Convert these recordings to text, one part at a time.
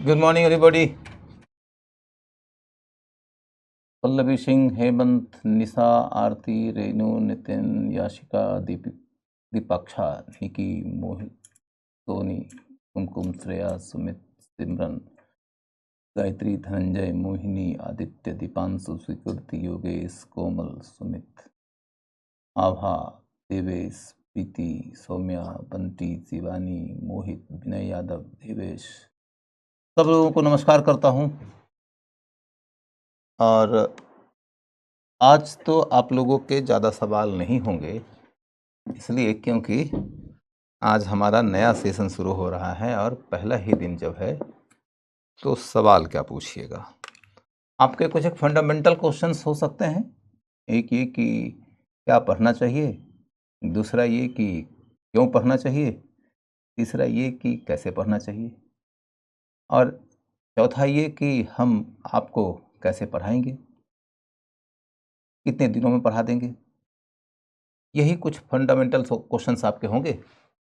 Good morning, everybody. Pallavi Singh, Hemant, निशा, आरती, रेनू, नितिन, याशिका, दीपाक्षा, निकी, मोहित, सोनी, कुमकुम, श्रेया, सुमित, सिमरन, गायत्री, धनंजय, मोहिनी, आदित्य, दीपांशु, स्वीकृति, योगेश, कोमल, सुमित, आभा, देवेश, प्रीति, सौम्या, बंटी, शिवानी, मोहित, विनय यादव, देवेश, सब लोगों को नमस्कार करता हूँ। और आज तो आप लोगों के ज़्यादा सवाल नहीं होंगे, इसलिए क्योंकि आज हमारा नया सेशन शुरू हो रहा है और पहला ही दिन जब है तो सवाल क्या पूछिएगा। आपके कुछ एक फंडामेंटल क्वेश्चंस हो सकते हैं। एक ये कि क्या पढ़ना चाहिए, दूसरा ये कि क्यों पढ़ना चाहिए, तीसरा ये कि कैसे पढ़ना चाहिए, और चौथा ये कि हम आपको कैसे पढ़ाएंगे, कितने दिनों में पढ़ा देंगे। यही कुछ फंडामेंटल क्वेश्चंस आपके होंगे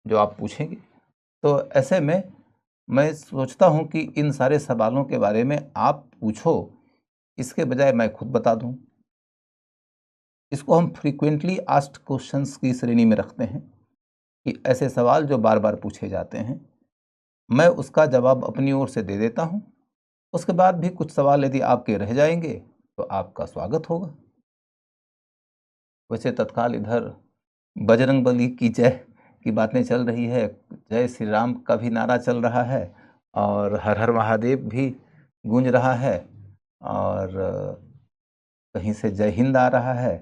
जो आप पूछेंगे। तो ऐसे में मैं सोचता हूं कि इन सारे सवालों के बारे में आप पूछो, इसके बजाय मैं खुद बता दूं। इसको हम फ्रीक्वेंटली आस्क्ड क्वेश्चंस की श्रेणी में रखते हैं कि ऐसे सवाल जो बार बार पूछे जाते हैं, मैं उसका जवाब अपनी ओर से दे देता हूं। उसके बाद भी कुछ सवाल यदि आपके रह जाएंगे तो आपका स्वागत होगा। वैसे तत्काल इधर बजरंगबली की जय की बातें चल रही है, जय श्री राम का भी नारा चल रहा है और हर हर महादेव भी गूंज रहा है, और कहीं से जय हिंद आ रहा है।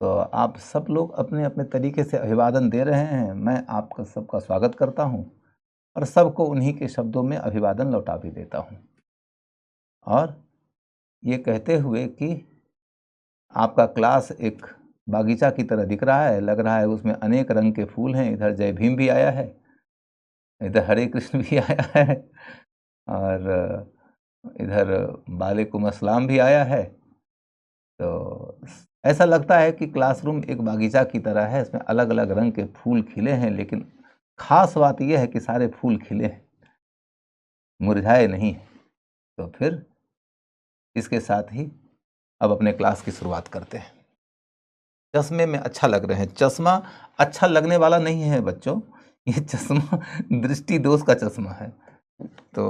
तो आप सब लोग अपने अपने तरीके से अभिवादन दे रहे हैं। मैं आपका सबका स्वागत करता हूं और सबको उन्हीं के शब्दों में अभिवादन लौटा भी देता हूं, और ये कहते हुए कि आपका क्लास एक बागीचा की तरह दिख रहा है, लग रहा है उसमें अनेक रंग के फूल हैं। इधर जय भीम भी आया है, इधर हरे कृष्ण भी आया है, और इधर वालेकुम अस्सलाम भी आया है। तो ऐसा लगता है कि क्लासरूम एक बागीचा की तरह है, इसमें अलग अलग रंग के फूल खिले हैं, लेकिन खास बात यह है कि सारे फूल खिले हैं, मुरझाए नहीं। तो फिर इसके साथ ही अब अपने क्लास की शुरुआत करते हैं। चश्मे में अच्छा लग रहे हैं। चश्मा अच्छा लगने वाला नहीं है बच्चों, ये चश्मा दृष्टि दोष का चश्मा है। तो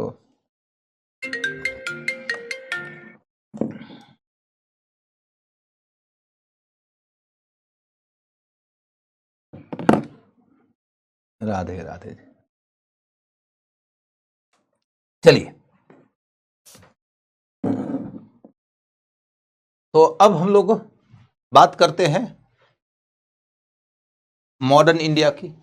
राधे राधे। चलिए, तो अब हम लोग बात करते हैं मॉडर्न इंडिया की।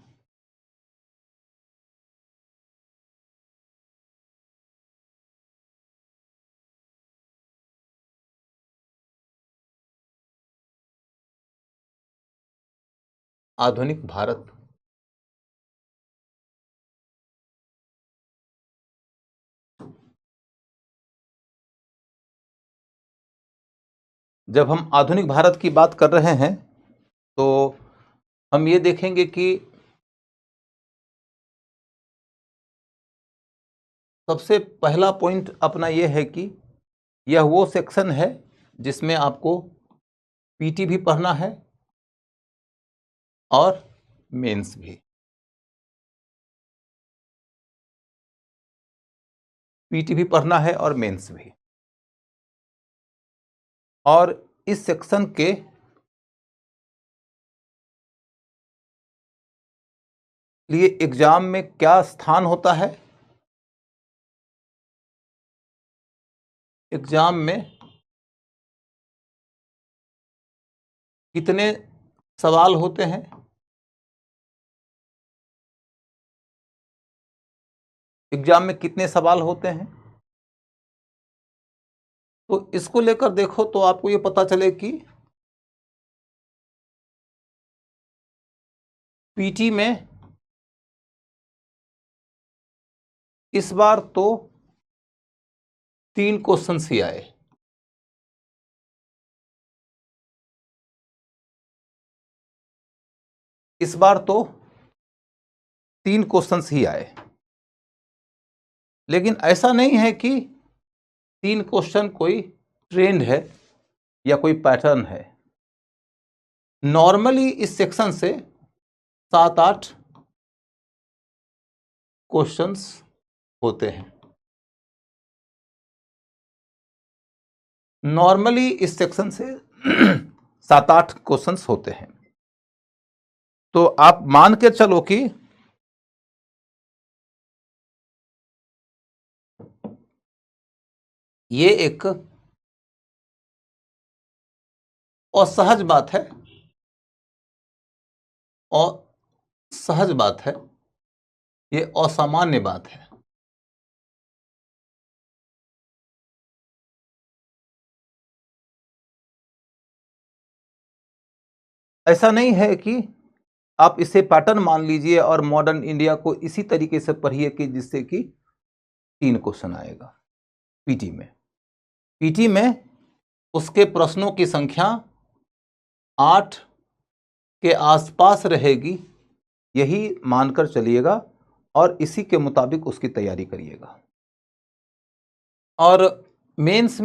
आधुनिक भारत। जब हम आधुनिक भारत की बात कर रहे हैं तो हम ये देखेंगे कि सबसे पहला पॉइंट अपना ये है कि यह वो सेक्शन है जिसमें आपको पीटी भी पढ़ना है और मेंस भी। पीटी भी पढ़ना है और मेंस भी। और इस सेक्शन के लिए एग्जाम में क्या स्थान होता है, एग्जाम में कितने सवाल होते हैं, एग्जाम में कितने सवाल होते हैं, तो इसको लेकर देखो तो आपको ये पता चले कि पीटी में इस बार तो 3 क्वेश्चंस ही आए। इस बार तो 3 क्वेश्चंस ही आए। लेकिन ऐसा नहीं है कि 3 क्वेश्चन कोई ट्रेंड है या कोई पैटर्न है। नॉर्मली इस सेक्शन से 7-8 क्वेश्चंस होते हैं। नॉर्मली इस सेक्शन से 7-8 क्वेश्चंस होते हैं। तो आप मान के चलो कि ये एक असहज बात है, और सहज बात है, ये असामान्य बात है। ऐसा नहीं है कि आप इसे पैटर्न मान लीजिए और मॉडर्न इंडिया को इसी तरीके से पढ़िए कि जिससे कि 3 क्वेश्चन आएगा पीटी में। पीटी में उसके प्रश्नों की संख्या 8 के आसपास रहेगी, यही मानकर चलिएगा और इसी के मुताबिक उसकी तैयारी करिएगा। और मेंस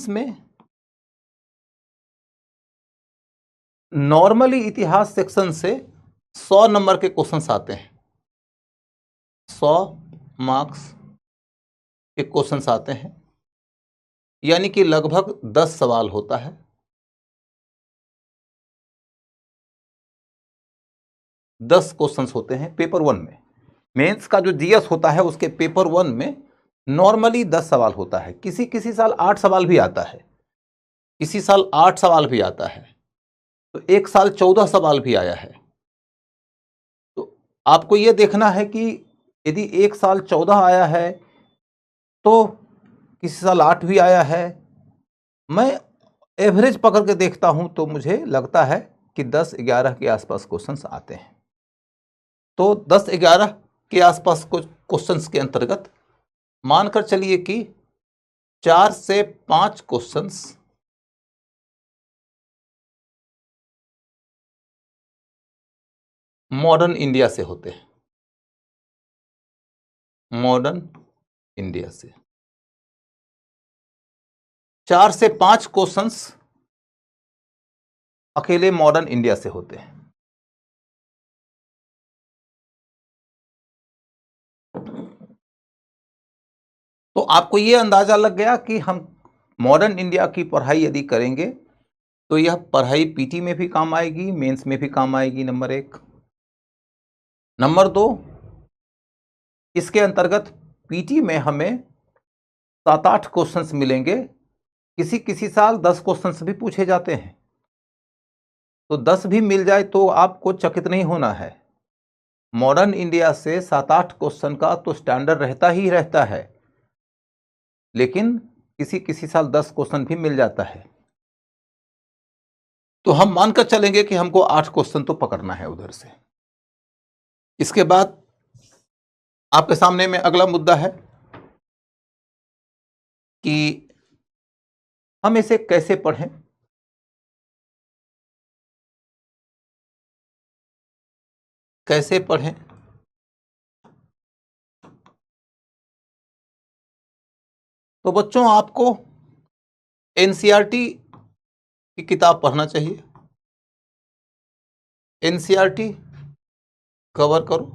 में नॉर्मली इतिहास सेक्शन से 100 नंबर के क्वेश्चंस आते हैं। 100 मार्क्स के क्वेश्चंस आते हैं, यानी कि लगभग 10 सवाल होता है। 10 क्वेश्चंस होते हैं पेपर 1 में। मेंस का जो जीएस होता है उसके पेपर 1 में नॉर्मली 10 सवाल होता है। किसी किसी साल 8 सवाल भी आता है, किसी साल 8 सवाल भी आता है, तो एक साल 14 सवाल भी आया है। तो आपको यह देखना है कि यदि एक साल 14 आया है तो किसी साल 8 भी आया है। मैं एवरेज पकड़ के देखता हूं तो मुझे लगता है कि 10-11 के आसपास क्वेश्चंस आते हैं। तो 10-11 के आसपास कुछ क्वेश्चंस के अंतर्गत मानकर चलिए कि 4 से 5 क्वेश्चंस मॉडर्न इंडिया से होते हैं। मॉडर्न इंडिया से 4 से 5 क्वेश्चंस अकेले मॉडर्न इंडिया से होते हैं। तो आपको यह अंदाजा लग गया कि हम मॉडर्न इंडिया की पढ़ाई यदि करेंगे तो यह पढ़ाई पीटी में भी काम आएगी, मेंस में भी काम आएगी, नंबर 1। नंबर 2, इसके अंतर्गत पीटी में हमें 7-8 क्वेश्चंस मिलेंगे। किसी किसी साल 10 क्वेश्चंस भी पूछे जाते हैं। तो 10 भी मिल जाए तो आपको चकित नहीं होना है। मॉडर्न इंडिया से 7-8 क्वेश्चन का तो स्टैंडर्ड रहता ही रहता है, लेकिन किसी किसी साल 10 क्वेश्चन भी मिल जाता है। तो हम मानकर चलेंगे कि हमको 8 क्वेश्चन तो पकड़ना है उधर से। इसके बाद आपके सामने में अगला मुद्दा है कि हम इसे कैसे पढ़ें। कैसे पढ़ें? तो बच्चों आपको एनसीईआरटी की किताब पढ़ना चाहिए। एनसीईआरटी कवर करो।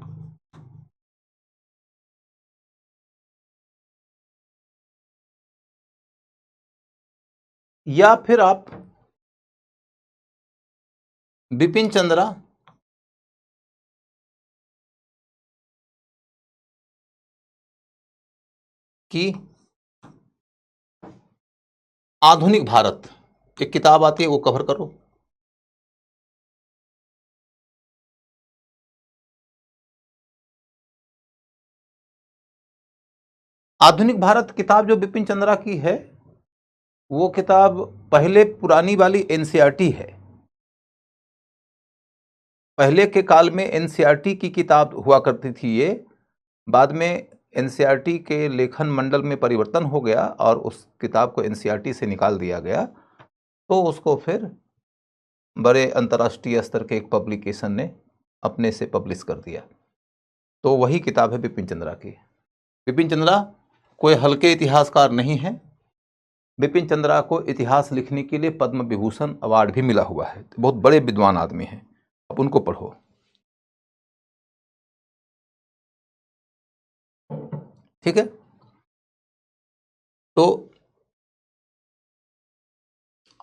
या फिर आप बिपिन चंद्रा की आधुनिक भारत एक किताब आती है, वो कवर करो। आधुनिक भारत किताब जो बिपिन चंद्रा की है, वो किताब पहले पुरानी वाली एनसीईआरटी है। पहले के काल में एनसीईआरटी की किताब हुआ करती थी ये। बाद में एनसीईआरटी के लेखन मंडल में परिवर्तन हो गया और उस किताब को एनसीईआरटी से निकाल दिया गया। तो उसको फिर बड़े अंतर्राष्ट्रीय स्तर के एक पब्लिकेशन ने अपने से पब्लिश कर दिया। तो वही किताब है बिपिन चंद्रा की। बिपिन चंद्रा कोई हल्के इतिहासकार नहीं है। बिपिन चंद्रा को इतिहास लिखने के लिए पद्म विभूषण अवार्ड भी मिला हुआ है। बहुत बड़े विद्वान आदमी हैं, अब उनको पढ़ो। ठीक है, तो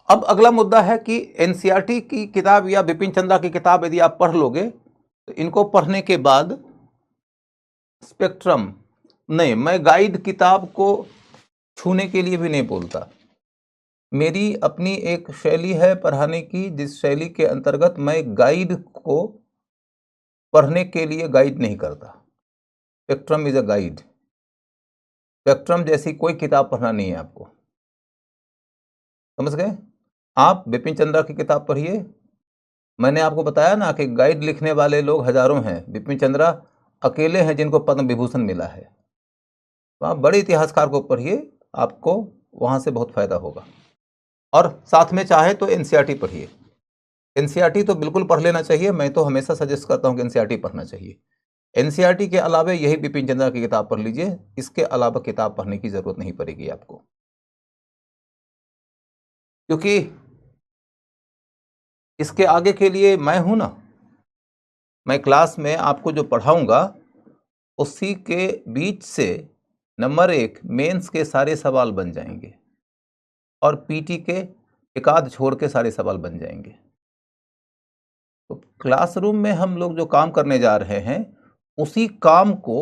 अब अगला मुद्दा है कि एनसीईआरटी की किताब या बिपिन चंद्रा की किताब यदि आप पढ़ लोगे तो इनको पढ़ने के बाद स्पेक्ट्रम नहीं, मैं गाइड किताब को छूने के लिए भी नहीं बोलता। मेरी अपनी एक शैली है पढ़ाने की, जिस शैली के अंतर्गत मैं गाइड को पढ़ने के लिए गाइड नहीं करता। Spectrum is a guide. Spectrum जैसी कोई किताब पढ़ना नहीं है आपको, समझ गए? आप बिपिन चंद्रा की किताब पढ़िए। मैंने आपको बताया ना कि गाइड लिखने वाले लोग हजारों हैं, बिपिन चंद्रा अकेले हैं जिनको पद्म विभूषण मिला है। तो आप बड़े इतिहासकार को पढ़िए, आपको वहां से बहुत फायदा होगा। और साथ में चाहे तो एनसीईआरटी पढ़िए। एनसीईआरटी तो बिल्कुल पढ़ लेना चाहिए, मैं तो हमेशा सजेस्ट करता हूं कि एनसीईआरटी पढ़ना चाहिए। एनसीईआरटी के अलावा यही बिपिन चंद्रा की किताब पढ़ लीजिए, इसके अलावा किताब पढ़ने की जरूरत नहीं पड़ेगी आपको, क्योंकि इसके आगे के लिए मैं हूं ना। मैं क्लास में आपको जो पढ़ाऊंगा उसी के बीच से नंबर 1 मेंस के सारे सवाल बन जाएंगे और पीटी के एक आध छोड़ के सारे सवाल बन जाएंगे। तो क्लासरूम में हम लोग जो काम करने जा रहे हैं उसी काम को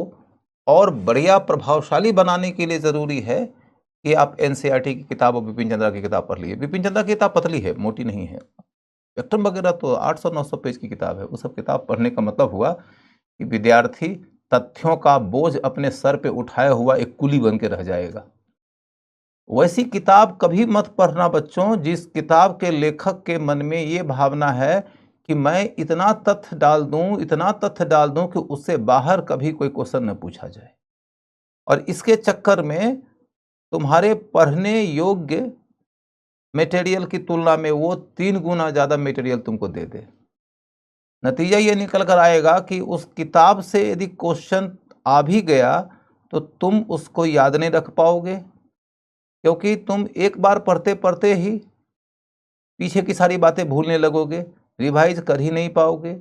और बढ़िया प्रभावशाली बनाने के लिए ज़रूरी है कि आप एनसीईआरटी की किताब और बिपिन चंद्रा की किताब पढ़ लीजिए। बिपिन चंद्रा की किताब पतली है, मोटी नहीं है। स्पेक्ट्रम वगैरह तो 800-900 पेज की किताब है। वो सब किताब पढ़ने का मतलब हुआ कि विद्यार्थी तथ्यों का बोझ अपने सर पे उठाया हुआ एक कुली बन के रह जाएगा। वैसी किताब कभी मत पढ़ना बच्चों, जिस किताब के लेखक के मन में ये भावना है कि मैं इतना तथ्य डाल दूं, इतना तथ्य डाल दूं कि उससे बाहर कभी कोई क्वेश्चन न पूछा जाए, और इसके चक्कर में तुम्हारे पढ़ने योग्य मटेरियल की तुलना में वो 3 गुना ज़्यादा मटेरियल तुमको दे दे। नतीजा ये निकल कर आएगा कि उस किताब से यदि क्वेश्चन आ भी गया तो तुम उसको याद नहीं रख पाओगे, क्योंकि तुम एक बार पढ़ते पढ़ते ही पीछे की सारी बातें भूलने लगोगे, रिवाइज कर ही नहीं पाओगे।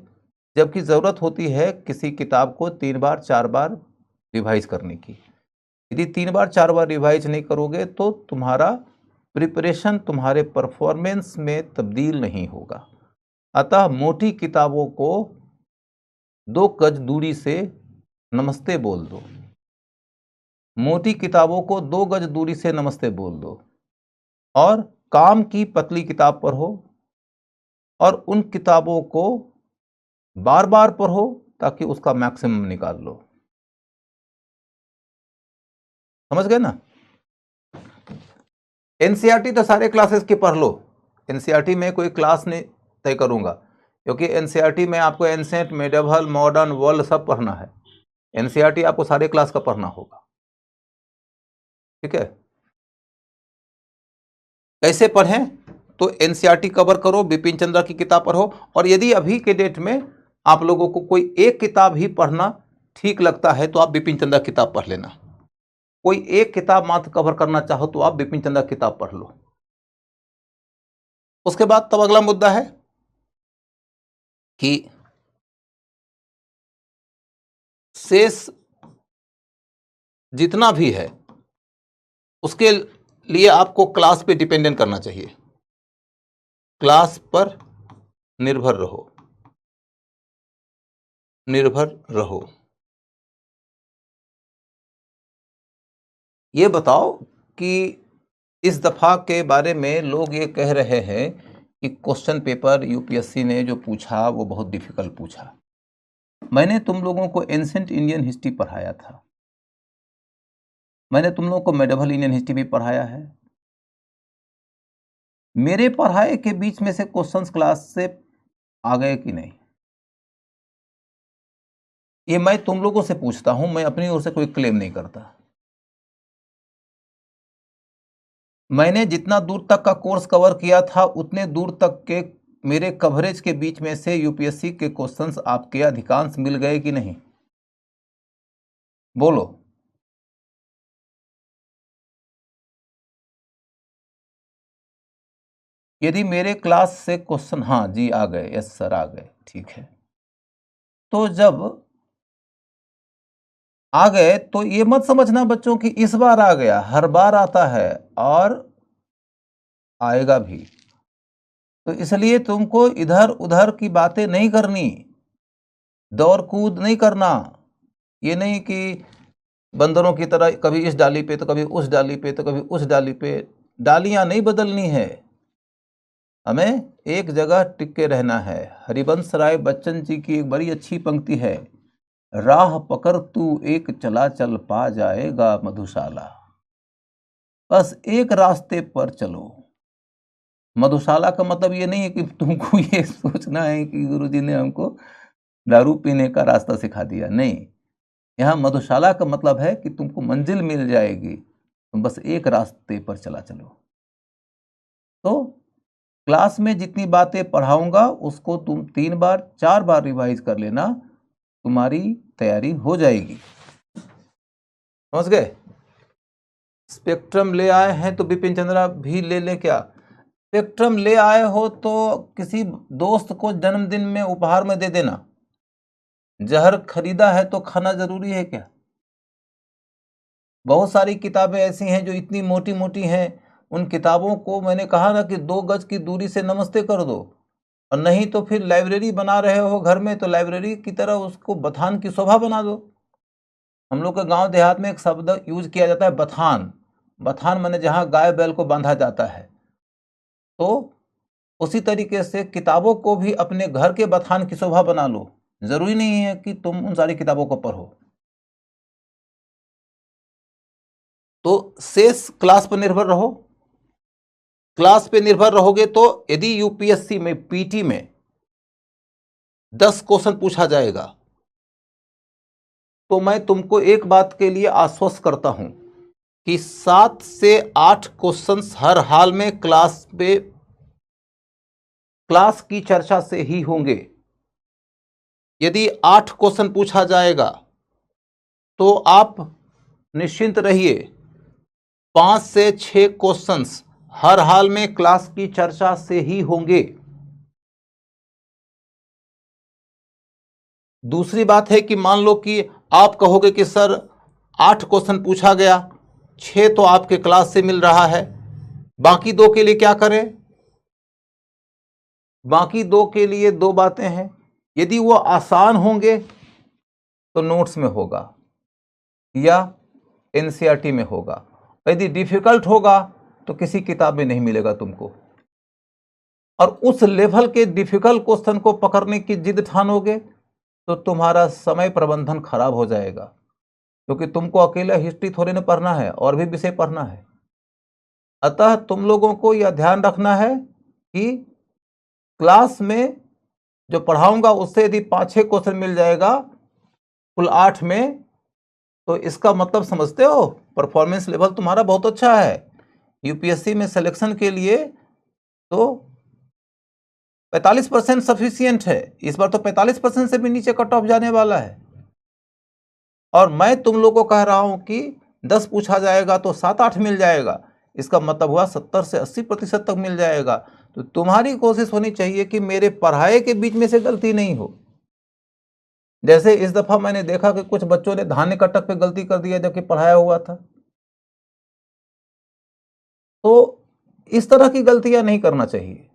जबकि ज़रूरत होती है किसी किताब को 3 बार 4 बार रिवाइज करने की। यदि 3 बार 4 बार रिवाइज नहीं करोगे तो तुम्हारा प्रिपरेशन तुम्हारे परफॉर्मेंस में तब्दील नहीं होगा। अतः मोटी किताबों को 2 गज दूरी से नमस्ते बोल दो। मोटी किताबों को 2 गज दूरी से नमस्ते बोल दो और काम की पतली किताब पढ़ो, और उन किताबों को बार बार पढ़ो ताकि उसका मैक्सिमम निकाल लो। समझ गए ना? एनसीईआरटी तो सारे क्लासेस की पढ़ लो। एनसीईआरटी में कोई क्लास नहीं तय करूंगा, क्योंकि एनसीईआरटी में आपको एंसेंट, मेडिवल, मॉडर्न, वर्ल्ड सब पढ़ना है। एनसीईआरटी आपको सारे क्लास का पढ़ना होगा। ठीक है, कैसे पढ़ें? तो एनसीईआरटी कवर करो, बिपिन चंद्रा की किताब पढ़ो, और यदि अभी के डेट में आप लोगों को कोई एक किताब ही पढ़ना ठीक लगता है तो आप बिपिन चंद्रा की किताब पढ़ लेना। कोई एक किताब मात्र कवर करना चाहो तो आप बिपिन चंद्रा की किताब पढ़ लो। उसके बाद तब अगला मुद्दा है कि शेष जितना भी है उसके लिए आपको क्लास पे डिपेंडेंट करना चाहिए। क्लास पर निर्भर रहो, निर्भर रहो। ये बताओ कि इस दफा के बारे में लोग ये कह रहे हैं कि क्वेश्चन पेपर यूपीएससी ने जो पूछा वो बहुत डिफिकल्ट पूछा। मैंने तुम लोगों को एंसेंट इंडियन हिस्ट्री पढ़ाया था, मैंने तुम लोगों को मेडिवल इंडियन हिस्ट्री भी पढ़ाया है। मेरे पढ़ाए के बीच में से क्वेश्चंस क्लास से आ गए कि नहीं, ये मैं तुम लोगों से पूछता हूं, मैं अपनी ओर से कोई क्लेम नहीं करता। मैंने जितना दूर तक का कोर्स कवर किया था उतने दूर तक के मेरे कवरेज के बीच में से यूपीएससी के क्वेश्चंस आपके अधिकांश मिल गए कि नहीं? बोलो। यदि मेरे क्लास से क्वेश्चन, हाँ जी आ गए, यस सर आ गए, ठीक है। तो जब आ गए तो ये मत समझना बच्चों कि इस बार आ गया, हर बार आता है और आएगा भी। तो इसलिए तुमको इधर उधर की बातें नहीं करनी, दौड़ कूद नहीं करना। ये नहीं कि बंदरों की तरह कभी इस डाली पे तो कभी उस डाली पे तो कभी उस डाली पे। डालियां नहीं बदलनी है, हमें एक जगह टिक के रहना है। हरिवंश राय बच्चन जी की एक बड़ी अच्छी पंक्ति है, राह पकड़ तू एक चला चल पा जाएगा मधुशाला। बस एक रास्ते पर चलो। मधुशाला का मतलब ये नहीं है कि तुमको ये सोचना है कि गुरुजी ने हमको दारू पीने का रास्ता सिखा दिया, नहीं। यहाँ मधुशाला का मतलब है कि तुमको मंजिल मिल जाएगी, तुम बस एक रास्ते पर चला चलो। तो क्लास में जितनी बातें पढ़ाऊंगा उसको तुम 3 बार 4 बार रिवाइज कर लेना, तुम्हारी तैयारी हो जाएगी। समझ गए? स्पेक्ट्रम ले आए हैं तो बिपिन चंद्रा भी ले लें क्या? स्पेक्ट्रम ले आए हो तो किसी दोस्त को जन्मदिन में उपहार में दे देना। जहर खरीदा है तो खाना जरूरी है क्या? बहुत सारी किताबें ऐसी हैं जो इतनी मोटी मोटी हैं, उन किताबों को मैंने कहा ना कि 2 गज की दूरी से नमस्ते कर दो। और नहीं तो फिर लाइब्रेरी बना रहे हो घर में तो लाइब्रेरी की तरह उसको बथान की शोभा बना दो। हम लोग के गांव देहात में एक शब्द यूज किया जाता है, बथान। बथान माने जहां गाय बैल को बांधा जाता है। तो उसी तरीके से किताबों को भी अपने घर के बथान की शोभा बना लो। जरूरी नहीं है कि तुम उन सारी किताबों को पढ़ो। तो शेष क्लास पर निर्भर रहो। क्लास पे निर्भर रहोगे तो यदि यूपीएससी में पीटी में 10 क्वेश्चन पूछा जाएगा तो मैं तुमको एक बात के लिए आश्वस्त करता हूं कि 7 से 8 क्वेश्चंस हर हाल में क्लास की चर्चा से ही होंगे। यदि 8 क्वेश्चन पूछा जाएगा तो आप निश्चिंत रहिए, 5 से 6 क्वेश्चंस हर हाल में क्लास की चर्चा से ही होंगे। दूसरी बात है कि मान लो कि आप कहोगे कि सर 8 क्वेश्चन पूछा गया, 6 तो आपके क्लास से मिल रहा है, बाकी 2 के लिए क्या करें? बाकी 2 के लिए 2 बातें हैं। यदि वो आसान होंगे तो नोट्स में होगा या एनसीईआरटी में होगा, यदि डिफिकल्ट होगा तो किसी किताब में नहीं मिलेगा तुमको। और उस लेवल के डिफिकल्ट क्वेश्चन को पकड़ने की जिद ठानोगे तो तुम्हारा समय प्रबंधन खराब हो जाएगा, क्योंकि तुमको अकेला हिस्ट्री थोड़ी ना पढ़ना है, और भी विषय पढ़ना है। अतः तुम लोगों को यह ध्यान रखना है कि क्लास में जो पढ़ाऊंगा उससे यदि 5-6 क्वेश्चन मिल जाएगा कुल 8 में, तो इसका मतलब समझते हो, परफॉर्मेंस लेवल तुम्हारा बहुत अच्छा है। यूपीएससी में सिलेक्शन के लिए तो 45% सफिशियंट है। इस बार तो 45% से भी नीचे कट ऑफ जाने वाला है। और मैं तुम लोगों को कह रहा हूं कि 10 पूछा जाएगा तो 7-8 मिल जाएगा, इसका मतलब हुआ 70 से 80% तक मिल जाएगा। तो तुम्हारी कोशिश होनी चाहिए कि मेरे पढ़ाए के बीच में से गलती नहीं हो। जैसे इस दफा मैंने देखा कि कुछ बच्चों ने धान्य कटक पे गलती कर दिया जबकि पढ़ाया हुआ था। तो इस तरह की गलतियां नहीं करना चाहिए।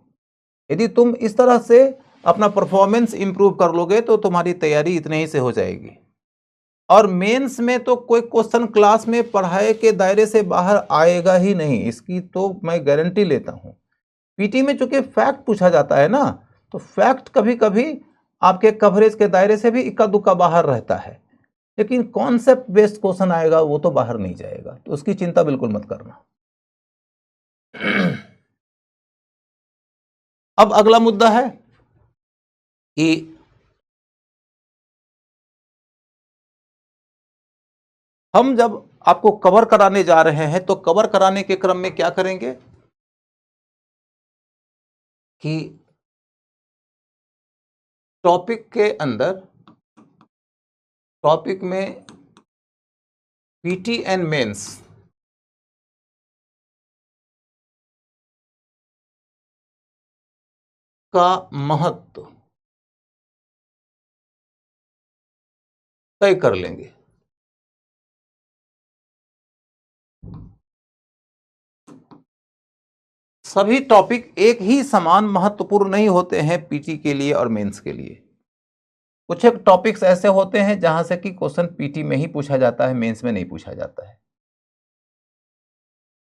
यदि तुम इस तरह से अपना परफॉर्मेंस इंप्रूव कर लोगे तो तुम्हारी तैयारी इतने ही से हो जाएगी। और मेंस में तो कोई क्वेश्चन क्लास में पढ़ाए के दायरे से बाहर आएगा ही नहीं, इसकी तो मैं गारंटी लेता हूं। पीटी में चूंकि फैक्ट पूछा जाता है ना, तो फैक्ट कभी कभी आपके कवरेज के दायरे से भी इक्का दुक्का बाहर रहता है, लेकिन कॉन्सेप्ट बेस्ड क्वेश्चन आएगा वो तो बाहर नहीं जाएगा, तो उसकी चिंता बिल्कुल मत करना। अब अगला मुद्दा है कि हम जब आपको कवर कराने जा रहे हैं तो कवर कराने के क्रम में क्या करेंगे कि टॉपिक के अंदर, टॉपिक में पीटी एंड मेंस का महत्व तय कर लेंगे। सभी टॉपिक एक ही समान महत्वपूर्ण नहीं होते हैं पीटी के लिए और मेंस के लिए। कुछ एक टॉपिक्स ऐसे होते हैं जहां से कि क्वेश्चन पीटी में ही पूछा जाता है, मेंस में नहीं पूछा जाता है।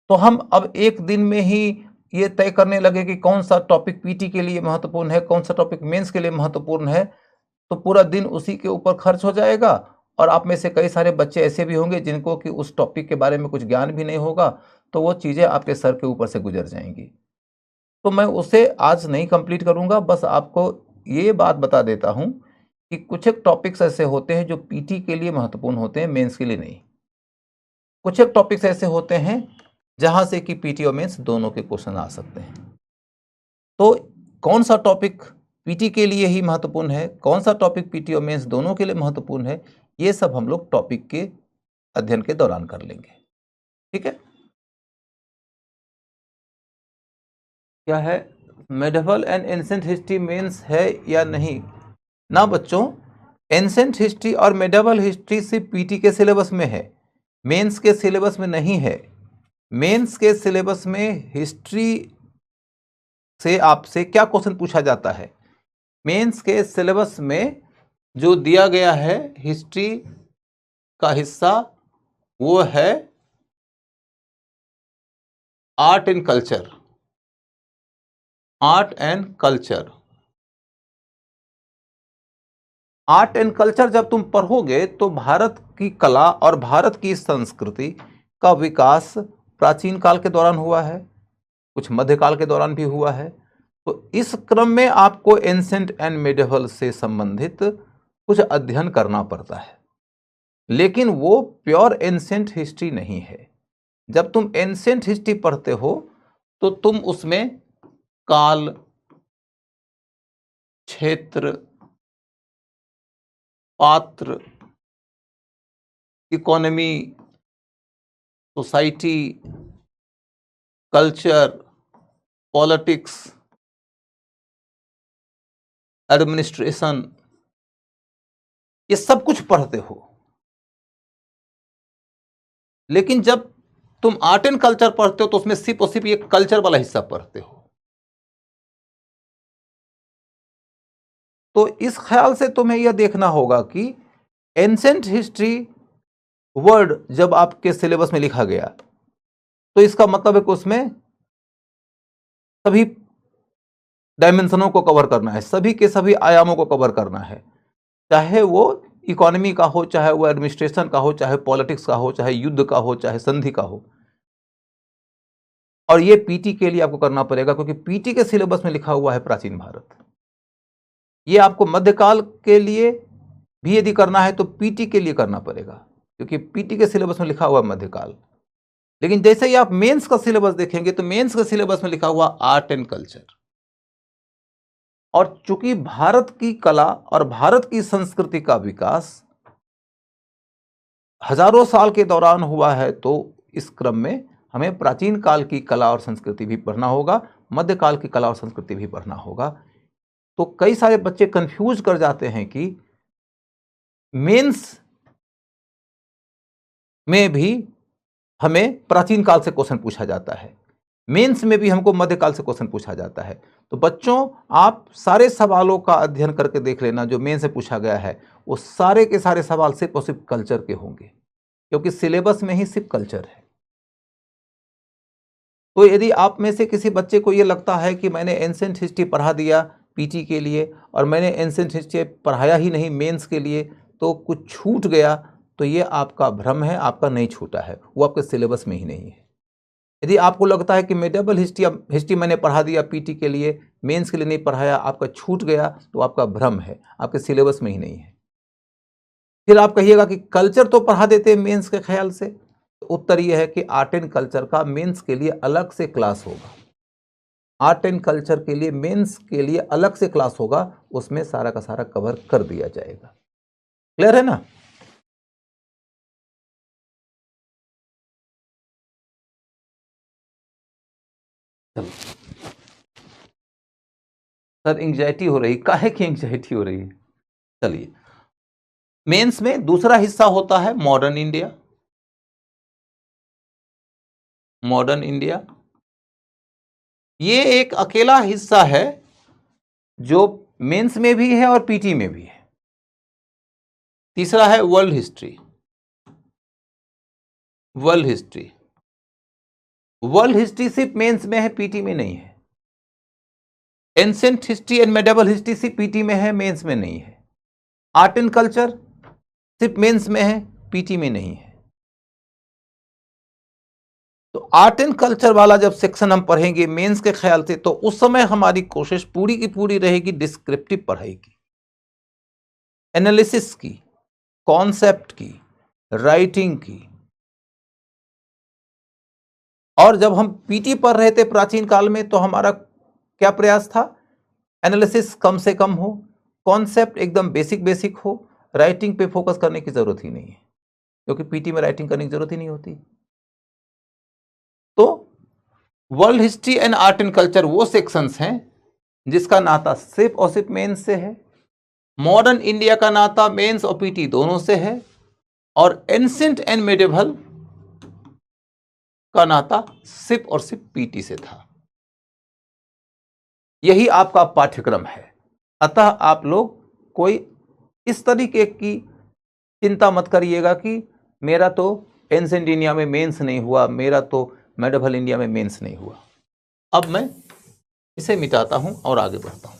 तो हम अब एक दिन में ही ये तय करने लगे कि कौन सा टॉपिक पीटी के लिए महत्वपूर्ण है, कौन सा टॉपिक मेंस के लिए महत्वपूर्ण है, तो पूरा दिन उसी के ऊपर खर्च हो जाएगा। और आप में से कई सारे बच्चे ऐसे भी होंगे जिनको कि उस टॉपिक के बारे में कुछ ज्ञान भी नहीं होगा, तो वो चीज़ें आपके सर के ऊपर से गुजर जाएंगी। तो मैं उसे आज नहीं कंप्लीट करूंगा, बस आपको ये बात बता देता हूं कि कुछ एक टॉपिक्स ऐसे होते हैं जो पीटी के लिए महत्वपूर्ण होते हैं, मेंस के लिए नहीं। कुछ एक टॉपिक्स ऐसे होते हैं जहां से कि पीटी और मेंस दोनों के क्वेश्चन आ सकते हैं। तो कौन सा टॉपिक पीटी के लिए ही महत्वपूर्ण है, कौन सा टॉपिक पीटी और मेंस दोनों के लिए महत्वपूर्ण है, ये सब हम लोग टॉपिक के अध्ययन के दौरान कर लेंगे। ठीक है। क्या है, medieval and ancient history mains है या नहीं? ना बच्चों, एंशिएंट हिस्ट्री और मेडिवल हिस्ट्री सिर्फ पीटी के सिलेबस में है, मेंस के सिलेबस में नहीं है। मेंस के सिलेबस में हिस्ट्री से आपसे क्या क्वेश्चन पूछा जाता है? मेंस के सिलेबस में जो दिया गया है हिस्ट्री का हिस्सा, वो है art and culture. Art and culture, art and culture जब तुम पढ़ोगे तो भारत की कला और भारत की संस्कृति का विकास प्राचीन काल के दौरान हुआ है, कुछ मध्यकाल के दौरान भी हुआ है। तो इस क्रम में आपको एंशिएंट एंड मिडिवल से संबंधित कुछ अध्ययन करना पड़ता है, लेकिन वो प्योर एंशिएंट हिस्ट्री नहीं है। जब तुम एंशिएंट हिस्ट्री पढ़ते हो तो तुम उसमें काल, क्षेत्र, पात्र, economy, society, culture, politics, administration, ये सब कुछ पढ़ते हो। लेकिन जब तुम आर्ट एंड कल्चर पढ़ते हो तो उसमें सिर्फ और सिर्फ ये कल्चर वाला हिस्सा पढ़ते हो। तो इस ख्याल से तुम्हें यह देखना होगा कि एंशिएंट हिस्ट्री वर्ड जब आपके सिलेबस में लिखा गया तो इसका मतलब है कि उसमें सभी डायमेंशनों को कवर करना है, सभी के सभी आयामों को कवर करना है, चाहे वो इकोनॉमी का हो, चाहे वो एडमिनिस्ट्रेशन का हो, चाहे पॉलिटिक्स का हो, चाहे युद्ध का हो, चाहे संधि का हो। और ये पीटी के लिए आपको करना पड़ेगा, क्योंकि पीटी के सिलेबस में लिखा हुआ है प्राचीन भारत। ये आपको मध्यकाल के लिए भी यदि करना है तो पीटी के लिए करना पड़ेगा, क्योंकि पीटी के सिलेबस में लिखा हुआ है मध्यकाल। लेकिन जैसे ही आप मेंस का सिलेबस देखेंगे तो मेंस के सिलेबस में लिखा हुआ आर्ट एंड कल्चर। और चूंकि भारत की कला और भारत की संस्कृति का विकास हजारों साल के दौरान हुआ है, तो इस क्रम में हमें प्राचीन काल की कला और संस्कृति भी पढ़ना होगा, मध्यकाल की कला और संस्कृति भी पढ़ना होगा। तो कई सारे बच्चे कंफ्यूज कर जाते हैं कि मेंस में भी हमें प्राचीन काल से क्वेश्चन पूछा जाता है, मेंस में भी हमको मध्यकाल से क्वेश्चन पूछा जाता है। तो बच्चों, आप सारे सवालों का अध्ययन करके देख लेना जो मेंस से पूछा गया है, वो सारे के सारे सवाल सिर्फ और सिर्फ कल्चर के होंगे, क्योंकि सिलेबस में ही सिर्फ कल्चर है। तो यदि आप में से किसी बच्चे को यह लगता है कि मैंने एंशिएंट हिस्ट्री पढ़ा दिया पीटी के लिए और मैंने एंशिएंट हिस्ट्री पढ़ाया ही नहीं मेंस के लिए, तो कुछ छूट गया, तो ये आपका भ्रम है, आपका नहीं छूटा है, वो आपके सिलेबस में ही नहीं है। यदि आपको लगता है कि मेडिवल हिस्ट्री मैंने पढ़ा दिया पीटी के लिए, मेंस के लिए नहीं पढ़ाया, आपका छूट गया, तो आपका भ्रम है, आपके सिलेबस में ही नहीं है। फिर आप कहिएगा कि कल्चर तो पढ़ा देते हैं मेंस के ख्याल से, तो उत्तर यह है कि आर्ट एंड कल्चर का मेंस के लिए अलग से क्लास होगा। आर्ट एंड कल्चर के लिए मेंस के लिए अलग से क्लास होगा, उसमें सारा का सारा कवर कर दिया जाएगा। क्लियर है ना? चलो सर, एंग्जाइटी हो रही, काहे की एंग्जाइटी हो रही है? चलिए, मेंस में दूसरा हिस्सा होता है मॉडर्न इंडिया। मॉडर्न इंडिया ये एक अकेला हिस्सा है जो मेंस में भी है और पीटी में भी है। तीसरा है world history. World history, world history सिर्फ मेंस में है, पीटी में नहीं है। Ancient history and medieval history सिर्फ पीटी में है, मेंस में नहीं है। आर्ट एंड कल्चर सिर्फ मेंस में है, पीटी में नहीं है। तो आर्ट एंड कल्चर वाला जब सेक्शन हम पढ़ेंगे मेंस के ख्याल से, तो उस समय हमारी कोशिश पूरी की पूरी रहेगी डिस्क्रिप्टिव पढ़ाई की, एनालिसिस की, कॉन्सेप्ट की, राइटिंग की। और जब हम पीटी पढ़ रहे थे प्राचीन काल में, तो हमारा क्या प्रयास था? एनालिसिस कम से कम हो, कॉन्सेप्ट एकदम बेसिक बेसिक हो, राइटिंग पे फोकस करने की जरूरत ही नहीं है, क्योंकि पीटी में राइटिंग करने की जरूरत ही नहीं होती। तो world history and art and culture वो सेक्शंस हैं जिसका नाता सिर्फ और सिर्फ मेंस से है। मॉडर्न इंडिया का नाता मेंस और पीटी दोनों से है, और एंशिएंट एंड मेडिवल का नाता सिर्फ और सिर्फ पीटी से था। यही आपका पाठ्यक्रम है। अतः आप लोग कोई इस तरीके की चिंता मत करिएगा कि मेरा तो एंशिएंट इंडिया में मेंस नहीं हुआ, मेरा तो मेडिवल इंडिया में मेंस नहीं हुआ। अब मैं इसे मिटाता हूं और आगे बढ़ता हूं।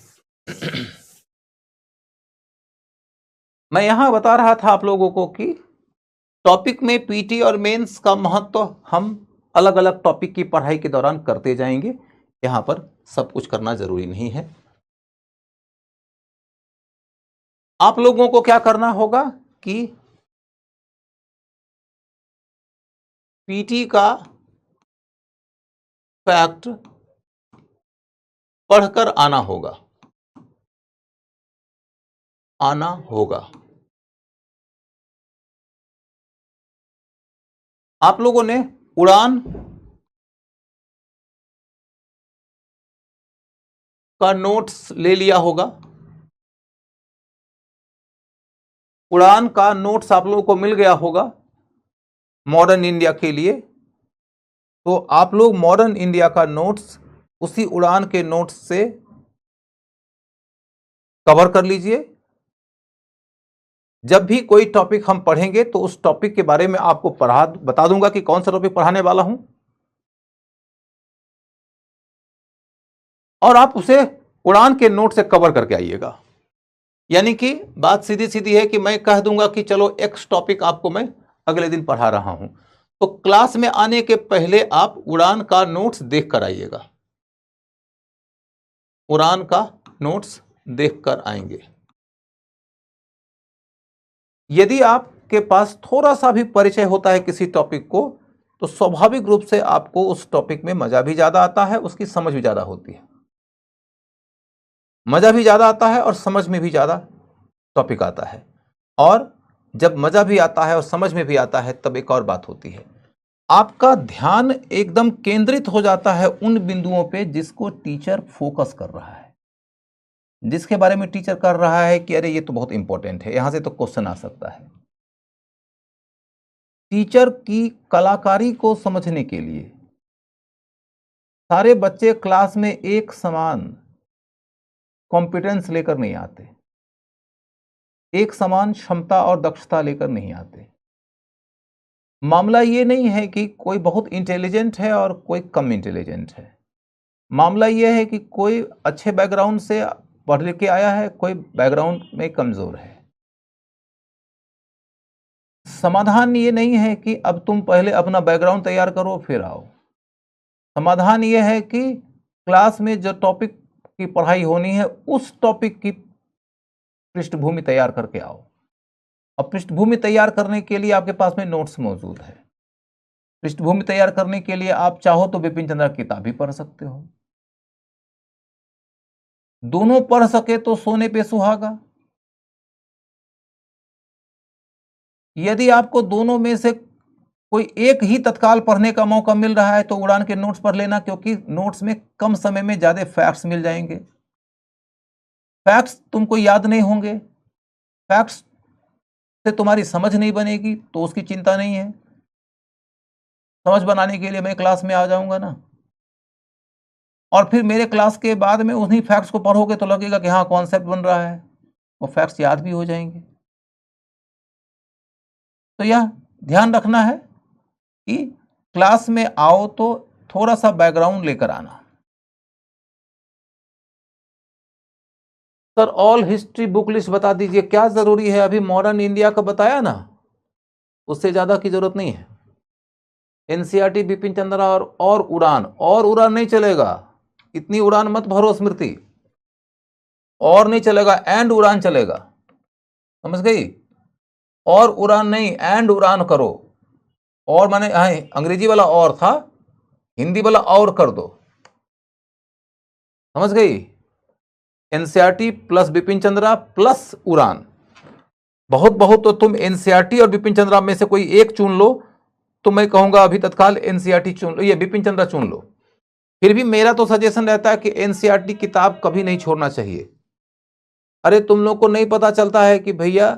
मैं यहां बता रहा था आप लोगों को कि टॉपिक में पीटी और मेंस का महत्व हम अलग अलग टॉपिक की पढ़ाई के दौरान करते जाएंगे। यहां पर सब कुछ करना जरूरी नहीं है। आप लोगों को क्या करना होगा कि पीटी का फैक्ट पढ़कर आना होगा, आना होगा। आप लोगों ने उड़ान का नोट्स ले लिया होगा। उड़ान का नोट्स आप लोगों को मिल गया होगा मॉडर्न इंडिया के लिए। तो आप लोग मॉडर्न इंडिया का नोट्स उसी उड़ान के नोट्स से कवर कर लीजिए। जब भी कोई टॉपिक हम पढ़ेंगे तो उस टॉपिक के बारे में आपको बता दूंगा कि कौन सा टॉपिक पढ़ाने वाला हूं, और आप उसे उड़ान के नोट से कवर करके आइएगा। यानी कि बात सीधी सीधी है कि मैं कह दूंगा कि चलो एक्स टॉपिक आपको मैं अगले दिन पढ़ा रहा हूं, तो क्लास में आने के पहले आप उड़ान का नोट्स देख कर आइएगा। उड़ान का नोट्स देख कर आएंगे। यदि आपके पास थोड़ा सा भी परिचय होता है किसी टॉपिक को, तो स्वाभाविक रूप से आपको उस टॉपिक में मजा भी ज्यादा आता है, उसकी समझ भी ज्यादा होती है। मजा भी ज्यादा आता है और समझ में भी ज्यादा टॉपिक आता है। और जब मजा भी आता है और समझ में भी आता है, तब एक और बात होती है, आपका ध्यान एकदम केंद्रित हो जाता है उन बिंदुओं पे जिसको टीचर फोकस कर रहा है, जिसके बारे में टीचर कर रहा है कि अरे ये तो बहुत इंपॉर्टेंट है, यहां से तो क्वेश्चन आ सकता है। टीचर की कलाकारी को समझने के लिए सारे बच्चे क्लास में एक समान कॉम्पिटेंस लेकर नहीं आते, एक समान क्षमता और दक्षता लेकर नहीं आते। मामला ये नहीं है कि कोई बहुत इंटेलिजेंट है और कोई कम इंटेलिजेंट है। मामला ये है कि कोई अच्छे बैकग्राउंड से पढ़ लिख के आया है, कोई बैकग्राउंड में कमजोर है। समाधान ये नहीं है कि अब तुम पहले अपना बैकग्राउंड तैयार करो फिर आओ। समाधान ये है कि क्लास में जो टॉपिक की पढ़ाई होनी है उस टॉपिक की पृष्ठभूमि तैयार करके आओ। अब पृष्ठभूमि तैयार करने के लिए आपके पास में नोट्स मौजूद है। पृष्ठभूमि तैयार करने के लिए आप चाहो तो बिपिन चंद्र की किताब भी पढ़ सकते हो। दोनों पढ़ सके तो सोने पे सुहागा। यदि आपको दोनों में से कोई एक ही तत्काल पढ़ने का मौका मिल रहा है तो उड़ान के नोट्स पढ़ लेना, क्योंकि नोट्स में कम समय में ज्यादा फैक्ट्स मिल जाएंगे। फैक्ट्स तुमको याद नहीं होंगे, फैक्ट्स से तुम्हारी समझ नहीं बनेगी, तो उसकी चिंता नहीं है। समझ बनाने के लिए मैं क्लास में आ जाऊंगा ना, और फिर मेरे क्लास के बाद में उन्हीं फैक्ट्स को पढ़ोगे तो लगेगा कि हाँ कॉन्सेप्ट बन रहा है, वो फैक्ट्स याद भी हो जाएंगे। तो यह ध्यान रखना है कि क्लास में आओ तो थोड़ा सा बैकग्राउंड लेकर आना। Sir all history book list बता दीजिए, क्या जरूरी है? अभी मॉडर्न इंडिया का बताया ना, उससे ज्यादा की जरूरत नहीं है। एनसीईआरटी बिपिन चंद्रा और उड़ान, और उड़ान नहीं चलेगा, इतनी उड़ान मत भरो स्मृति, और नहीं चलेगा, एंड उड़ान चलेगा, समझ गई? और उड़ान नहीं, एंड उड़ान करो। और माने अंग्रेजी वाला और था, हिंदी वाला और कर दो, समझ गई? NCERT plus Bipin Chandra plus उड़ान। बहुत बहुत तो तुम एनसीईआरटी और बिपिन चंद्रा में से कोई एक चुन लो, तो मैं कहूंगा अभी तत्काल एनसीईआरटी चुन लो, ये बिपिन चंद्रा चुन लो। फिर भी मेरा तो सजेशन रहता है कि एनसीईआरटी किताब कभी नहीं छोड़ना चाहिए। अरे तुम लोग को नहीं पता चलता है कि भैया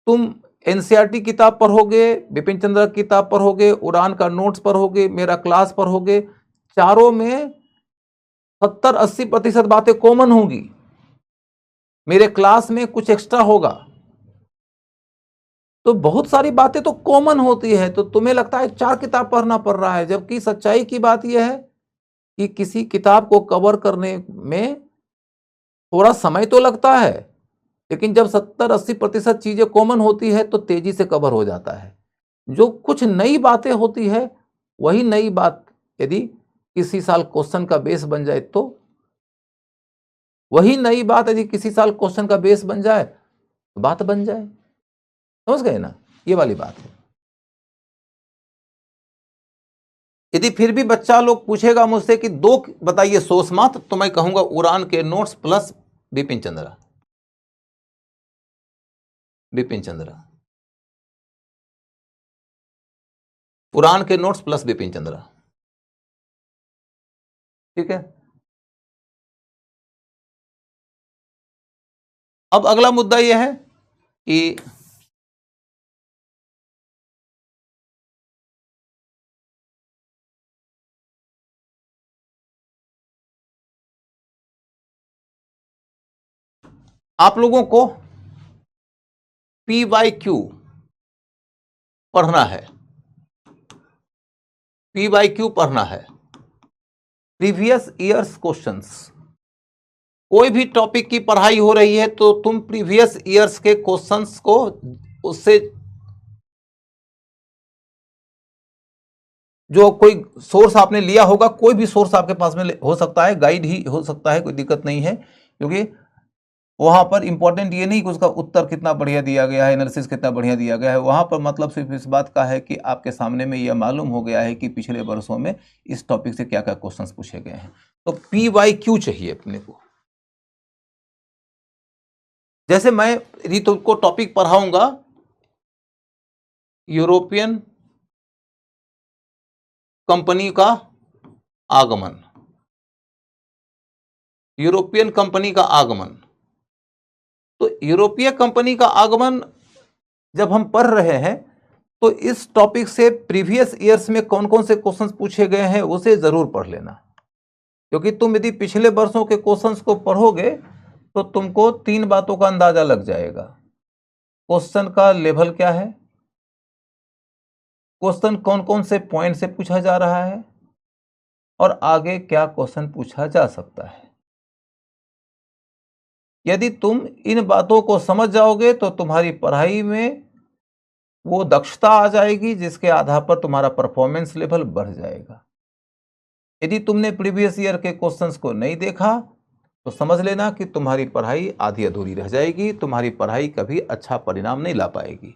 तुम एनसीईआरटी किताब पढ़ोगे, बिपिन चंद्रा की किताब पढ़ोगे, उड़ान का नोट्स पढ़ोगे, मेरा क्लास पढ़ोगे, चारों में 70-80% बातें कॉमन होंगी, मेरे क्लास में कुछ एक्स्ट्रा होगा, तो बहुत सारी बातें तो कॉमन होती है। तो तुम्हें लगता है 4 किताब पढ़ना पड़ रहा है, जबकि सच्चाई की बात यह है कि किसी किताब को कवर करने में थोड़ा समय तो लगता है, लेकिन जब 70-80% चीजें कॉमन होती है तो तेजी से कवर हो जाता है। जो कुछ नई बातें होती है, वही नई बात यदि किसी साल क्वेश्चन का बेस बन जाए, तो वही नई बात यदि किसी साल क्वेश्चन का बेस बन जाए तो बात बन जाए, समझ गए ना? ये वाली बात है। यदि फिर भी बच्चा लोग पूछेगा मुझसे कि 2 बताइए सोर्स मत, तो मैं कहूंगा उड़ान के नोट्स प्लस बिपिन चंद्रा, बिपिन चंद्रा, उड़ान के नोट्स प्लस बिपिन चंद्रा, ठीक है? अब अगला मुद्दा यह है कि आप लोगों को PYQ पढ़ना है, PYQ पढ़ना है, प्रीवियस ईयर्स क्वेश्चंस। कोई भी टॉपिक की पढ़ाई हो रही है तो तुम प्रीवियस ईयर्स के क्वेश्चंस को, उससे जो कोई सोर्स आपने लिया होगा, कोई भी सोर्स आपके पास में हो सकता है, गाइड ही हो सकता है, कोई दिक्कत नहीं है, क्योंकि वहां पर इंपॉर्टेंट ये नहीं कि उसका उत्तर कितना बढ़िया दिया गया है, एनालिसिस कितना बढ़िया दिया गया है, वहां पर मतलब सिर्फ इस बात का है कि आपके सामने में यह मालूम हो गया है कि पिछले वर्षों में इस टॉपिक से क्या क्या क्वेश्चंस पूछे गए हैं। तो PYQ चाहिए अपने को। जैसे मैं यदि तुमको टॉपिक पढ़ाऊंगा यूरोपियन कंपनी का आगमन, यूरोपियन कंपनी का आगमन, तो यूरोपीय कंपनी का आगमन जब हम पढ़ रहे हैं तो इस टॉपिक से प्रीवियस ईयर्स में कौन कौन से क्वेश्चंस पूछे गए हैं उसे जरूर पढ़ लेना, क्योंकि तुम यदि पिछले वर्षों के क्वेश्चंस को पढ़ोगे तो तुमको 3 बातों का अंदाजा लग जाएगा। क्वेश्चन का लेवल क्या है, क्वेश्चन कौन कौन से पॉइंट से पूछा जा रहा है, और आगे क्या क्वेश्चन पूछा जा सकता है। यदि तुम इन बातों को समझ जाओगे तो तुम्हारी पढ़ाई में वो दक्षता आ जाएगी जिसके आधार पर तुम्हारा परफॉर्मेंस लेवल बढ़ जाएगा। यदि तुमने प्रीवियस ईयर के क्वेश्चंस को नहीं देखा तो समझ लेना कि तुम्हारी पढ़ाई आधी अधूरी रह जाएगी, तुम्हारी पढ़ाई कभी अच्छा परिणाम नहीं ला पाएगी।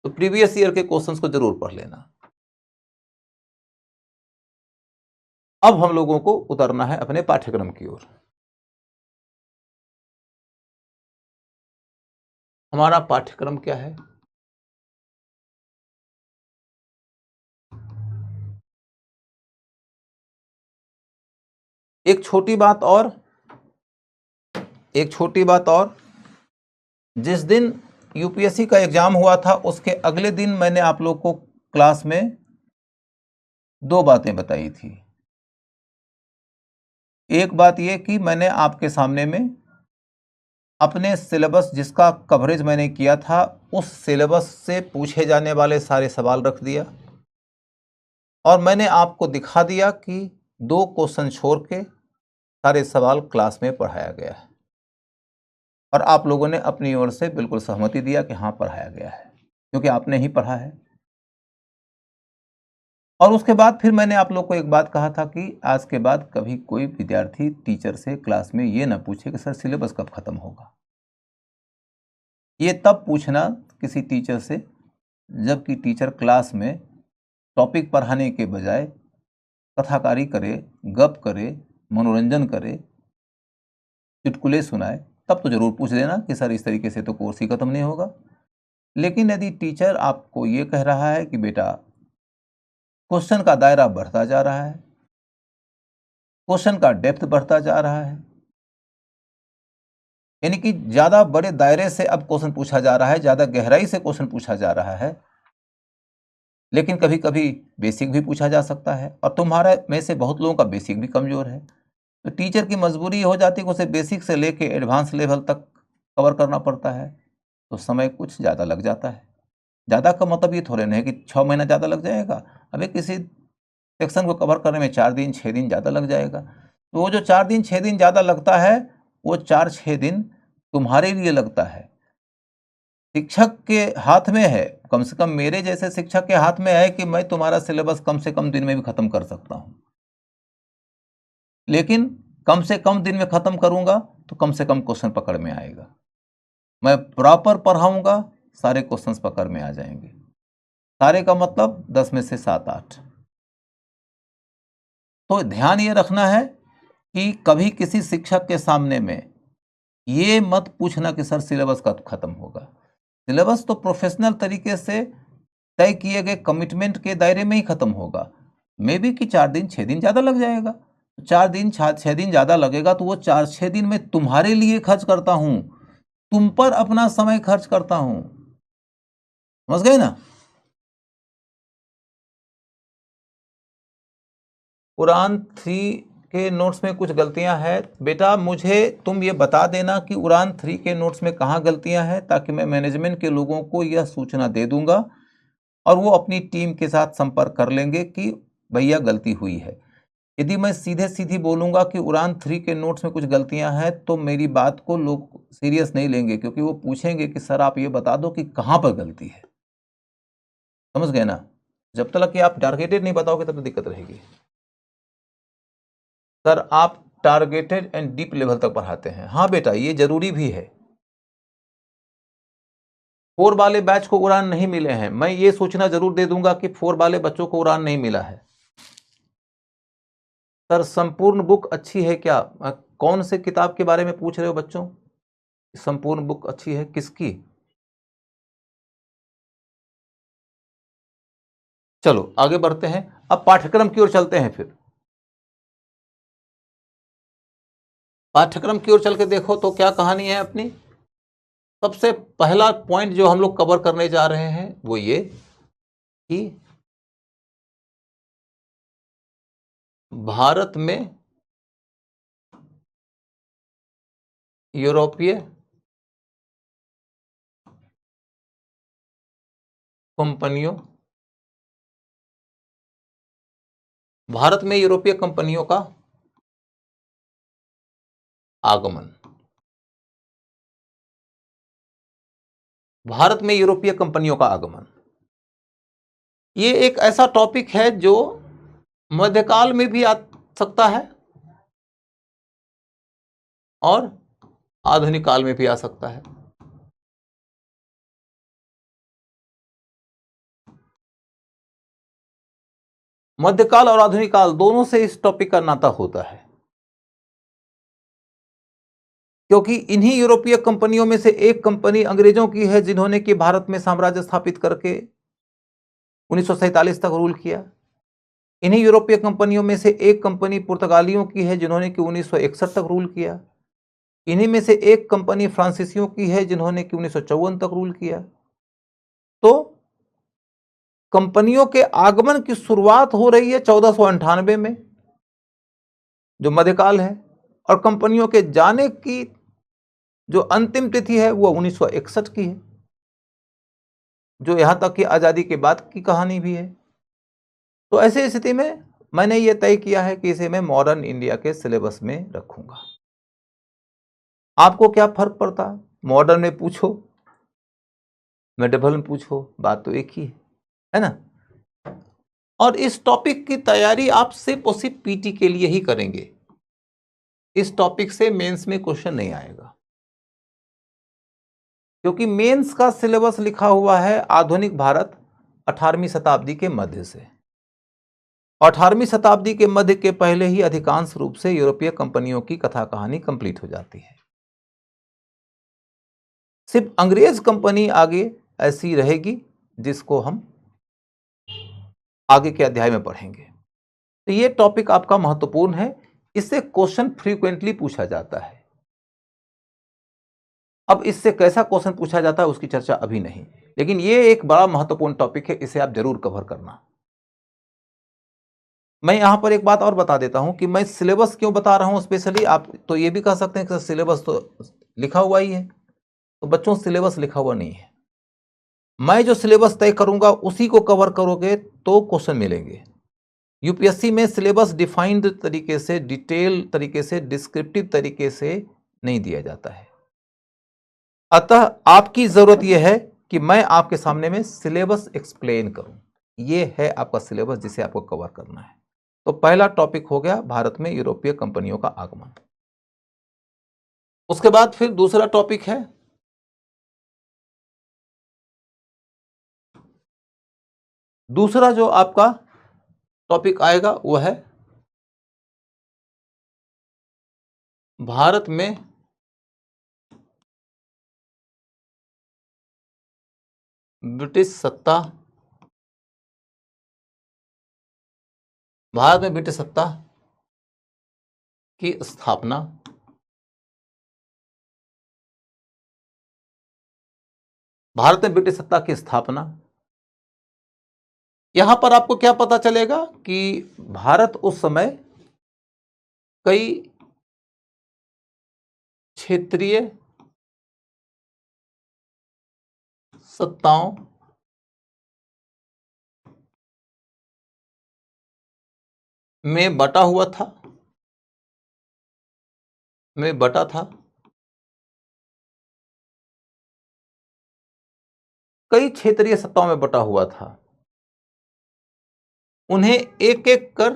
तो प्रीवियस ईयर के क्वेश्चंस को जरूर पढ़ लेना। अब हम लोगों को उतरना है अपने पाठ्यक्रम की ओर। हमारा पाठ्यक्रम क्या है? एक छोटी बात और, जिस दिन यूपीएससी का एग्जाम हुआ था उसके अगले दिन मैंने आप लोग को क्लास में 2 बातें बताई थी। एक बात यह कि मैंने आपके सामने में अपने सिलेबस जिसका कवरेज मैंने किया था उस सिलेबस से पूछे जाने वाले सारे सवाल रख दिया, और मैंने आपको दिखा दिया कि 2 क्वेश्चन छोड़ के सारे सवाल क्लास में पढ़ाया गया है, और आप लोगों ने अपनी ओर से बिल्कुल सहमति दिया कि हाँ पढ़ाया गया है, क्योंकि आपने ही पढ़ा है। और उसके बाद फिर मैंने आप लोग को एक बात कहा था कि आज के बाद कभी कोई विद्यार्थी टीचर से क्लास में ये ना पूछे कि सर सिलेबस कब खत्म होगा। ये तब पूछना किसी टीचर से जबकि टीचर क्लास में टॉपिक पढ़ाने के बजाय कथाकारी करे, गप करे, मनोरंजन करे, चुटकुले सुनाए, तब तो जरूर पूछ देना कि सर इस तरीके से तो कोर्स ही खत्म नहीं होगा। लेकिन यदि टीचर आपको ये कह रहा है कि बेटा क्वेश्चन का दायरा बढ़ता जा रहा है, क्वेश्चन का डेप्थ बढ़ता जा रहा है, यानी कि ज्यादा बड़े दायरे से अब क्वेश्चन पूछा जा रहा है, ज्यादा गहराई से क्वेश्चन पूछा जा रहा है, लेकिन कभी कभी बेसिक भी पूछा जा सकता है, और तुम्हारे में से बहुत लोगों का बेसिक भी कमजोर है, तो टीचर की मजबूरी हो जाती है कि उसे बेसिक से लेके एडवांस लेवल तक कवर करना पड़ता है, तो समय कुछ ज़्यादा लग जाता है। ज़्यादा का मतलब ये थोड़े नहीं कि 6 महीना ज़्यादा लग जाएगा, अभी किसी सेक्शन को कवर करने में 4 दिन 6 दिन ज़्यादा लग जाएगा। तो वो जो 4 दिन 6 दिन ज़्यादा लगता है वो 4-6 दिन तुम्हारे लिए लगता है। शिक्षक के हाथ में है, कम से कम मेरे जैसे शिक्षक के हाथ में है कि मैं तुम्हारा सिलेबस कम से कम दिन में भी खत्म कर सकता हूं, लेकिन कम से कम दिन में खत्म करूंगा तो कम से कम क्वेश्चन पकड़ में आएगा। मैं प्रॉपर पढ़ाऊंगा, सारे क्वेश्चंस पकड़ में आ जाएंगे। सारे का मतलब 10 में से 7-8। तो ध्यान ये रखना है कि कभी किसी शिक्षक के सामने में ये मत पूछना कि सर सिलेबस कब खत्म होगा। सिलेबस तो प्रोफेशनल तरीके से तय किए गए कमिटमेंट के दायरे में ही खत्म होगा। मे बी कि 4 दिन 6 दिन ज़्यादा लग जाएगा, 4 दिन 6 दिन ज़्यादा लगेगा तो वो 4-6 दिन में तुम्हारे लिए खर्च करता हूं, तुम पर अपना समय खर्च करता हूं। समझ गए ना? उड़ान 3 के नोट्स में कुछ गलतियां हैं बेटा, मुझे तुम ये बता देना कि उड़ान 3 के नोट्स में कहाँ गलतियां हैं, ताकि मैं मैनेजमेंट के लोगों को यह सूचना दे दूंगा और वो अपनी टीम के साथ संपर्क कर लेंगे कि भैया गलती हुई है। यदि मैं सीधे सीधी बोलूंगा कि उड़ान 3 के नोट्स में कुछ गलतियां हैं तो मेरी बात को लोग सीरियस नहीं लेंगे, क्योंकि वो पूछेंगे कि सर आप ये बता दो कि कहां पर गलती है। समझ गए ना? जब तक कि आप टारगेटेड नहीं बताओगे तब तक दिक्कत रहेगी। सर आप टारगेटेड एंड डीप लेवल तक पढ़ाते हैं। हाँ बेटा, ये जरूरी भी है। 4 वाले बैच को उड़ान नहीं मिले हैं, मैं ये सूचना जरूर दे दूंगा कि 4 वाले बच्चों को उड़ान नहीं मिला है। सर संपूर्ण बुक अच्छी है क्या? कौन से किताब के बारे में पूछ रहे हो बच्चों? संपूर्ण बुक अच्छी है किसकी? चलो आगे बढ़ते हैं, अब पाठ्यक्रम की ओर चलते हैं। फिर पाठ्यक्रम की ओर चल के देखो तो क्या कहानी है अपनी। सबसे पहला पॉइंट जो हम लोग कवर करने जा रहे हैं वो ये कि भारत में यूरोपीय कंपनियों का आगमन। भारत में यूरोपीय कंपनियों का आगमन, ये एक ऐसा टॉपिक है जो मध्यकाल में भी आ सकता है और आधुनिक काल में भी आ सकता है। मध्यकाल और आधुनिक काल दोनों से इस टॉपिक का नाता होता है, क्योंकि इन्हीं यूरोपीय कंपनियों में से एक कंपनी अंग्रेजों की है जिन्होंने कि भारत में साम्राज्य स्थापित करके 1947 तक रूल किया। इन्हीं यूरोपीय कंपनियों में से एक कंपनी पुर्तगालियों की है जिन्होंने कि 1961 तक रूल किया। इन्हीं में से एक कंपनी फ्रांसीसियों की है जिन्होंने कि 1954 तक रूल किया। तो कंपनियों के आगमन की शुरुआत हो रही है 1498 में, जो मध्यकाल है, और कंपनियों के जाने की जो अंतिम तिथि है वो 1961 की है, जो यहां तक कि आजादी के बाद की कहानी भी है। तो ऐसी स्थिति में मैंने ये तय किया है कि इसे मैं मॉडर्न इंडिया के सिलेबस में रखूंगा। आपको क्या फर्क पड़ता, मॉडर्न में पूछो, मेडिवल में पूछो, बात तो एक ही है ना। और इस टॉपिक की तैयारी आप सिर्फ और सिर्फ पीटी के लिए ही करेंगे। इस टॉपिक से मेंस में क्वेश्चन नहीं आएगा, क्योंकि मेंस का सिलेबस लिखा हुआ है आधुनिक भारत 18वीं शताब्दी के मध्य से। 18वीं शताब्दी के मध्य के पहले ही अधिकांश रूप से यूरोपीय कंपनियों की कथा कहानी कंप्लीट हो जाती है। सिर्फ अंग्रेज कंपनी आगे ऐसी रहेगी जिसको हम आगे के अध्याय में पढ़ेंगे। तो ये टॉपिक आपका महत्वपूर्ण है, इससे क्वेश्चन फ्रीक्वेंटली पूछा जाता है। अब इससे कैसा क्वेश्चन पूछा जाता है उसकी चर्चा अभी नहीं, लेकिन ये एक बड़ा महत्वपूर्ण टॉपिक है, इसे आप जरूर कवर करना। मैं यहां पर एक बात और बता देता हूं कि मैं सिलेबस क्यों बता रहा हूं स्पेशली। आप तो ये भी कह सकते हैं कि सिलेबस तो लिखा हुआ ही है, तो बच्चों सिलेबस लिखा हुआ नहीं है। मैं जो सिलेबस तय करूंगा उसी को कवर करोगे तो क्वेश्चन मिलेंगे। यूपीएससी में सिलेबस डिफाइंड तरीके से, डिटेल तरीके से, डिस्क्रिप्टिव तरीके से नहीं दिया जाता है। अतः आपकी जरूरत यह है कि मैं आपके सामने में सिलेबस एक्सप्लेन करूं। यह है आपका सिलेबस जिसे आपको कवर करना है। तो पहला टॉपिक हो गया भारत में यूरोपीय कंपनियों का आगमन। उसके बाद फिर दूसरा टॉपिक है दूसरा जो आपका टॉपिक आएगा वह है भारत में ब्रिटिश सत्ता। भारत में ब्रिटिश सत्ता की स्थापना। भारत में ब्रिटिश सत्ता की स्थापना। यहां पर आपको क्या पता चलेगा कि भारत उस समय कई क्षेत्रीय सत्ताओं में बटा हुआ था, में बटा था। कई क्षेत्रीय सत्ताओं में बटा हुआ था। उन्हें एक एक कर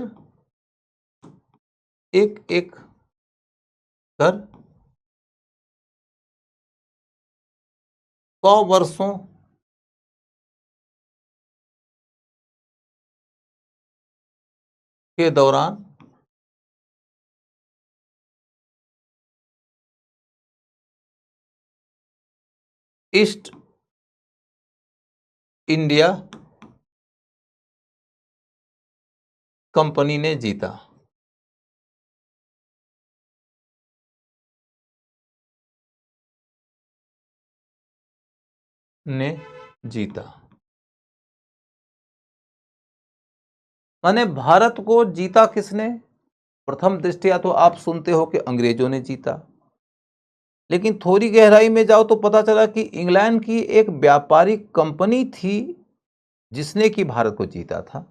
कर 100 वर्षों के दौरान ईस्ट इंडिया कंपनी ने जीता। ने जीता माने भारत को जीता किसने? प्रथम दृष्टया तो आप सुनते हो कि अंग्रेजों ने जीता, लेकिन थोड़ी गहराई में जाओ तो पता चला कि इंग्लैंड की एक व्यापारिक कंपनी थी जिसने कि भारत को जीता था।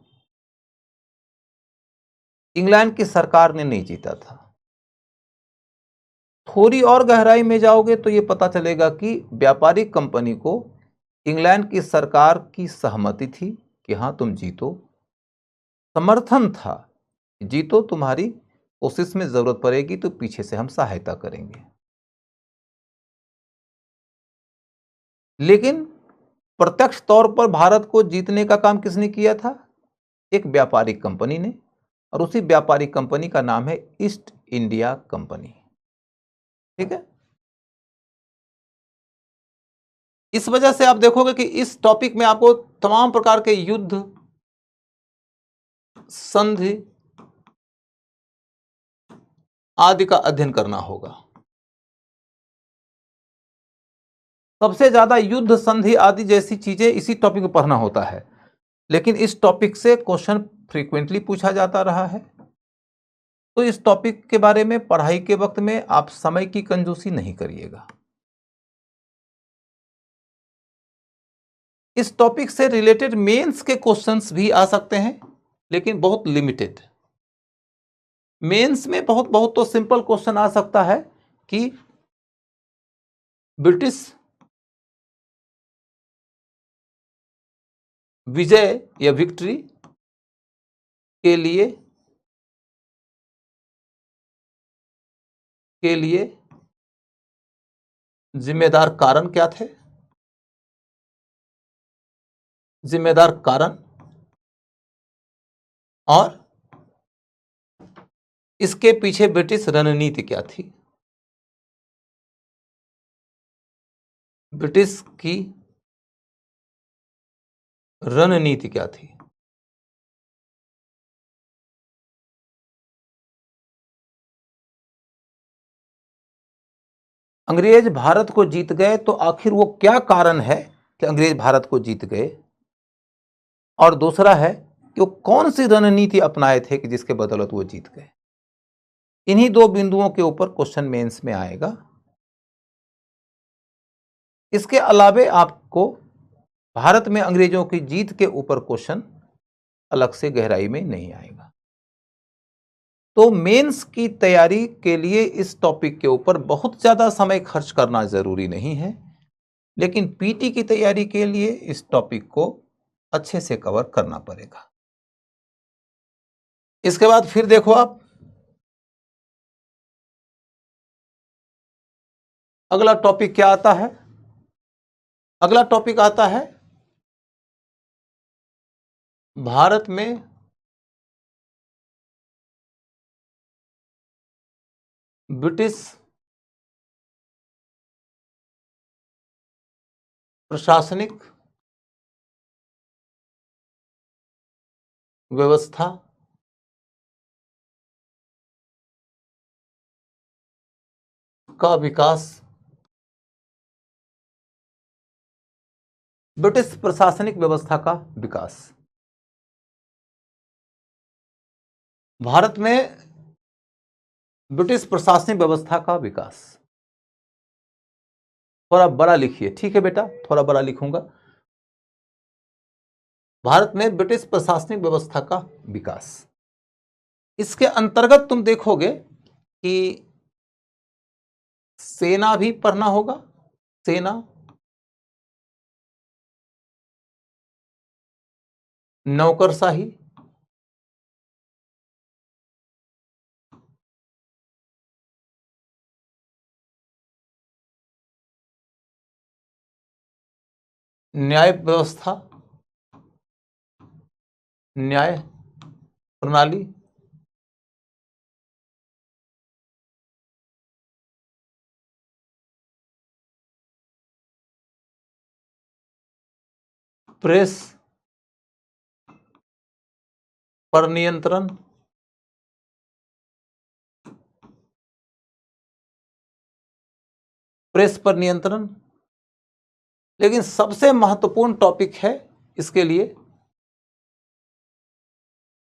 इंग्लैंड की सरकार ने नहीं जीता था। थोड़ी और गहराई में जाओगे तो यह पता चलेगा कि व्यापारिक कंपनी को इंग्लैंड की सरकार की सहमति थी कि हां तुम जीतो, समर्थन था, जीतो, तुम्हारी कोशिश में जरूरत पड़ेगी तो पीछे से हम सहायता करेंगे। लेकिन प्रत्यक्ष तौर पर भारत को जीतने का काम किसने किया था? एक व्यापारिक कंपनी ने, और उसी व्यापारिक कंपनी का नाम है ईस्ट इंडिया कंपनी। ठीक है। इस वजह से आप देखोगे कि इस टॉपिक में आपको तमाम प्रकार के युद्ध संधि आदि का अध्ययन करना होगा। सबसे ज्यादा युद्ध, संधि आदि जैसी चीजें इसी टॉपिक में पढ़ना होता है, लेकिन इस टॉपिक से क्वेश्चन फ्रीक्वेंटली पूछा जाता रहा है। तो इस टॉपिक के बारे में पढ़ाई के वक्त में आप समय की कंजूसी नहीं करिएगा। इस टॉपिक से रिलेटेड मेंस के क्वेश्चंस भी आ सकते हैं, लेकिन बहुत लिमिटेड। मेंस में बहुत बहुत तो सिंपल क्वेश्चन आ सकता है कि ब्रिटिश विजय या विक्ट्री के लिए जिम्मेदार कारण क्या थे, जिम्मेदार कारण, और इसके पीछे ब्रिटिश रणनीति क्या थी, ब्रिटिश की रणनीति क्या थी। अंग्रेज भारत को जीत गए तो आखिर वो क्या कारण है कि अंग्रेज भारत को जीत गए, और दूसरा है कि वो कौन सी रणनीति अपनाए थे कि जिसके बदौलत वो जीत गए। इन्हीं दो बिंदुओं के ऊपर क्वेश्चन मेंस में आएगा। इसके अलावे आपको भारत में अंग्रेजों की जीत के ऊपर क्वेश्चन अलग से गहराई में नहीं आएगा। तो मेंस की तैयारी के लिए इस टॉपिक के ऊपर बहुत ज्यादा समय खर्च करना जरूरी नहीं है, लेकिन पीटी की तैयारी के लिए इस टॉपिक को अच्छे से कवर करना पड़ेगा। इसके बाद फिर देखो आप, अगला टॉपिक क्या आता है। अगला टॉपिक आता है भारत में ब्रिटिश प्रशासनिक व्यवस्था का विकास। ब्रिटिश प्रशासनिक व्यवस्था का विकास। भारत में ब्रिटिश प्रशासनिक व्यवस्था का विकास। थोड़ा बड़ा लिखिए, ठीक है बेटा, थोड़ा बड़ा लिखूंगा। भारत में ब्रिटिश प्रशासनिक व्यवस्था का विकास। इसके अंतर्गत तुम देखोगे कि सेना भी पढ़ना होगा। सेना, नौकरशाही, न्याय व्यवस्था, न्याय प्रणाली, प्रेस पर नियंत्रण, प्रेस पर नियंत्रण। लेकिन सबसे महत्वपूर्ण टॉपिक है इसके लिए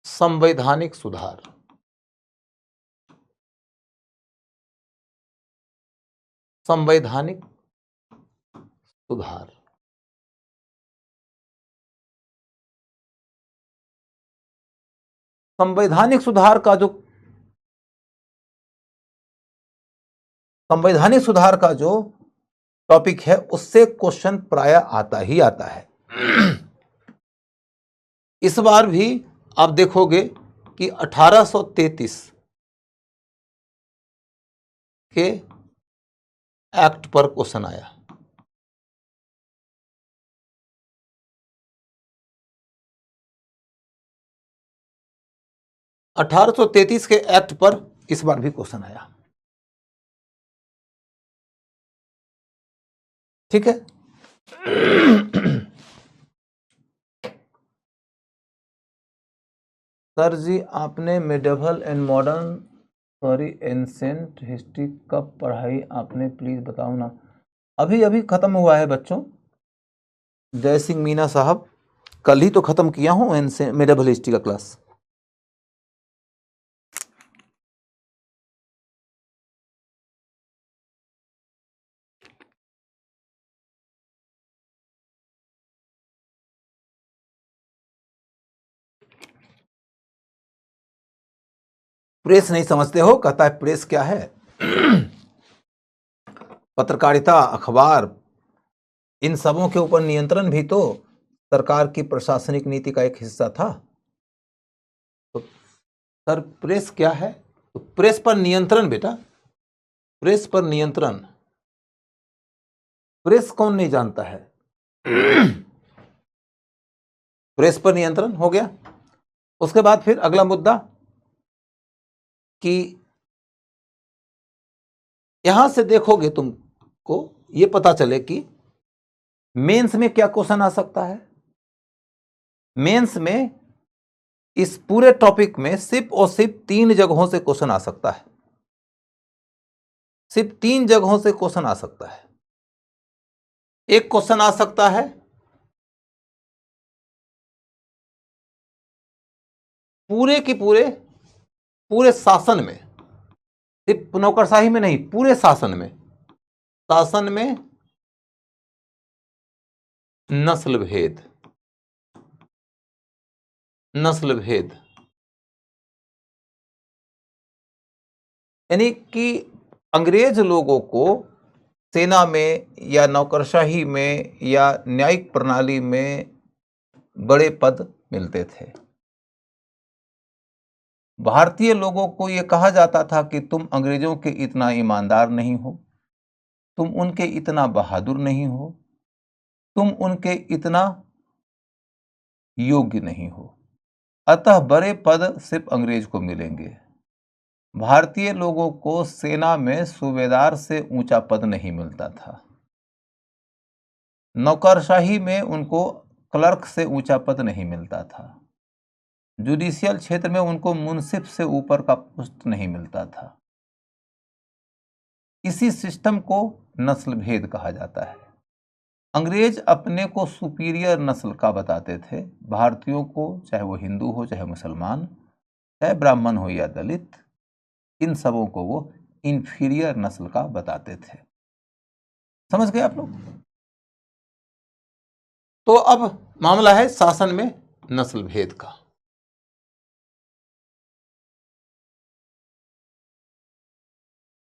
संवैधानिक सुधार। संवैधानिक सुधार। संवैधानिक सुधार का जो संवैधानिक सुधार का जो टॉपिक है उससे क्वेश्चन प्राय आता ही आता है। इस बार भी आप देखोगे कि 1833 के एक्ट पर क्वेश्चन आया। 1833 के एक्ट पर इस बार भी क्वेश्चन आया। ठीक है। सर जी आपने medieval and modern ancient history कब पढ़ाई आपने, प्लीज बताओ ना। अभी अभी खत्म हुआ है बच्चों। जय सिंह मीना साहब, कल ही तो खत्म किया हूं मेडिवल हिस्ट्री का क्लास। प्रेस नहीं समझते हो, कहता है प्रेस क्या है। पत्रकारिता, अखबार, इन सबों के ऊपर नियंत्रण भी तो सरकार की प्रशासनिक नीति का एक हिस्सा था। तो सर प्रेस क्या है? तो प्रेस पर नियंत्रण बेटा, प्रेस पर नियंत्रण। प्रेस कौन नहीं जानता है? प्रेस पर नियंत्रण हो गया। उसके बाद फिर अगला मुद्दा कि यहां से देखोगे तुमको ये पता चले कि मेंस में क्या क्वेश्चन आ सकता है। मेंस में इस पूरे टॉपिक में सिर्फ और सिर्फ 3 जगहों से क्वेश्चन आ सकता है। सिर्फ 3 जगहों से क्वेश्चन आ सकता है। एक क्वेश्चन आ सकता है पूरे के पूरे शासन में, सिर्फ नौकरशाही में नहीं, पूरे शासन में नस्ल भेद, नस्ल भेद, यानी कि अंग्रेज लोगों को सेना में या नौकरशाही में या न्यायिक प्रणाली में बड़े पद मिलते थे। भारतीय लोगों को यह कहा जाता था कि तुम अंग्रेजों के इतना ईमानदार नहीं हो, तुम उनके इतना बहादुर नहीं हो, तुम उनके इतना योग्य नहीं हो, अतः बड़े पद सिर्फ अंग्रेज को मिलेंगे। भारतीय लोगों को सेना में सूबेदार से ऊंचा पद नहीं मिलता था। नौकरशाही में उनको क्लर्क से ऊंचा पद नहीं मिलता था। जुडिशियल क्षेत्र में उनको मुंसिफ से ऊपर का पोस्ट नहीं मिलता था। इसी सिस्टम को नस्ल भेद कहा जाता है। अंग्रेज अपने को सुपीरियर नस्ल का बताते थे, भारतीयों को, चाहे वो हिंदू हो चाहे मुसलमान, चाहे ब्राह्मण हो या दलित, इन सबों को वो इंफीरियर नस्ल का बताते थे। समझ गए आप लोग? तो अब मामला है शासन में नस्ल भेद का।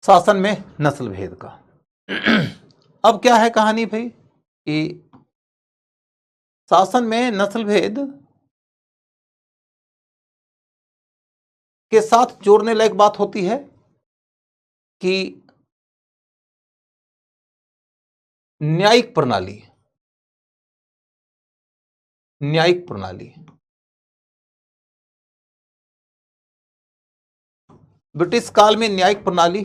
शासन में नस्ल भेद का अब क्या है कहानी भाई कि शासन में नस्ल भेद के साथ जोड़ने लायक बात होती है कि न्यायिक प्रणाली, न्यायिक प्रणाली। ब्रिटिश काल में न्यायिक प्रणाली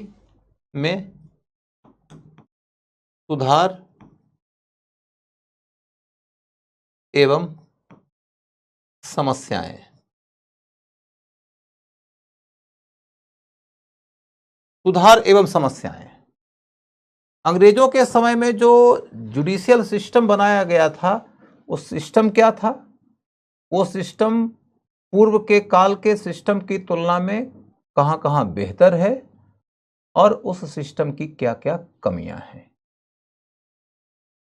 में सुधार एवं समस्याएं, सुधार एवं समस्याएं। अंग्रेजों के समय में जो जुडिशियल सिस्टम बनाया गया था, वो सिस्टम क्या था? वो सिस्टम पूर्व के काल के सिस्टम की तुलना में कहां कहां बेहतर है और उस सिस्टम की क्या क्या कमियां हैं।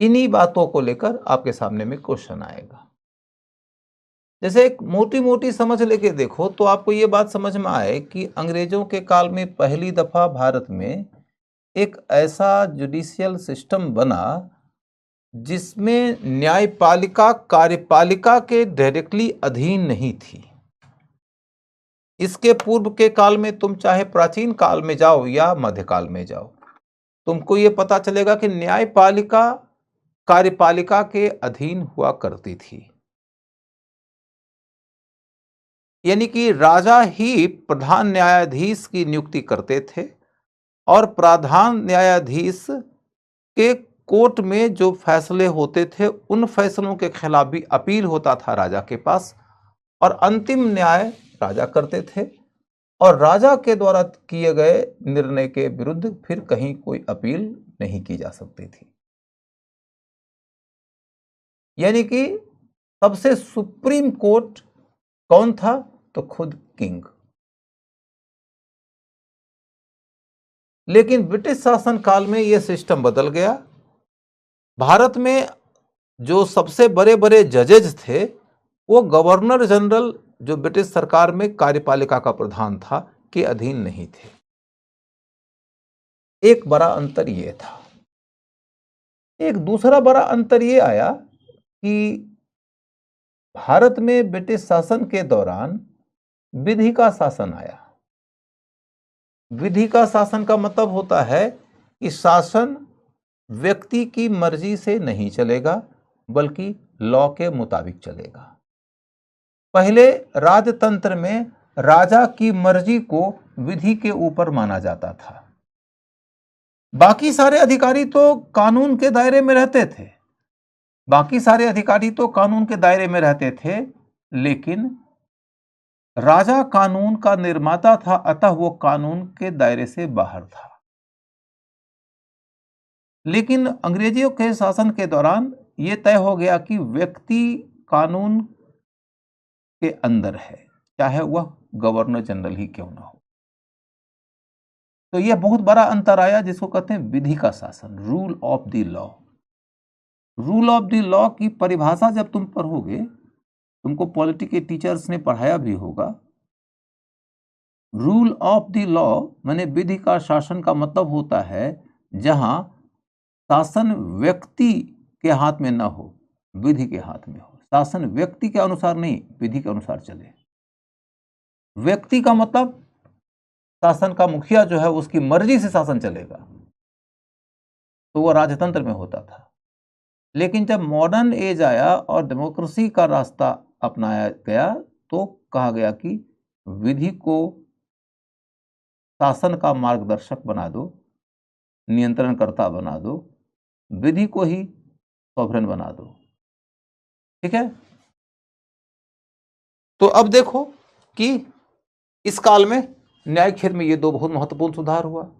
इन्हीं बातों को लेकर आपके सामने में क्वेश्चन आएगा। जैसे एक मोटी मोटी समझ लेके देखो तो आपको ये बात समझ में आए कि अंग्रेजों के काल में पहली दफा भारत में एक ऐसा जुडिशियल सिस्टम बना जिसमें न्यायपालिका कार्यपालिका के डायरेक्टली अधीन नहीं थी। इसके पूर्व के काल में तुम चाहे प्राचीन काल में जाओ या मध्यकाल में जाओ, तुमको ये पता चलेगा कि न्यायपालिका कार्यपालिका के अधीन हुआ करती थी। यानी कि राजा ही प्रधान न्यायाधीश की नियुक्ति करते थे और प्रधान न्यायाधीश के कोर्ट में जो फैसले होते थे उन फैसलों के खिलाफ भी अपील होता था राजा के पास, और अंतिम न्याय राजा करते थे और राजा के द्वारा किए गए निर्णय के विरुद्ध फिर कहीं कोई अपील नहीं की जा सकती थी। यानी कि सबसे सुप्रीम कोर्ट कौन था? तो खुद किंग। लेकिन ब्रिटिश शासन काल में यह सिस्टम बदल गया। भारत में जो सबसे बड़े बड़े जजेज थे वो गवर्नर जनरल, जो ब्रिटिश सरकार में कार्यपालिका का प्रधान था, के अधीन नहीं थे। एक बड़ा अंतर यह था। एक दूसरा बड़ा अंतर यह आया कि भारत में ब्रिटिश शासन के दौरान विधि का शासन आया। विधि का शासन का मतलब होता है कि शासन व्यक्ति की मर्जी से नहीं चलेगा बल्कि लॉ के मुताबिक चलेगा। पहले राजतंत्र में राजा की मर्जी को विधि के ऊपर माना जाता था। बाकी सारे अधिकारी तो कानून के दायरे में रहते थे, लेकिन राजा कानून का निर्माता था, अतः वो कानून के दायरे से बाहर था। लेकिन अंग्रेजियों के शासन के दौरान यह तय हो गया कि व्यक्ति कानून के अंदर है, चाहे वह गवर्नर जनरल ही क्यों ना हो। तो यह बहुत बड़ा अंतर आया, जिसको कहते हैं विधि का शासन, rule of the law. Rule of the law की परिभाषा जब तुम पढ़ोगे, तुमको पॉलिटी के टीचर्स ने पढ़ाया भी होगा। रूल ऑफ द लॉ माने विधि का शासन का मतलब होता है जहां शासन व्यक्ति के हाथ में ना हो, विधि के हाथ में हो। शासन व्यक्ति के अनुसार नहीं, विधि के अनुसार चले। व्यक्ति का मतलब शासन का मुखिया जो है उसकी मर्जी से शासन चलेगा, तो वह राजतंत्र में होता था। लेकिन जब मॉडर्न एज आया और डेमोक्रेसी का रास्ता अपनाया गया तो कहा गया कि विधि को शासन का मार्गदर्शक बना दो, नियंत्रणकर्ता बना दो, विधि को ही सॉवरेन बना दो। ठीक है। तो अब देखो कि इस काल में न्यायिक क्षेत्र में ये दो बहुत महत्वपूर्ण सुधार हुआ।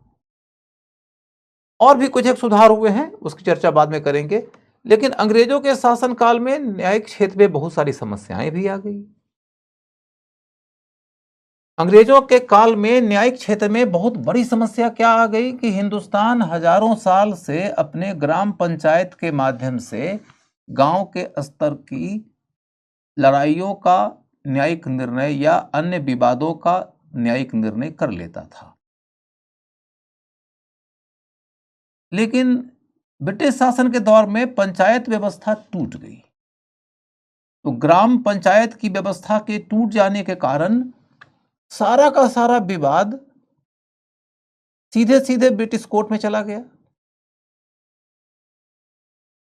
और भी कुछ एक सुधार हुए हैं, उसकी चर्चा बाद में करेंगे। लेकिन अंग्रेजों के शासन काल में न्यायिक क्षेत्र में बहुत सारी समस्याएं भी आ गई। अंग्रेजों के काल में न्यायिक क्षेत्र में बहुत बड़ी समस्या क्या आ गई कि हिंदुस्तान हजारों साल से अपने ग्राम पंचायत के माध्यम से गांव के स्तर की लड़ाइयों का न्यायिक निर्णय या अन्य विवादों का न्यायिक निर्णय कर लेता था। लेकिन ब्रिटिश शासन के दौर में पंचायत व्यवस्था टूट गई। तो ग्राम पंचायत की व्यवस्था के टूट जाने के कारण सारा का सारा विवाद सीधे सीधे ब्रिटिश कोर्ट में चला गया।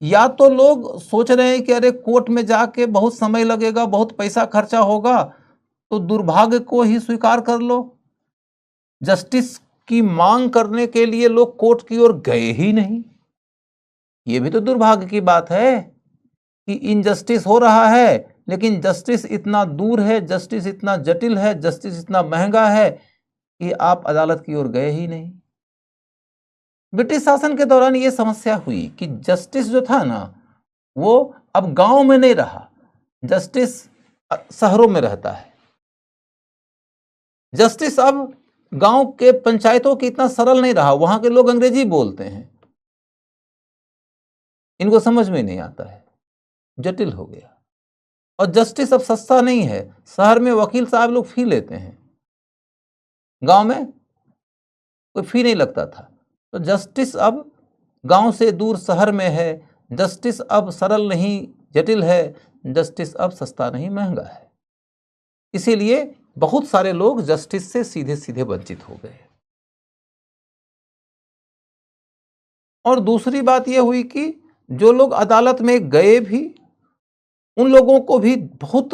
या तो लोग सोच रहे हैं कि अरे कोर्ट में जाके बहुत समय लगेगा, बहुत पैसा खर्चा होगा, तो दुर्भाग्य को ही स्वीकार कर लो। जस्टिस की मांग करने के लिए लोग कोर्ट की ओर गए ही नहीं। यह भी तो दुर्भाग्य की बात है कि इनजस्टिस हो रहा है, लेकिन जस्टिस इतना दूर है, जस्टिस इतना जटिल है, जस्टिस इतना महंगा है कि आप अदालत की ओर गए ही नहीं। ब्रिटिश शासन के दौरान यह समस्या हुई कि जस्टिस जो था ना, वो अब गांव में नहीं रहा, जस्टिस शहरों में रहता है। जस्टिस अब गांव के पंचायतों की इतना सरल नहीं रहा, वहां के लोग अंग्रेजी बोलते हैं, इनको समझ में नहीं आता है, जटिल हो गया। और जस्टिस अब सस्ता नहीं है। शहर में वकील साहब लोग फी लेते हैं, गांव में कोई फी नहीं लगता था। तो जस्टिस अब गांव से दूर शहर में है। जस्टिस अब सरल नहीं, जटिल है। जस्टिस अब सस्ता नहीं, महंगा है। इसीलिए बहुत सारे लोग जस्टिस से सीधे सीधे वंचित हो गए। और दूसरी बात यह हुई कि जो लोग अदालत में गए भी, उन लोगों को भी बहुत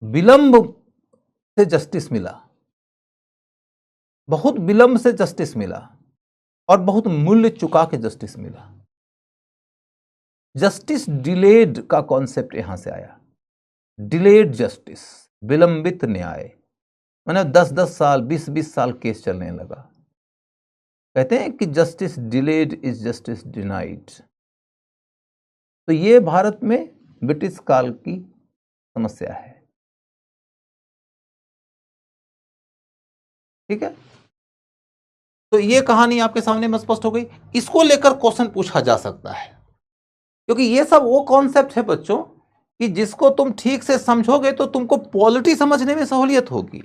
विलंब से जस्टिस मिला, बहुत विलंब से जस्टिस मिला और बहुत मूल्य चुका के जस्टिस मिला। जस्टिस डिलेड का कॉन्सेप्ट यहां से आया। डिलेड जस्टिस, विलंबित न्याय। मैंने 10-10 साल 20-20 साल केस चलने लगा। कहते हैं कि justice delayed is justice denied. तो ये भारत में ब्रिटिश काल की समस्या है। ठीक है, तो ये कहानी आपके सामने में स्पष्ट हो गई। इसको लेकर क्वेश्चन पूछा जा सकता है, क्योंकि ये सब वो कॉन्सेप्ट है बच्चों कि जिसको तुम ठीक से समझोगे तो तुमको पॉलिटी समझने में सहूलियत होगी।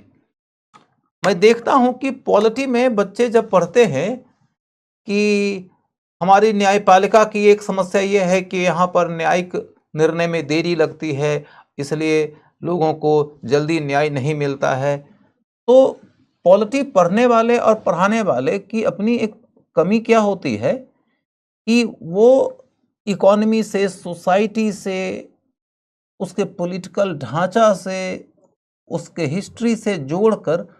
मैं देखता हूं कि पॉलिटी में बच्चे जब पढ़ते हैं कि हमारी न्यायपालिका की एक समस्या यह है कि यहाँ पर न्यायिक निर्णय में देरी लगती है, इसलिए लोगों को जल्दी न्याय नहीं मिलता है। तो पॉलिटी पढ़ने वाले और पढ़ाने वाले की अपनी एक कमी क्या होती है कि वो इकोनॉमी से, सोसाइटी से, उसके पॉलिटिकल ढांचा से, उसके हिस्ट्री से जोड़कर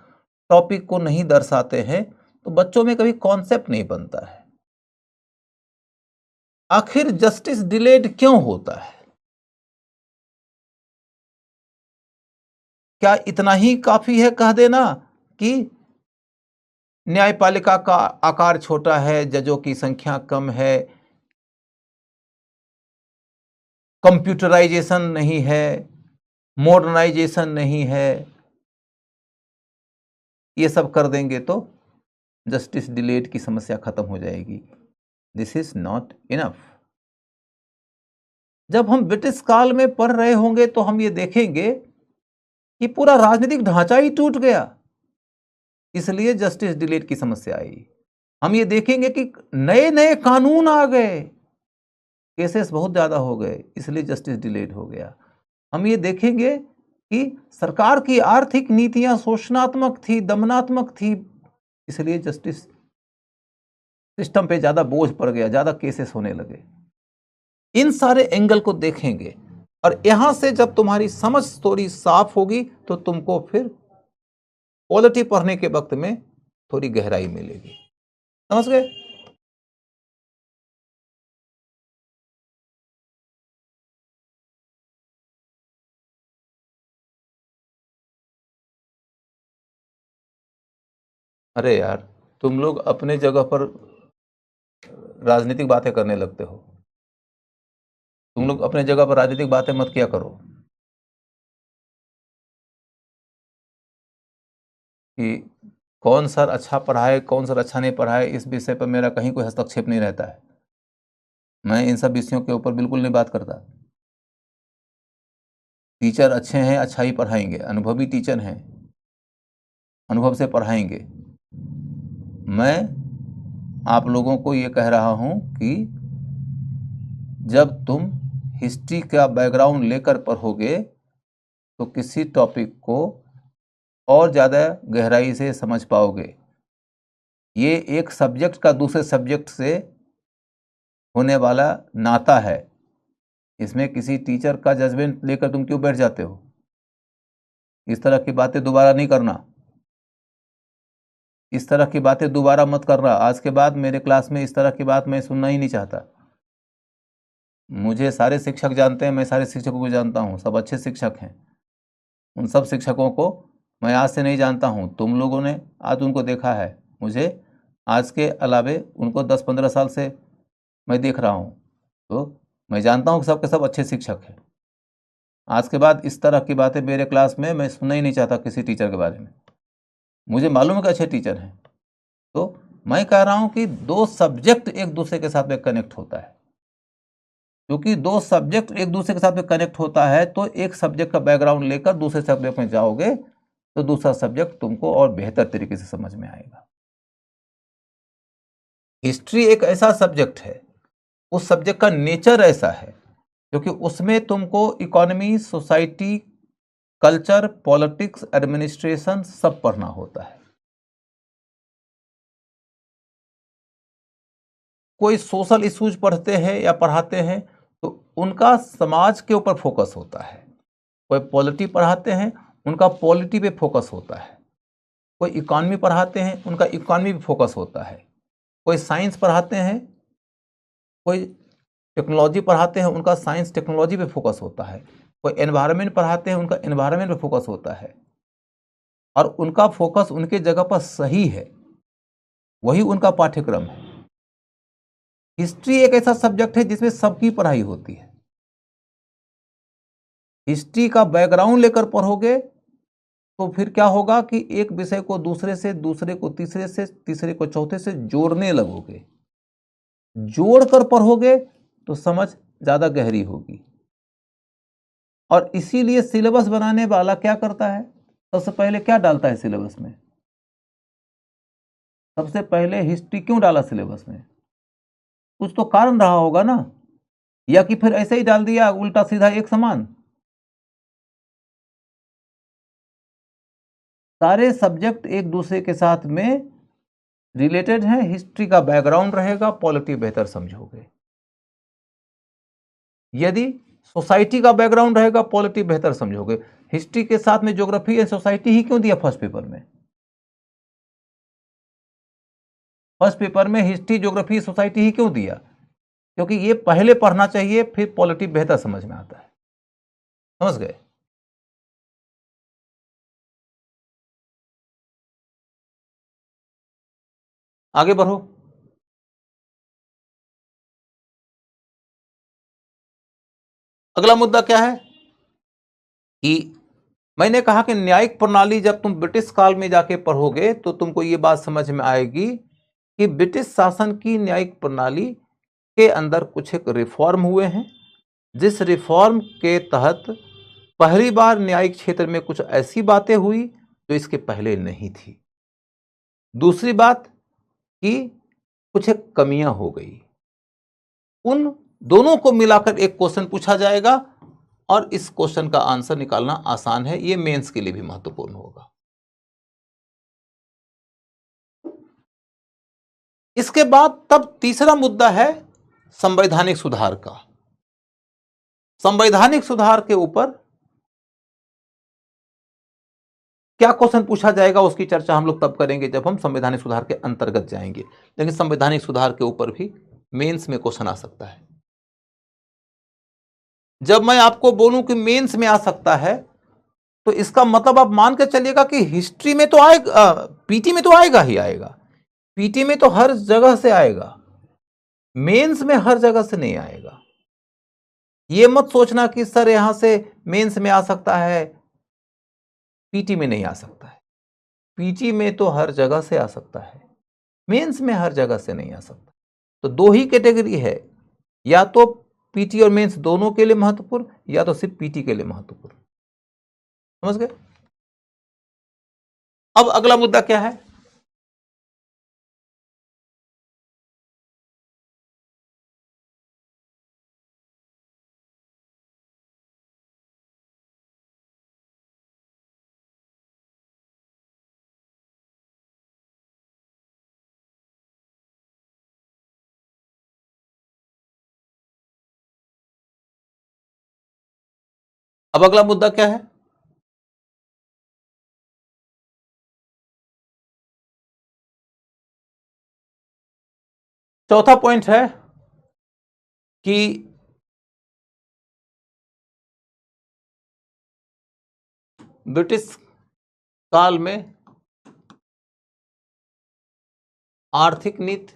टॉपिक को नहीं दर्शाते हैं, तो बच्चों में कभी कॉन्सेप्ट नहीं बनता है। आखिर जस्टिस डिलेड क्यों होता है? क्या इतना ही काफी है कह देना कि न्यायपालिका का आकार छोटा है, जजों की संख्या कम है, कंप्यूटराइजेशन नहीं है, मॉडर्नाइजेशन नहीं है, ये सब कर देंगे तो जस्टिस डिलेड की समस्या खत्म हो जाएगी? This is not enough. जब हम ब्रिटिश काल में पढ़ रहे होंगे तो हम ये देखेंगे कि पूरा राजनीतिक ढांचा ही टूट गया, इसलिए जस्टिस डिलेड की समस्या आई। हम ये देखेंगे कि नए नए कानून आ गए, केसेस बहुत ज्यादा हो गए, इसलिए जस्टिस डिलेड हो गया। हम ये देखेंगे कि सरकार की आर्थिक नीतियां शोषणात्मक थी, दमनात्मक थी, इसलिए जस्टिस सिस्टम पे ज्यादा बोझ पड़ गया, ज्यादा केसेस होने लगे। इन सारे एंगल को देखेंगे और यहां से जब तुम्हारी समझ थोड़ी साफ होगी तो तुमको फिर पॉलिटी पढ़ने के वक्त में थोड़ी गहराई मिलेगी। समझ गए? अरे यार, तुम लोग अपने जगह पर राजनीतिक बातें करने लगते हो। तुम लोग अपने जगह पर राजनीतिक बातें मत किया करो कि कौन सर अच्छा पढ़ाए, कौन सर अच्छा नहीं पढ़ाए, इस विषय पर मेरा कहीं कोई हस्तक्षेप नहीं रहता है। मैं इन सब विषयों के ऊपर बिल्कुल नहीं बात करता। टीचर अच्छे हैं, अच्छा ही पढ़ाएंगे, अनुभवी टीचर हैं, अनुभव से पढ़ाएंगे। मैं आप लोगों को ये कह रहा हूं कि जब तुम हिस्ट्री का बैकग्राउंड लेकर पढ़ोगे तो किसी टॉपिक को और ज़्यादा गहराई से समझ पाओगे। ये एक सब्जेक्ट का दूसरे सब्जेक्ट से होने वाला नाता है, इसमें किसी टीचर का जजमेंट लेकर तुम क्यों बैठ जाते हो? इस तरह की बातें दोबारा नहीं करना, इस तरह की बातें दोबारा मत करना। आज के बाद मेरे क्लास में इस तरह की बात मैं सुनना ही नहीं चाहता। मुझे सारे शिक्षक जानते हैं, मैं सारे शिक्षकों को जानता हूँ, सब अच्छे शिक्षक हैं। उन सब शिक्षकों को मैं आज से नहीं जानता हूँ, तुम लोगों ने आज उनको देखा है। मुझे आज के अलावे उनको 10-15 साल से मैं देख रहा हूँ, तो मैं जानता हूँ कि सबके सब अच्छे शिक्षक हैं। आज के बाद इस तरह की बातें मेरे क्लास में मैं सुनना ही नहीं चाहता किसी टीचर के बारे में। मुझे मालूम है कि अच्छे टीचर हैं। तो मैं कह रहा हूँ कि दो सब्जेक्ट एक दूसरे के साथ में कनेक्ट होता है, क्योंकि दो सब्जेक्ट एक दूसरे के साथ में कनेक्ट होता है तो एक सब्जेक्ट का बैकग्राउंड लेकर दूसरे सब्जेक्ट में जाओगे तो दूसरा सब्जेक्ट तुमको और बेहतर तरीके से समझ में आएगा। हिस्ट्री एक ऐसा सब्जेक्ट है, उस सब्जेक्ट का नेचर ऐसा है, क्योंकि उसमें तुमको economy, society, culture, politics, administration सब पढ़ना होता है। कोई सोशल इश्यूज पढ़ते हैं या पढ़ाते हैं तो उनका समाज के ऊपर फोकस होता है। कोई पॉलिटी पढ़ाते हैं, उनका पॉलिटी पे फोकस होता है। कोई इकॉनमी पढ़ाते हैं, उनका इकॉनमी पे फोकस होता है। कोई साइंस पढ़ाते हैं, कोई टेक्नोलॉजी पढ़ाते हैं, उनका साइंस टेक्नोलॉजी पे फोकस होता है। कोई एनवायरनमेंट पढ़ाते हैं, उनका एनवायरनमेंट पे फोकस होता है। और उनका फोकस उनके जगह पर सही है, वही उनका पाठ्यक्रम है। हिस्ट्री एक ऐसा सब्जेक्ट है जिसमें सबकी पढ़ाई होती है। हिस्ट्री का बैकग्राउंड लेकर पढ़ोगे तो फिर क्या होगा कि एक विषय को दूसरे से, दूसरे को तीसरे से, तीसरे को चौथे से जोड़ने लगोगे। जोड़कर पढ़ोगे तो समझ ज्यादा गहरी होगी। और इसीलिए सिलेबस बनाने वाला क्या करता है, सबसे पहले क्या डालता है सिलेबस में? सबसे पहले हिस्ट्री क्यों डाला सिलेबस में? कुछ तो कारण रहा होगा ना, या कि फिर ऐसे ही डाल दिया उल्टा सीधा एक समान? सारे सब्जेक्ट एक दूसरे के साथ में रिलेटेड हैं। हिस्ट्री का बैकग्राउंड रहेगा, पॉलिटी बेहतर समझोगे। यदि सोसाइटी का बैकग्राउंड रहेगा, पॉलिटी बेहतर समझोगे। हिस्ट्री के साथ में ज्योग्राफी एंड सोसाइटी ही क्यों दिया फर्स्ट पेपर में? फर्स्ट पेपर में हिस्ट्री, ज्योग्राफी, सोसाइटी ही क्यों दिया? क्योंकि ये पहले पढ़ना चाहिए, फिर पॉलिटी बेहतर समझ में आता है। समझ गए? आगे बढ़ो। अगला मुद्दा क्या है कि मैंने कहा कि न्यायिक प्रणाली जब तुम ब्रिटिश काल में जाके पढ़ोगे तो तुमको ये बात समझ में आएगी कि ब्रिटिश शासन की न्यायिक प्रणाली के अंदर कुछ एक रिफॉर्म हुए हैं, जिस रिफॉर्म के तहत पहली बार न्यायिक क्षेत्र में कुछ ऐसी बातें हुई जो इसके पहले नहीं थी। दूसरी बात कि कुछ एक कमियां हो गई। उन दोनों को मिलाकर एक क्वेश्चन पूछा जाएगा और इस क्वेश्चन का आंसर निकालना आसान है। यह मेंस के लिए भी महत्वपूर्ण होगा। इसके बाद तब तीसरा मुद्दा है संवैधानिक सुधार का। संवैधानिक सुधार के ऊपर क्या क्वेश्चन पूछा जाएगा उसकी चर्चा हम लोग तब करेंगे जब हम संवैधानिक सुधार के अंतर्गत जाएंगे। लेकिन संवैधानिक सुधार के ऊपर भी मेंस में क्वेश्चन आ सकता है। जब मैं आपको बोलूं कि मेंस में आ सकता है तो इसका मतलब आप मान के चलिएगा कि हिस्ट्री में तो आएगा, पीटी में तो आएगा ही आएगा। पीटी में तो हर जगह से आएगा, मेंस में हर जगह से नहीं आएगा। यह मत सोचना कि सर यहां से मेंस में आ सकता है, पीटी में नहीं आ सकता है। पीटी में तो हर जगह से आ सकता है, मेंस में हर जगह से नहीं आ सकता। तो दो ही कैटेगरी है, या तो पीटी और मेंस दोनों के लिए महत्वपूर्ण, या तो सिर्फ पीटी के लिए महत्वपूर्ण। समझ गए? अब अगला मुद्दा क्या है? अब अगला मुद्दा क्या है? चौथा पॉइंट है कि ब्रिटिश काल में आर्थिक नीति,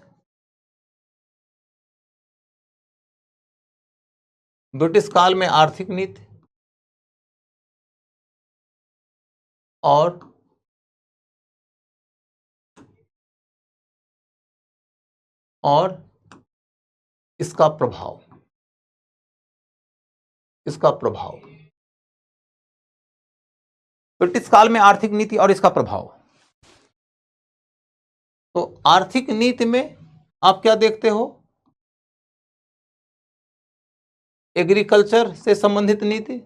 ब्रिटिश काल में आर्थिक नीति और इसका प्रभाव, ब्रिटिश काल में आर्थिक नीति और इसका प्रभाव। तो आर्थिक नीति में आप क्या देखते हो? एग्रीकल्चर से संबंधित नीति,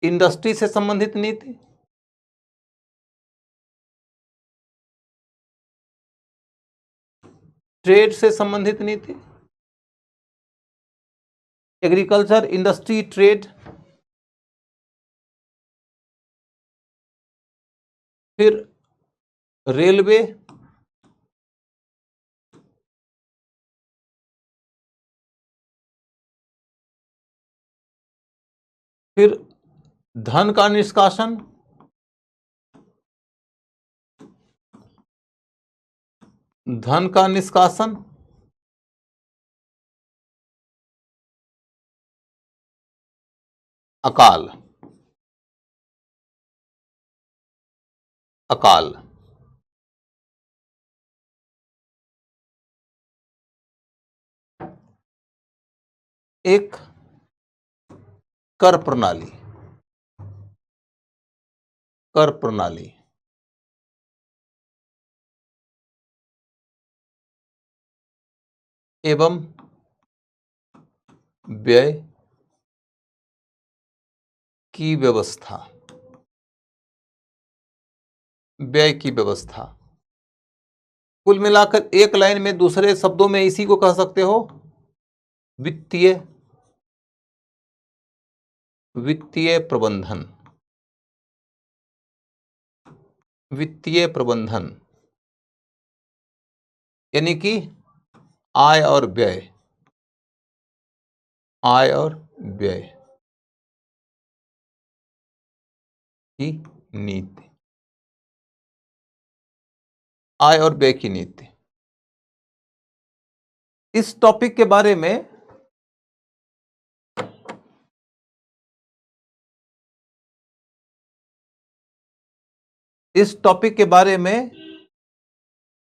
इंडस्ट्री से संबंधित नीति, ट्रेड से संबंधित नीति, एग्रीकल्चर, इंडस्ट्री, ट्रेड, फिर रेलवे, फिर धन का निष्कासन, धन का निष्कासन, अकाल, अकाल, एक कर प्रणाली, कर प्रणाली, एवं व्यय की व्यवस्था, व्यय की व्यवस्था। कुल मिलाकर एक लाइन में, दूसरे शब्दों में इसी को कह सकते हो वित्तीय, वित्तीय प्रबंधन, वित्तीय प्रबंधन, यानी कि आय और व्यय, आय और व्यय की नीति, आय और व्यय की नीति। इस टॉपिक के बारे में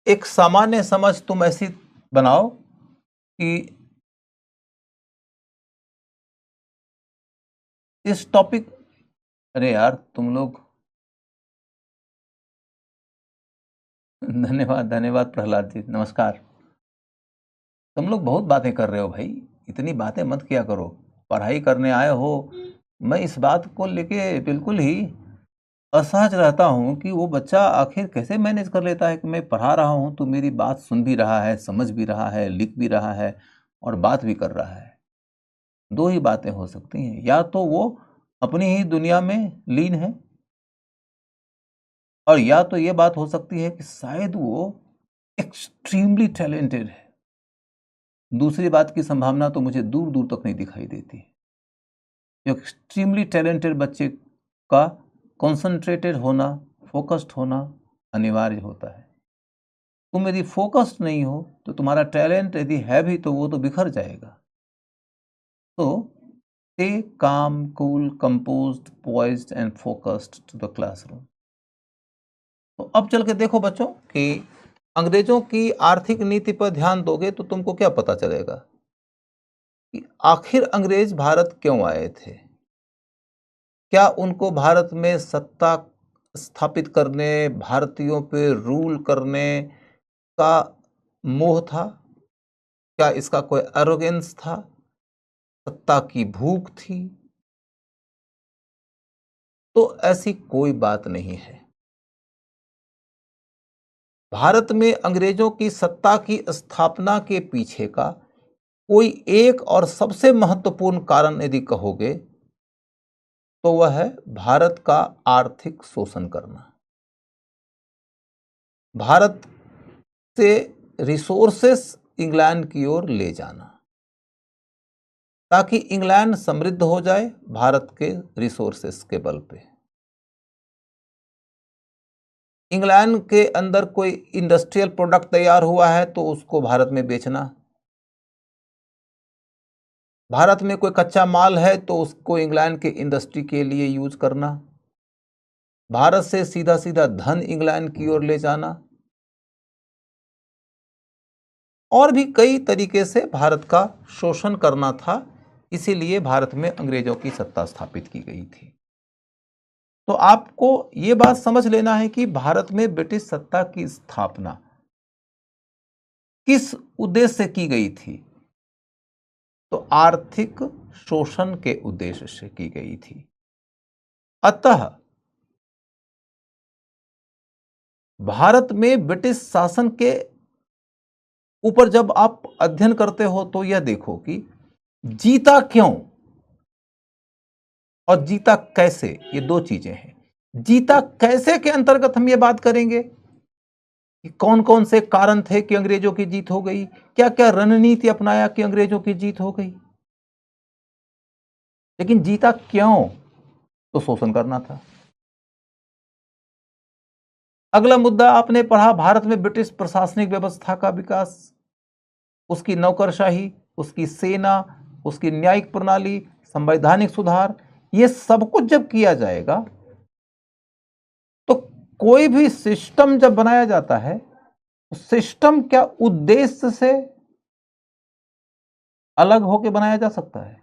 एक सामान्य समझ तुम ऐसी बनाओ कि इस टॉपिक, अरे यार तुम लोग, धन्यवाद धन्यवाद प्रहलाद जी, नमस्कार। तुम लोग बहुत बातें कर रहे हो भाई, इतनी बातें मत किया करो, पढ़ाई करने आए हो। मैं इस बात को लेके बिल्कुल ही असहज रहता हूँ कि वो बच्चा आखिर कैसे मैनेज कर लेता है कि मैं पढ़ा रहा हूँ तो मेरी बात सुन भी रहा है, समझ भी रहा है, लिख भी रहा है और बात भी कर रहा है। दो ही बातें हो सकती हैं, या तो वो अपनी ही दुनिया में लीन है, और या तो ये बात हो सकती है कि शायद वो एक्सट्रीमली टैलेंटेड है। दूसरी बात की संभावना तो मुझे दूर दूर तक नहीं दिखाई देती। एक्सट्रीमली टैलेंटेड बच्चे का कॉन्सेंट्रेटेड होना, फोकस्ड होना अनिवार्य होता है। तुम यदि फोकस्ड नहीं हो तो तुम्हारा टैलेंट यदि है भी तो वो तो बिखर जाएगा। तो stay calm, cool, composed, poised and focused to the classroom। तो अब चल के देखो बच्चों कि अंग्रेजों की आर्थिक नीति पर ध्यान दोगे तो तुमको क्या पता चलेगा कि आखिर अंग्रेज भारत क्यों आए थे। क्या उनको भारत में सत्ता स्थापित करने, भारतीयों पे रूल करने का मोह था? क्या इसका कोई एरोगेंस था? सत्ता की भूख थी? तो ऐसी कोई बात नहीं है। भारत में अंग्रेजों की सत्ता की स्थापना के पीछे का कोई एक और सबसे महत्वपूर्ण कारण यदि कहोगे तो वह है भारत का आर्थिक शोषण करना, भारत से रिसोर्सेस इंग्लैंड की ओर ले जाना, ताकि इंग्लैंड समृद्ध हो जाए भारत के रिसोर्सेस के बल पे। इंग्लैंड के अंदर कोई इंडस्ट्रियल प्रोडक्ट तैयार हुआ है तो उसको भारत में बेचना, भारत में कोई कच्चा माल है तो उसको इंग्लैंड के इंडस्ट्री के लिए यूज करना, भारत से सीधा सीधा धन इंग्लैंड की ओर ले जाना, और भी कई तरीके से भारत का शोषण करना था। इसीलिए भारत में अंग्रेजों की सत्ता स्थापित की गई थी। तो आपको यह बात समझ लेना है कि भारत में ब्रिटिश सत्ता की स्थापना किस उद्देश्य से की गई थी। तो आर्थिक शोषण के उद्देश्य से की गई थी। अतः भारत में ब्रिटिश शासन के ऊपर जब आप अध्ययन करते हो तो यह देखो कि जीता क्यों और जीता कैसे, ये दो चीजें हैं। जीता कैसे के अंतर्गत हम ये बात करेंगे कि कौन कौन से कारण थे कि अंग्रेजों की जीत हो गई, क्या क्या रणनीति अपनाया कि अंग्रेजों की जीत हो गई। लेकिन जीता क्यों, तो शोषण करना था। अगला मुद्दा आपने पढ़ा, भारत में ब्रिटिश प्रशासनिक व्यवस्था का विकास, उसकी नौकरशाही, उसकी सेना, उसकी न्यायिक प्रणाली, संवैधानिक सुधार, ये सब कुछ जब किया जाएगा तो कोई भी सिस्टम जब बनाया जाता है तो सिस्टम क्या उद्देश्य से अलग होकर बनाया जा सकता है?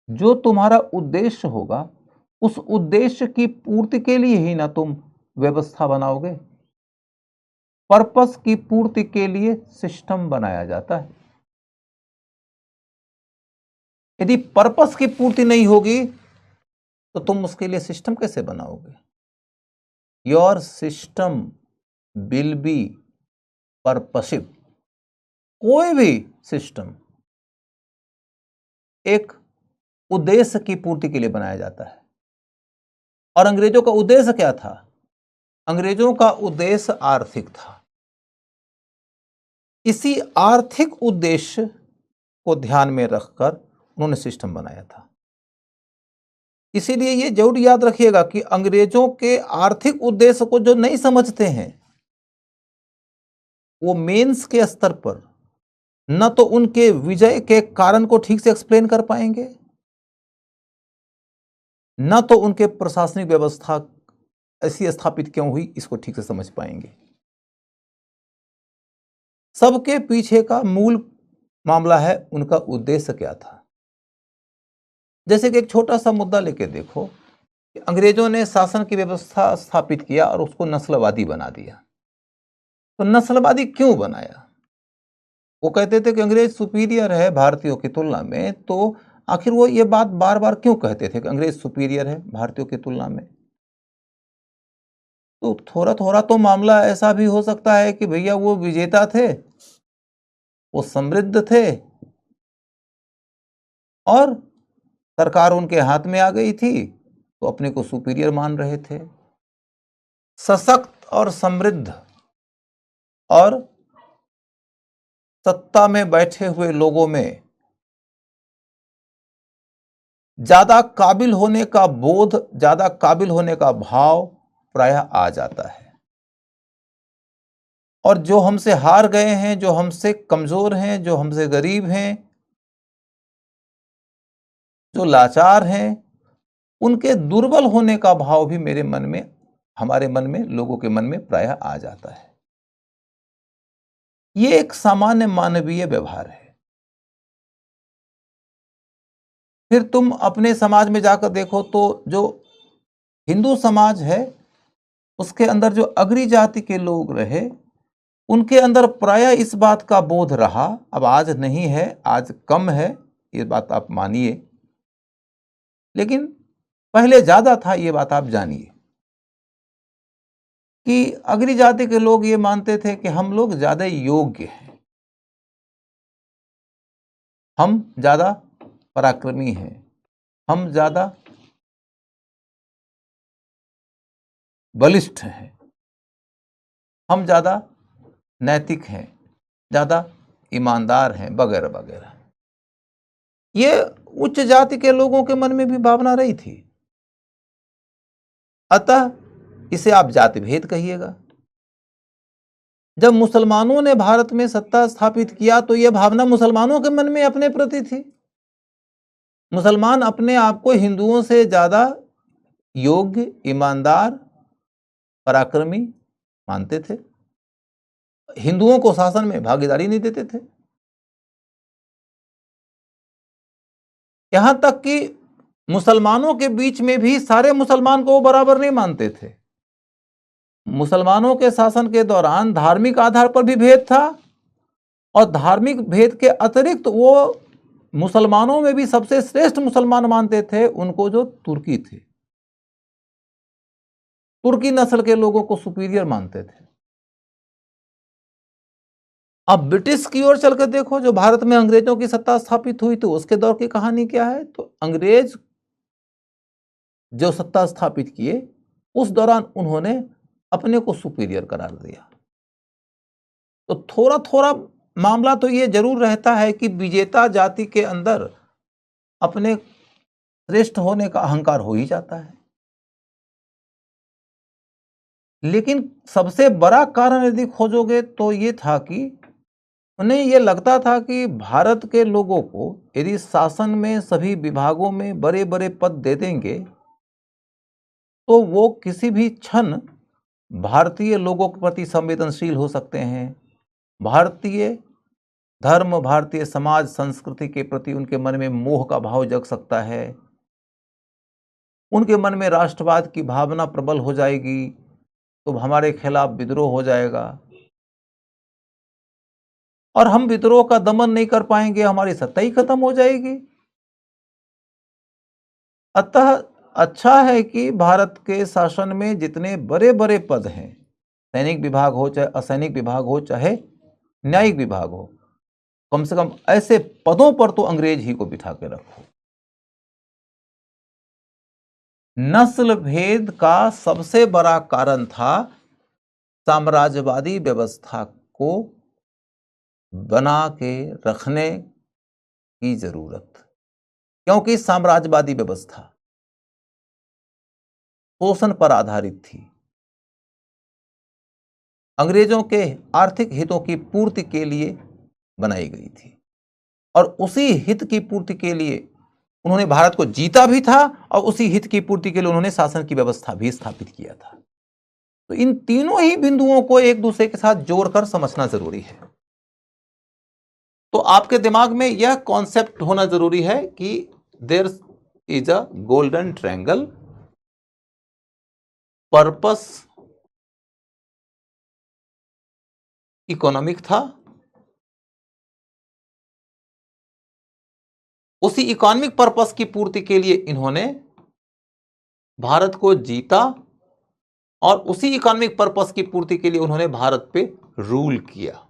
जो तुम्हारा उद्देश्य होगा उस उद्देश्य की पूर्ति के लिए ही ना तुम व्यवस्था बनाओगे। पर्पस की पूर्ति के लिए सिस्टम बनाया जाता है। यदि पर्पस की पूर्ति नहीं होगी तो तुम उसके लिए सिस्टम कैसे बनाओगे? Your system will be purposive. कोई भी सिस्टम एक उद्देश्य की पूर्ति के लिए बनाया जाता है। और अंग्रेजों का उद्देश्य क्या था? अंग्रेजों का उद्देश्य आर्थिक था। इसी आर्थिक उद्देश्य को ध्यान में रखकर उन्होंने सिस्टम बनाया था। इसीलिए ये जरूर याद रखिएगा कि अंग्रेजों के आर्थिक उद्देश्य को जो नहीं समझते हैं वो मेंस के स्तर पर न तो उनके विजय के कारण को ठीक से एक्सप्लेन कर पाएंगे, न तो उनके प्रशासनिक व्यवस्था ऐसी स्थापित क्यों हुई इसको ठीक से समझ पाएंगे। सबके पीछे का मूल मामला है उनका उद्देश्य क्या था। जैसे कि एक छोटा सा मुद्दा लेके देखो कि अंग्रेजों ने शासन की व्यवस्था स्थापित किया और उसको नस्लवादी बना दिया। तो नस्लवादी क्यों बनाया? वो कहते थे कि अंग्रेज सुपीरियर है भारतीयों की तुलना में, तो आखिर वो ये बात बार बार क्यों कहते थे कि अंग्रेज सुपीरियर है भारतीयों की तुलना में? तो थोड़ा थोड़ा तो मामला ऐसा भी हो सकता है कि भैया वो विजेता थे, वो समृद्ध थे और सरकार उनके हाथ में आ गई थी तो अपने को सुपीरियर मान रहे थे। सशक्त और समृद्ध और सत्ता में बैठे हुए लोगों में ज्यादा काबिल होने का बोध, ज्यादा काबिल होने का भाव प्रायः आ जाता है। और जो हमसे हार गए हैं, जो हमसे कमजोर हैं, जो हमसे गरीब हैं, जो लाचार हैं, उनके दुर्बल होने का भाव भी मेरे मन में, हमारे मन में, लोगों के मन में प्रायः आ जाता है। ये एक सामान्य मानवीय व्यवहार है। फिर तुम अपने समाज में जाकर देखो तो जो हिंदू समाज है उसके अंदर जो अग्री जाति के लोग रहे उनके अंदर प्रायः इस बात का बोध रहा, अब आज नहीं है, आज कम है, ये बात आप मानिए, लेकिन पहले ज्यादा था, ये बात आप जानिए कि अग्री जाति के लोग ये मानते थे कि हम लोग ज्यादा योग्य हैं, हम ज्यादा पराक्रमी हैं, हम ज्यादा बलिष्ठ हैं, हम ज्यादा नैतिक हैं, ज्यादा ईमानदार हैं, वगैरह वगैरह। ये उच्च जाति के लोगों के मन में भी भावना रही थी। अतः इसे आप जाति भेद कहिएगा। जब मुसलमानों ने भारत में सत्ता स्थापित किया तो यह भावना मुसलमानों के मन में अपने प्रति थी। मुसलमान अपने आप को हिंदुओं से ज्यादा योग्य, ईमानदार, पराक्रमी मानते थे, हिंदुओं को शासन में भागीदारी नहीं देते थे। यहां तक कि मुसलमानों के बीच में भी सारे मुसलमान को वो बराबर नहीं मानते थे। मुसलमानों के शासन के दौरान धार्मिक आधार पर भी भेद था और धार्मिक भेद के अतिरिक्त वो मुसलमानों में भी सबसे श्रेष्ठ मुसलमान मानते थे उनको जो तुर्की थे, तुर्की नस्ल के लोगों को सुपीरियर मानते थे। अब ब्रिटिश की ओर चलकर देखो, जो भारत में अंग्रेजों की सत्ता स्थापित हुई तो उसके दौर की कहानी क्या है। तो अंग्रेज जो सत्ता स्थापित किए उस दौरान उन्होंने अपने को सुपीरियर करार दिया। तो थोड़ा थोड़ा मामला तो ये जरूर रहता है कि विजेता जाति के अंदर अपने श्रेष्ठ होने का अहंकार हो ही जाता है। लेकिन सबसे बड़ा कारण यदि खोजोगे तो ये था कि उन्हें ये लगता था कि भारत के लोगों को यदि शासन में सभी विभागों में बड़े बड़े पद दे देंगे तो वो किसी भी क्षण भारतीय लोगों के प्रति संवेदनशील हो सकते हैं। भारतीय धर्म, भारतीय समाज, संस्कृति के प्रति उनके मन में मोह का भाव जग सकता है। उनके मन में राष्ट्रवाद की भावना प्रबल हो जाएगी, तो हमारे खिलाफ विद्रोह हो जाएगा और हम विद्रोह का दमन नहीं कर पाएंगे, हमारी सत्ता ही खत्म हो जाएगी। अतः अच्छा है कि भारत के शासन में जितने बड़े बड़े पद हैं, सैनिक विभाग हो चाहे असैनिक विभाग हो चाहे न्यायिक विभाग हो, कम से कम ऐसे पदों पर तो अंग्रेज ही को बिठा के रखो। नस्ल भेद का सबसे बड़ा कारण था साम्राज्यवादी व्यवस्था को बना के रखने की जरूरत, क्योंकि साम्राज्यवादी व्यवस्था शोषण पर आधारित थी। अंग्रेजों के आर्थिक हितों की पूर्ति के लिए बनाई गई थी और उसी हित की पूर्ति के लिए उन्होंने भारत को जीता भी था और उसी हित की पूर्ति के लिए उन्होंने शासन की व्यवस्था भी स्थापित किया था। तो इन तीनों ही बिंदुओं को एक दूसरे के साथ जोड़कर समझना जरूरी है। तो आपके दिमाग में यह कॉन्सेप्ट होना जरूरी है कि there is a golden triangle, purpose economic था, उसी इकोनॉमिक पर्पस की पूर्ति के लिए इन्होंने भारत को जीता और उसी इकोनॉमिक पर्पस की पूर्ति के लिए उन्होंने भारत पे रूल किया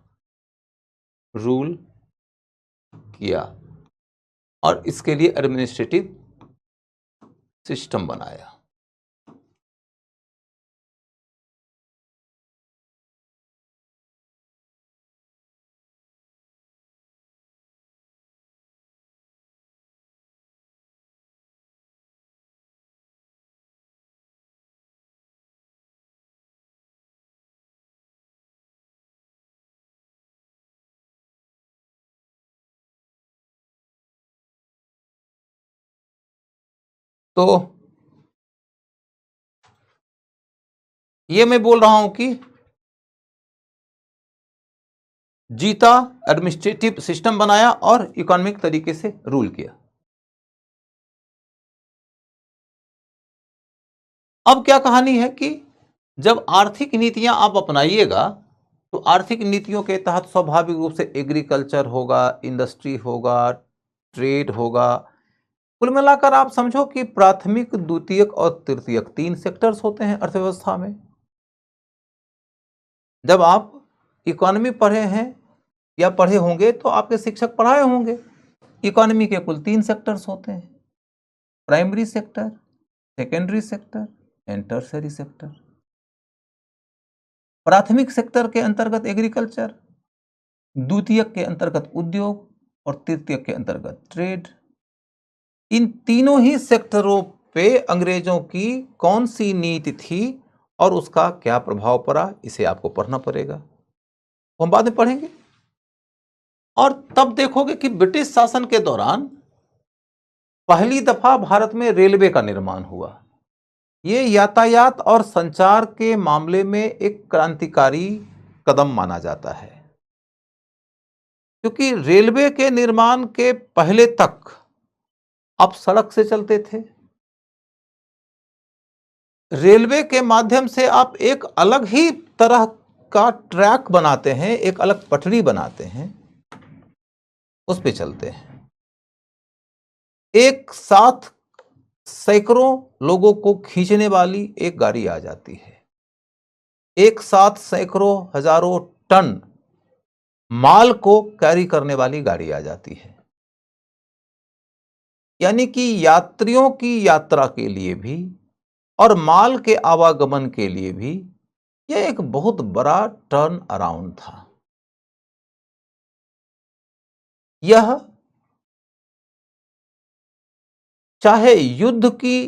और इसके लिए एडमिनिस्ट्रेटिव सिस्टम बनाया। तो ये मैं बोल रहा हूं कि जीता, एडमिनिस्ट्रेटिव सिस्टम बनाया और इकोनॉमिक तरीके से रूल किया। अब क्या कहानी है कि जब आर्थिक नीतियां आप अपनाइएगा तो आर्थिक नीतियों के तहत स्वाभाविक रूप से एग्रीकल्चर होगा, इंडस्ट्री होगा, ट्रेड होगा। कुल मिलाकर आप समझो कि प्राथमिक, द्वितीयक और तृतीयक 3 सेक्टर्स होते हैं अर्थव्यवस्था में। जब आप इकोनॉमी पढ़े हैं या पढ़े होंगे तो आपके शिक्षक पढ़ाए होंगे। इकोनॉमी के कुल 3 सेक्टर्स होते हैं, primary sector, secondary sector and tertiary sector. प्राथमिक सेक्टर के अंतर्गत एग्रीकल्चर, द्वितीयक के अंतर्गत उद्योग और तृतीयक के अंतर्गत ट्रेड। इन तीनों ही सेक्टरों पे अंग्रेजों की कौन सी नीति थी और उसका क्या प्रभाव पड़ा, इसे आपको पढ़ना पड़ेगा, हम बाद में पढ़ेंगे। और तब देखोगे कि ब्रिटिश शासन के दौरान पहली दफा भारत में रेलवे का निर्माण हुआ। ये यातायात और संचार के मामले में एक क्रांतिकारी कदम माना जाता है, क्योंकि रेलवे के निर्माण के पहले तक आप सड़क से चलते थे। रेलवे के माध्यम से आप एक अलग ही तरह का ट्रैक बनाते हैं, एक अलग पटरी बनाते हैं, उस पे चलते हैं। एक साथ सैकड़ों लोगों को खींचने वाली एक गाड़ी आ जाती है, एक साथ सैकड़ों हजारों टन माल को कैरी करने वाली गाड़ी आ जाती है। यानी कि यात्रियों की यात्रा के लिए भी और माल के आवागमन के लिए भी यह एक बहुत बड़ा टर्न अराउंड था। यह चाहे युद्ध की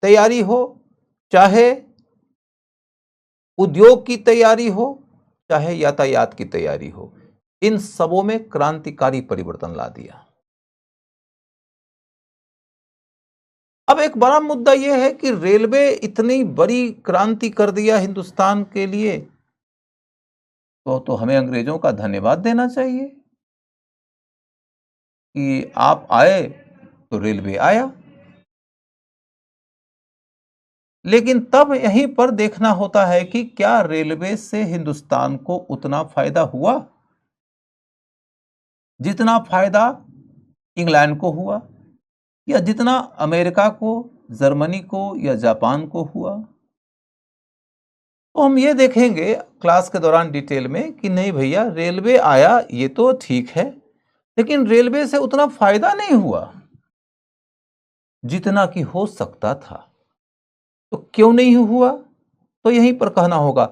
तैयारी हो, चाहे उद्योग की तैयारी हो, चाहे यातायात की तैयारी हो, इन सबों में क्रांतिकारी परिवर्तन ला दिया। अब एक बड़ा मुद्दा यह है कि रेलवे इतनी बड़ी क्रांति कर दिया हिंदुस्तान के लिए, तो हमें अंग्रेजों का धन्यवाद देना चाहिए कि आप आए तो रेलवे आया। लेकिन तब यहीं पर देखना होता है कि क्या रेलवे से हिंदुस्तान को उतना फायदा हुआ जितना फायदा इंग्लैंड को हुआ, या जितना अमेरिका को, जर्मनी को या जापान को हुआ। तो हम ये देखेंगे क्लास के दौरान डिटेल में कि नहीं भैया, रेलवे आया ये तो ठीक है, लेकिन रेलवे से उतना फायदा नहीं हुआ जितना कि हो सकता था। तो क्यों नहीं हुआ? तो यहीं पर कहना होगा,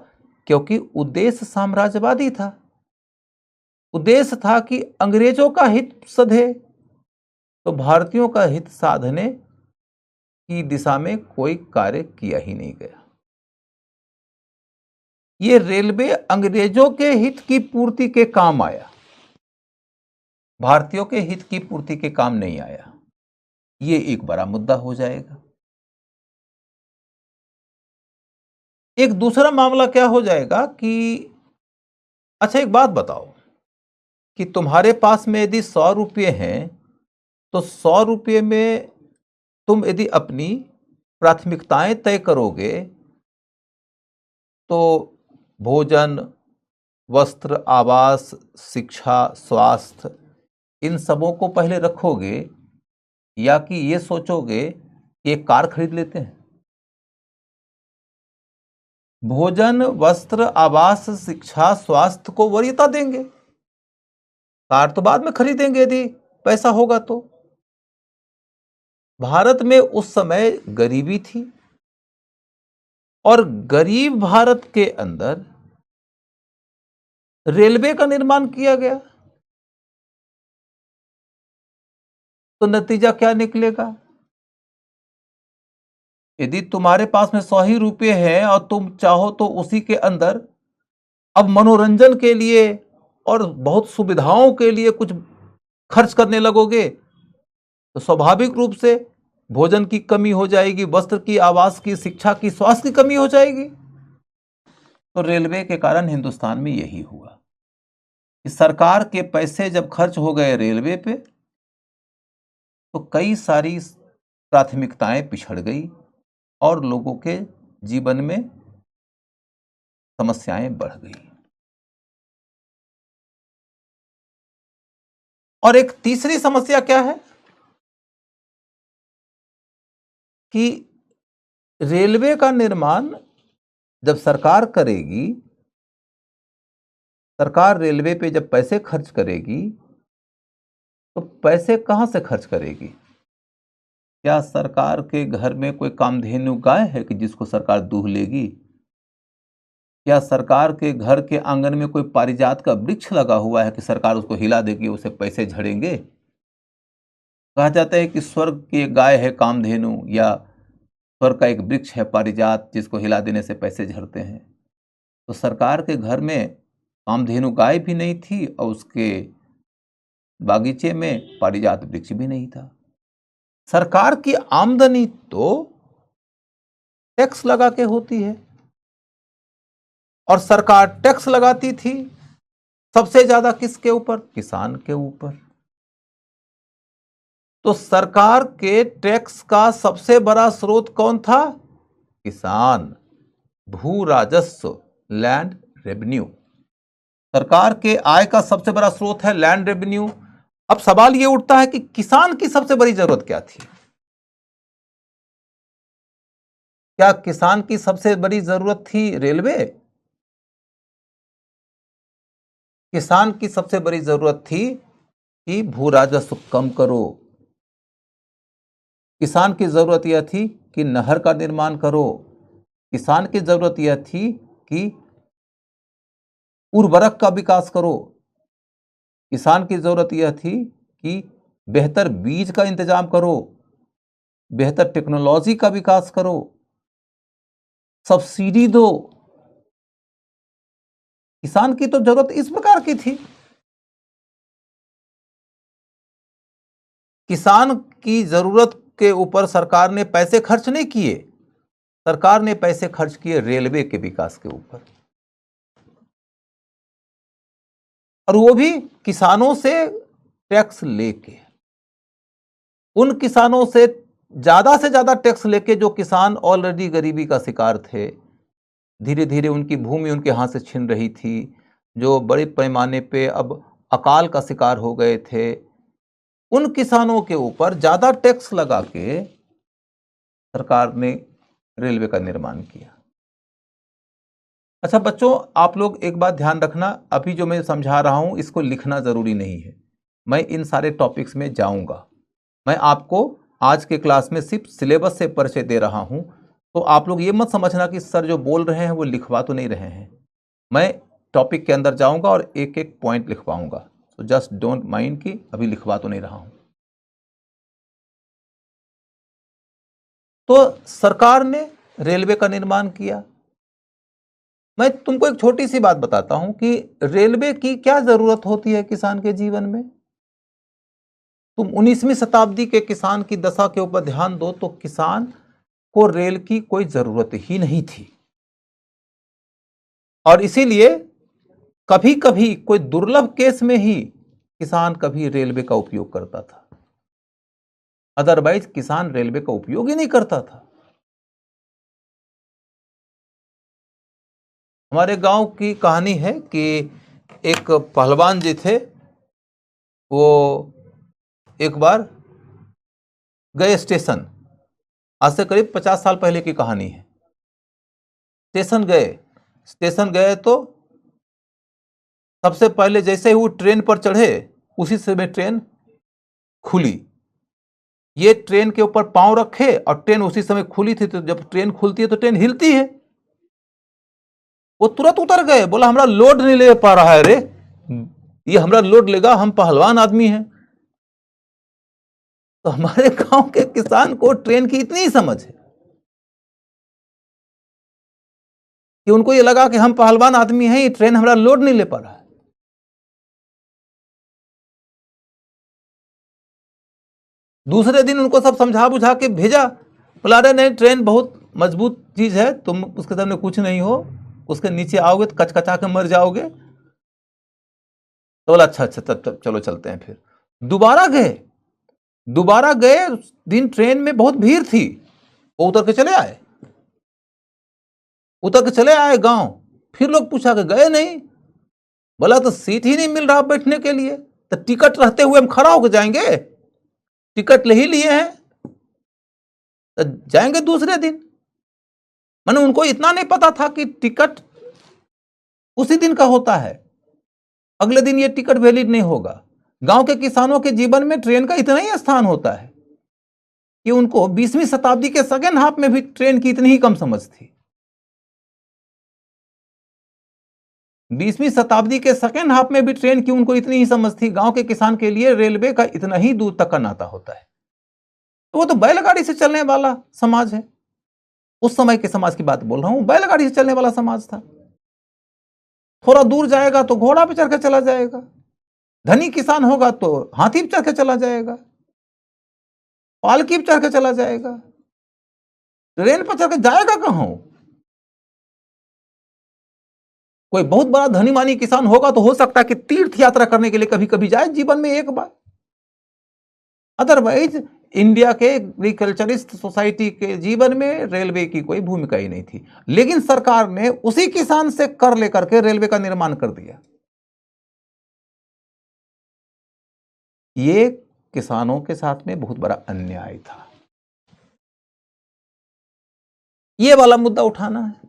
क्योंकि उद्देश्य साम्राज्यवादी था। उद्देश्य था कि अंग्रेजों का हित सधे, तो भारतीयों का हित साधने की दिशा में कोई कार्य किया ही नहीं गया। ये रेलवे अंग्रेजों के हित की पूर्ति के काम आया, भारतीयों के हित की पूर्ति के काम नहीं आया। ये एक बड़ा मुद्दा हो जाएगा। एक दूसरा मामला क्या हो जाएगा कि अच्छा एक बात बताओ कि तुम्हारे पास में यदि 100 रुपये हैं, तो 100 रुपये में तुम यदि अपनी प्राथमिकताएं तय करोगे तो भोजन, वस्त्र, आवास, शिक्षा, स्वास्थ्य, इन सबों को पहले रखोगे, या कि ये सोचोगे कि एक कार खरीद लेते हैं? भोजन, वस्त्र, आवास, शिक्षा, स्वास्थ्य को वरीयता देंगे, कार तो बाद में खरीदेंगे यदि पैसा होगा तो। भारत में उस समय गरीबी थी, और गरीब भारत के अंदर रेलवे का निर्माण किया गया, तो नतीजा क्या निकलेगा? यदि तुम्हारे पास में 100 ही रुपये हैं और तुम चाहो तो उसी के अंदर अब मनोरंजन के लिए और बहुत सुविधाओं के लिए कुछ खर्च करने लगोगे, तो स्वाभाविक रूप से भोजन की कमी हो जाएगी, वस्त्र की, आवास की, शिक्षा की, स्वास्थ्य की कमी हो जाएगी। तो रेलवे के कारण हिंदुस्तान में यही हुआ कि सरकार के पैसे जब खर्च हो गए रेलवे पे, तो कई सारी प्राथमिकताएं पिछड़ गई और लोगों के जीवन में समस्याएं बढ़ गई। और एक तीसरी समस्या क्या है कि रेलवे का निर्माण जब सरकार करेगी, सरकार रेलवे पे जब पैसे खर्च करेगी, तो पैसे कहां से खर्च करेगी? क्या सरकार के घर में कोई कामधेनु गाय है कि जिसको सरकार दूह लेगी? क्या सरकार के घर के आंगन में कोई पारिजात का वृक्ष लगा हुआ है कि सरकार उसको हिला देगी, उसे पैसे झड़ेंगे? कहा जाता है कि स्वर्ग की एक गाय है कामधेनु, या स्वर्ग का एक वृक्ष है पारिजात जिसको हिला देने से पैसे झड़ते हैं। तो सरकार के घर में कामधेनु गाय भी नहीं थी और उसके बागीचे में पारिजात वृक्ष भी नहीं था। सरकार की आमदनी तो टैक्स लगा के होती है, और सरकार टैक्स लगाती थी सबसे ज्यादा किसके ऊपर? किसान के ऊपर। तो सरकार के टैक्स का सबसे बड़ा स्रोत कौन था? किसान। भू राजस्व, लैंड रेवेन्यू। सरकार के आय का सबसे बड़ा स्रोत है लैंड रेवेन्यू। अब सवाल यह उठता है कि किसान की सबसे बड़ी जरूरत क्या थी? क्या किसान की सबसे बड़ी जरूरत थी रेलवे? किसान की सबसे बड़ी जरूरत थी कि भू राजस्व कम करो। किसान की जरूरत यह थी कि नहर का निर्माण करो। किसान की जरूरत यह थी कि उर्वरक का विकास करो। किसान की जरूरत यह थी कि बेहतर बीज का इंतजाम करो, बेहतर टेक्नोलॉजी का विकास करो, सब्सिडी दो। किसान की तो जरूरत इस प्रकार की थी। किसान की जरूरत के ऊपर सरकार ने पैसे खर्च नहीं किए, सरकार ने पैसे खर्च किए रेलवे के विकास के ऊपर, और वो भी किसानों से टैक्स लेके। उन किसानों से ज्यादा टैक्स लेके जो किसान ऑलरेडी गरीबी का शिकार थे, धीरे धीरे उनकी भूमि उनके हाथ से छिन रही थी, जो बड़े पैमाने पे अब अकाल का शिकार हो गए थे, उन किसानों के ऊपर ज्यादा टैक्स लगा के सरकार ने रेलवे का निर्माण किया। अच्छा बच्चों, आप लोग एक बात ध्यान रखना, अभी जो मैं समझा रहा हूं इसको लिखना जरूरी नहीं है, मैं इन सारे टॉपिक्स में जाऊंगा। मैं आपको आज के क्लास में सिर्फ सिलेबस से परिचय दे रहा हूं, तो आप लोग ये मत समझना कि सर जो बोल रहे हैं वो लिखवा तो नहीं रहे हैं। मैं टॉपिक के अंदर जाऊंगा और एक एक पॉइंट लिखवाऊंगा, तो जस्ट डोंट माइंड कि अभी लिखवा तो नहीं रहा हूं। तो सरकार ने रेलवे का निर्माण किया। मैं तुमको एक छोटी सी बात बताता हूं कि रेलवे की क्या जरूरत होती है किसान के जीवन में। तुम 19वीं शताब्दी के किसान की दशा के ऊपर ध्यान दो तो किसान को रेल की कोई जरूरत ही नहीं थी, और इसीलिए कभी कभी कोई दुर्लभ केस में ही किसान कभी रेलवे का उपयोग करता था, अदरवाइज किसान रेलवे का उपयोग ही नहीं करता था। हमारे गांव की कहानी है कि एक पहलवान जी थे, वो एक बार गए स्टेशन, आज से करीब 50 साल पहले की कहानी है। स्टेशन गए तो सबसे पहले जैसे ही वो ट्रेन पर चढ़े उसी समय ट्रेन खुली। ये ट्रेन के ऊपर पांव रखे और ट्रेन उसी समय खुली थी, तो जब ट्रेन खुलती है तो ट्रेन हिलती है। वो तुरंत उतर गए, बोला हमरा लोड नहीं ले पा रहा है रे, ये हमरा लोड लेगा, हम पहलवान आदमी हैं। तो हमारे गांव के किसान को ट्रेन की इतनी समझ है कि उनको ये लगा कि हम पहलवान आदमी हैं, ये ट्रेन हमरा लोड नहीं ले पा रहा है। दूसरे दिन उनको सब समझा बुझा के भेजा, बोला अरे नहीं, ट्रेन बहुत मजबूत चीज है, तुम उसके सामने कुछ नहीं हो, उसके नीचे आओगे तो कचकचा के मर जाओगे। तो बोला अच्छा तब चलो चलते हैं। फिर दोबारा गए, उस दिन ट्रेन में बहुत भीड़ थी, वो उतर के चले आए गांव। फिर लोग पूछा कि गए नहीं, बोला तो सीट ही नहीं मिल रहा बैठने के लिए, तो टिकट रहते हुए हम खड़ा होकर जाएंगे, टिकट ले ही लिए हैं तो जाएंगे दूसरे दिन। माने उनको इतना नहीं पता था कि टिकट उसी दिन का होता है, अगले दिन ये टिकट वैलिड नहीं होगा। गांव के किसानों के जीवन में ट्रेन का इतना ही स्थान होता है कि उनको 20वीं शताब्दी के सेकेंड हाफ में भी ट्रेन की इतनी ही कम समझ थी। 20वीं शताब्दी के सेकेंड हाफ में भी ट्रेन की उनको इतनी ही समझ थी। गांव के किसान के लिए रेलवे का इतना ही दूर तक का नाता होता है। तो वो तो बैलगाड़ी से चलने वाला समाज है, उस समय के समाज की बात बोल रहा हूं, बैलगाड़ी से चलने वाला समाज था। थोड़ा दूर जाएगा तो घोड़ा पे चढ़ के चला जाएगा, धनी किसान होगा तो हाथी पे चढ़ के चला जाएगा, पालकी पे चढ़ के चला जाएगा, ट्रेन पर चढ़ के जाएगा कहां? कोई बहुत बड़ा धनी मानी किसान होगा तो हो सकता है कि तीर्थ यात्रा करने के लिए कभी कभी जाए जीवन में एक बार, अदरवाइज इंडिया के एग्रीकल्चरिस्ट सोसाइटी के जीवन में रेलवे की कोई भूमिका ही नहीं थी। लेकिन सरकार ने उसी किसान से कर लेकर के रेलवे का निर्माण कर दिया। ये किसानों के साथ में बहुत बड़ा अन्याय था। ये वाला मुद्दा उठाना है।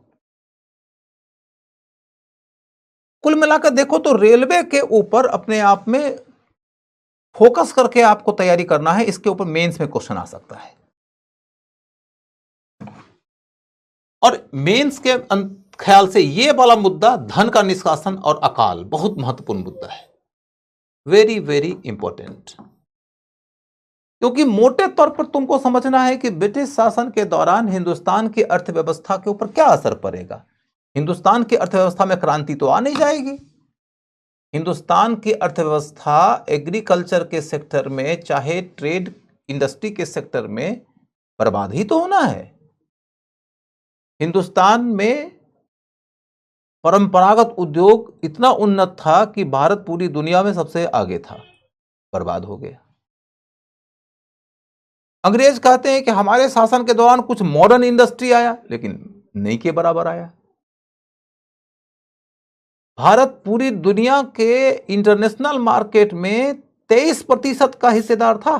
कुल मिलाकर देखो तो रेलवे के ऊपर अपने आप में फोकस करके आपको तैयारी करना है, इसके ऊपर मेंस में क्वेश्चन आ सकता है। और मेंस के ख्याल से ये वाला मुद्दा धन का निष्कासन और अकाल बहुत महत्वपूर्ण मुद्दा है, वेरी वेरी इंपॉर्टेंट। क्योंकि मोटे तौर पर तुमको समझना है कि ब्रिटिश शासन के दौरान हिंदुस्तान की अर्थव्यवस्था के ऊपर क्या असर पड़ेगा। हिंदुस्तान की अर्थव्यवस्था में क्रांति तो आ नहीं जाएगी। हिंदुस्तान की अर्थव्यवस्था एग्रीकल्चर के सेक्टर में, चाहे ट्रेड इंडस्ट्री के सेक्टर में, बर्बाद ही तो होना है। हिंदुस्तान में परंपरागत उद्योग इतना उन्नत था कि भारत पूरी दुनिया में सबसे आगे था, बर्बाद हो गया। अंग्रेज कहते हैं कि हमारे शासन के दौरान कुछ मॉडर्न इंडस्ट्री आया, लेकिन नहीं के बराबर आया। भारत पूरी दुनिया के इंटरनेशनल मार्केट में 23% का हिस्सेदार था।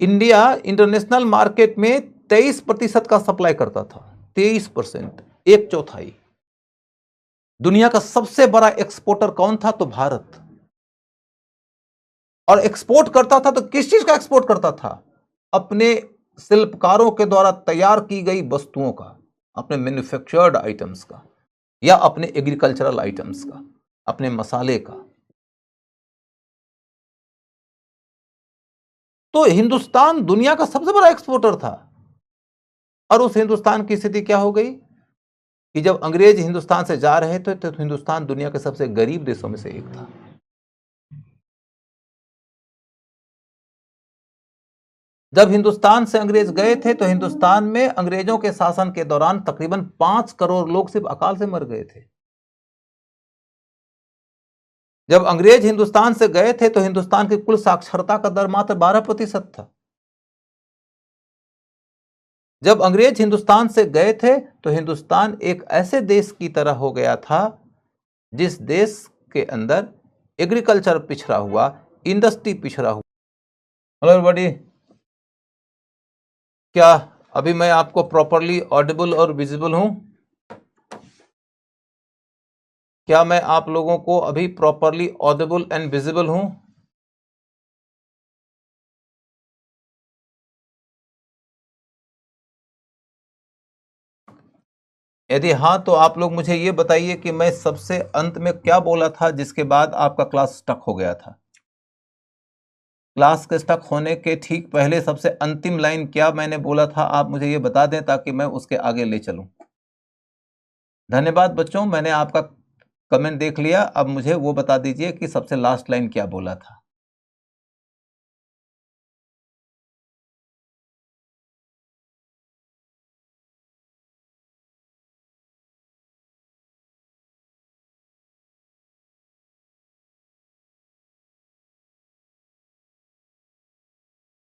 इंडिया इंटरनेशनल मार्केट में 23% का सप्लाई करता था। 23%, एक चौथाई। दुनिया का सबसे बड़ा एक्सपोर्टर कौन था? तो भारत। और एक्सपोर्ट करता था तो किस चीज का एक्सपोर्ट करता था? अपने शिल्पकारों के द्वारा तैयार की गई वस्तुओं का, अपने मैन्युफैक्चर्ड आइटम्स का, या अपने एग्रीकल्चरल आइटम्स का, अपने मसाले का। तो हिंदुस्तान दुनिया का सबसे बड़ा एक्सपोर्टर था। और उस हिंदुस्तान की स्थिति क्या हो गई कि जब अंग्रेज हिंदुस्तान से जा रहे थे तो हिंदुस्तान दुनिया के सबसे गरीब देशों में से एक था। जब हिंदुस्तान से अंग्रेज गए थे तो हिंदुस्तान में अंग्रेजों के शासन के दौरान तकरीबन 5 करोड़ लोग सिर्फ अकाल से मर गए थे। जब अंग्रेज हिंदुस्तान से गए थे तो हिंदुस्तान की कुल साक्षरता का दर मात्र 12% था। जब अंग्रेज हिंदुस्तान से गए थे तो हिंदुस्तान एक ऐसे देश की तरह हो गया था जिस देश के अंदर एग्रीकल्चर पिछड़ा हुआ, इंडस्ट्री पिछड़ा हुआ। हेलो एवरीबॉडी, क्या अभी मैं आपको प्रॉपरली ऑडिबल और विजिबल हूं? क्या मैं आप लोगों को अभी प्रॉपरली ऑडिबल एंड विजिबल हूं? यदि हाँ तो आप लोग मुझे ये बताइए कि मैं सबसे अंत में क्या बोला था जिसके बाद आपका क्लास स्टक हो गया था। क्लास के स्टक होने के ठीक पहले सबसे अंतिम लाइन क्या मैंने बोला था, आप मुझे ये बता दें ताकि मैं उसके आगे ले चलूं। धन्यवाद बच्चों, मैंने आपका कमेंट देख लिया। अब मुझे वो बता दीजिए कि सबसे लास्ट लाइन क्या बोला था।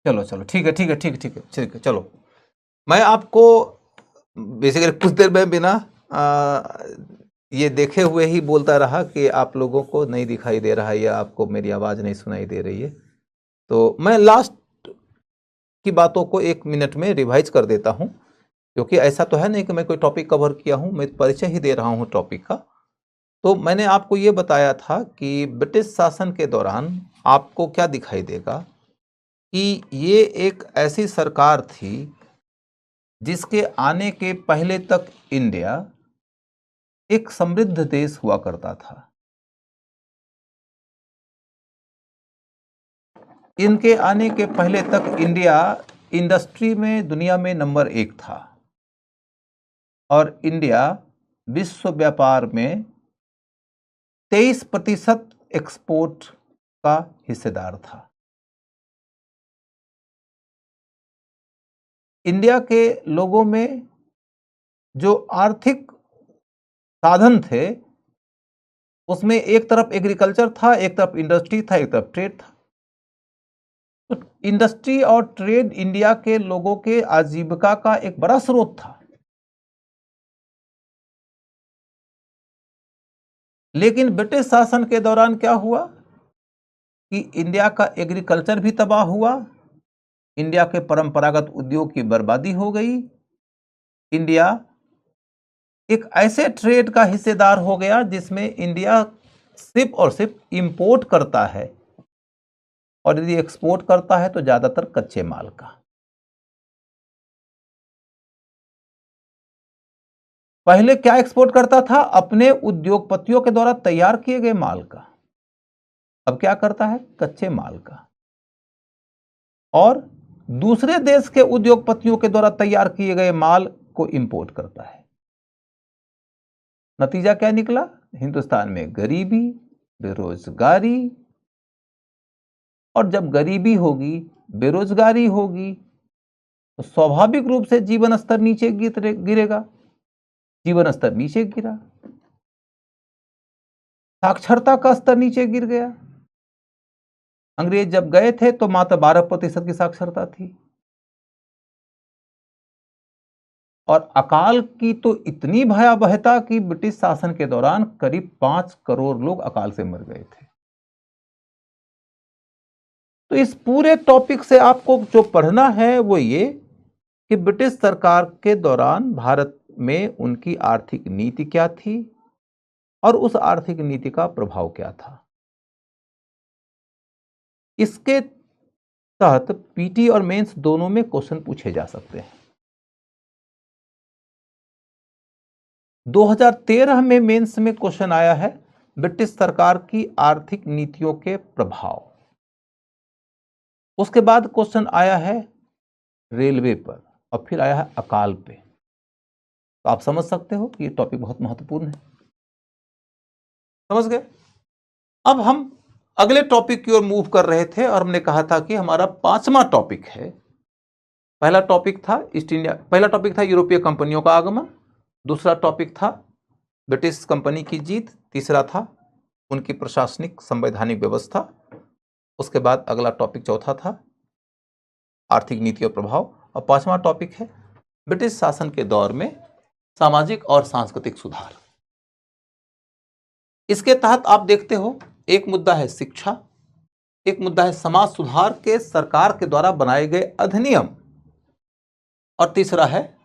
चलो चलो, ठीक है ठीक है ठीक है ठीक है ठीक है, चलो मैं आपको बेसिकली कुछ देर में बिना ये देखे हुए ही बोलता रहा कि आप लोगों को नहीं दिखाई दे रहा है या आपको मेरी आवाज़ नहीं सुनाई दे रही है। तो मैं लास्ट की बातों को 1 मिनट में रिवाइज कर देता हूं, क्योंकि ऐसा तो है नहीं कि मैं कोई टॉपिक कवर किया हूं, मैं परिचय ही दे रहा हूं टॉपिक का। तो मैंने आपको ये बताया था कि ब्रिटिश शासन के दौरान आपको क्या दिखाई देगा कि ये एक ऐसी सरकार थी जिसके आने के पहले तक इंडिया एक समृद्ध देश हुआ करता था। इनके आने के पहले तक इंडिया इंडस्ट्री में दुनिया में नंबर 1 था और इंडिया विश्व व्यापार में 23% एक्सपोर्ट का हिस्सेदार था। इंडिया के लोगों में जो आर्थिक साधन थे उसमें एक तरफ एग्रीकल्चर था, एक तरफ इंडस्ट्री था, एक तरफ ट्रेड था। तो इंडस्ट्री और ट्रेड इंडिया के लोगों के आजीविका का एक बड़ा स्रोत था। लेकिन ब्रिटिश शासन के दौरान क्या हुआ कि इंडिया का एग्रीकल्चर भी तबाह हुआ, इंडिया के परंपरागत उद्योग की बर्बादी हो गई। इंडिया एक ऐसे ट्रेड का हिस्सेदार हो गया जिसमें इंडिया सिर्फ और सिर्फ इंपोर्ट करता है और यदि एक्सपोर्ट करता है तो ज्यादातर कच्चे माल का। पहले क्या एक्सपोर्ट करता था? अपने उद्योगपतियों के द्वारा तैयार किए गए माल का। अब क्या करता है? कच्चे माल का। और दूसरे देश के उद्योगपतियों के द्वारा तैयार किए गए माल को इंपोर्ट करता है। नतीजा क्या निकला? हिंदुस्तान में गरीबी, बेरोजगारी, और जब गरीबी होगी, बेरोजगारी होगी, तो स्वाभाविक रूप से जीवन स्तर नीचे गिरेगा। जीवन स्तर नीचे गिरा, साक्षरता का स्तर नीचे गिर गया। अंग्रेज जब गए थे तो मात्र 12% की साक्षरता थी, और अकाल की तो इतनी भयावहता कि ब्रिटिश शासन के दौरान करीब 5 करोड़ लोग अकाल से मर गए थे। तो इस पूरे टॉपिक से आपको जो पढ़ना है वो ये कि ब्रिटिश सरकार के दौरान भारत में उनकी आर्थिक नीति क्या थी और उस आर्थिक नीति का प्रभाव क्या था। इसके तहत पीटी और मेंस दोनों में क्वेश्चन पूछे जा सकते हैं। 2013 में मेंस में क्वेश्चन आया है ब्रिटिश सरकार की आर्थिक नीतियों के प्रभाव। उसके बाद क्वेश्चन आया है रेलवे पर, और फिर आया है अकाल पे। तो आप समझ सकते हो कि ये टॉपिक बहुत महत्वपूर्ण है। समझ गए? अब हम अगले टॉपिक की ओर मूव कर रहे थे और हमने कहा था कि हमारा 5वां टॉपिक है। पहला टॉपिक था यूरोपीय कंपनियों का आगमन, दूसरा टॉपिक था ब्रिटिश कंपनी की जीत, तीसरा था उनकी प्रशासनिक संवैधानिक व्यवस्था, उसके बाद अगला टॉपिक चौथा था आर्थिक नीति और प्रभाव, और 5वां टॉपिक है ब्रिटिश शासन के दौर में सामाजिक और सांस्कृतिक सुधार। इसके तहत आप देखते हो एक मुद्दा है शिक्षा, एक मुद्दा है समाज सुधार के सरकार के द्वारा बनाए गए अधिनियम, और तीसरा है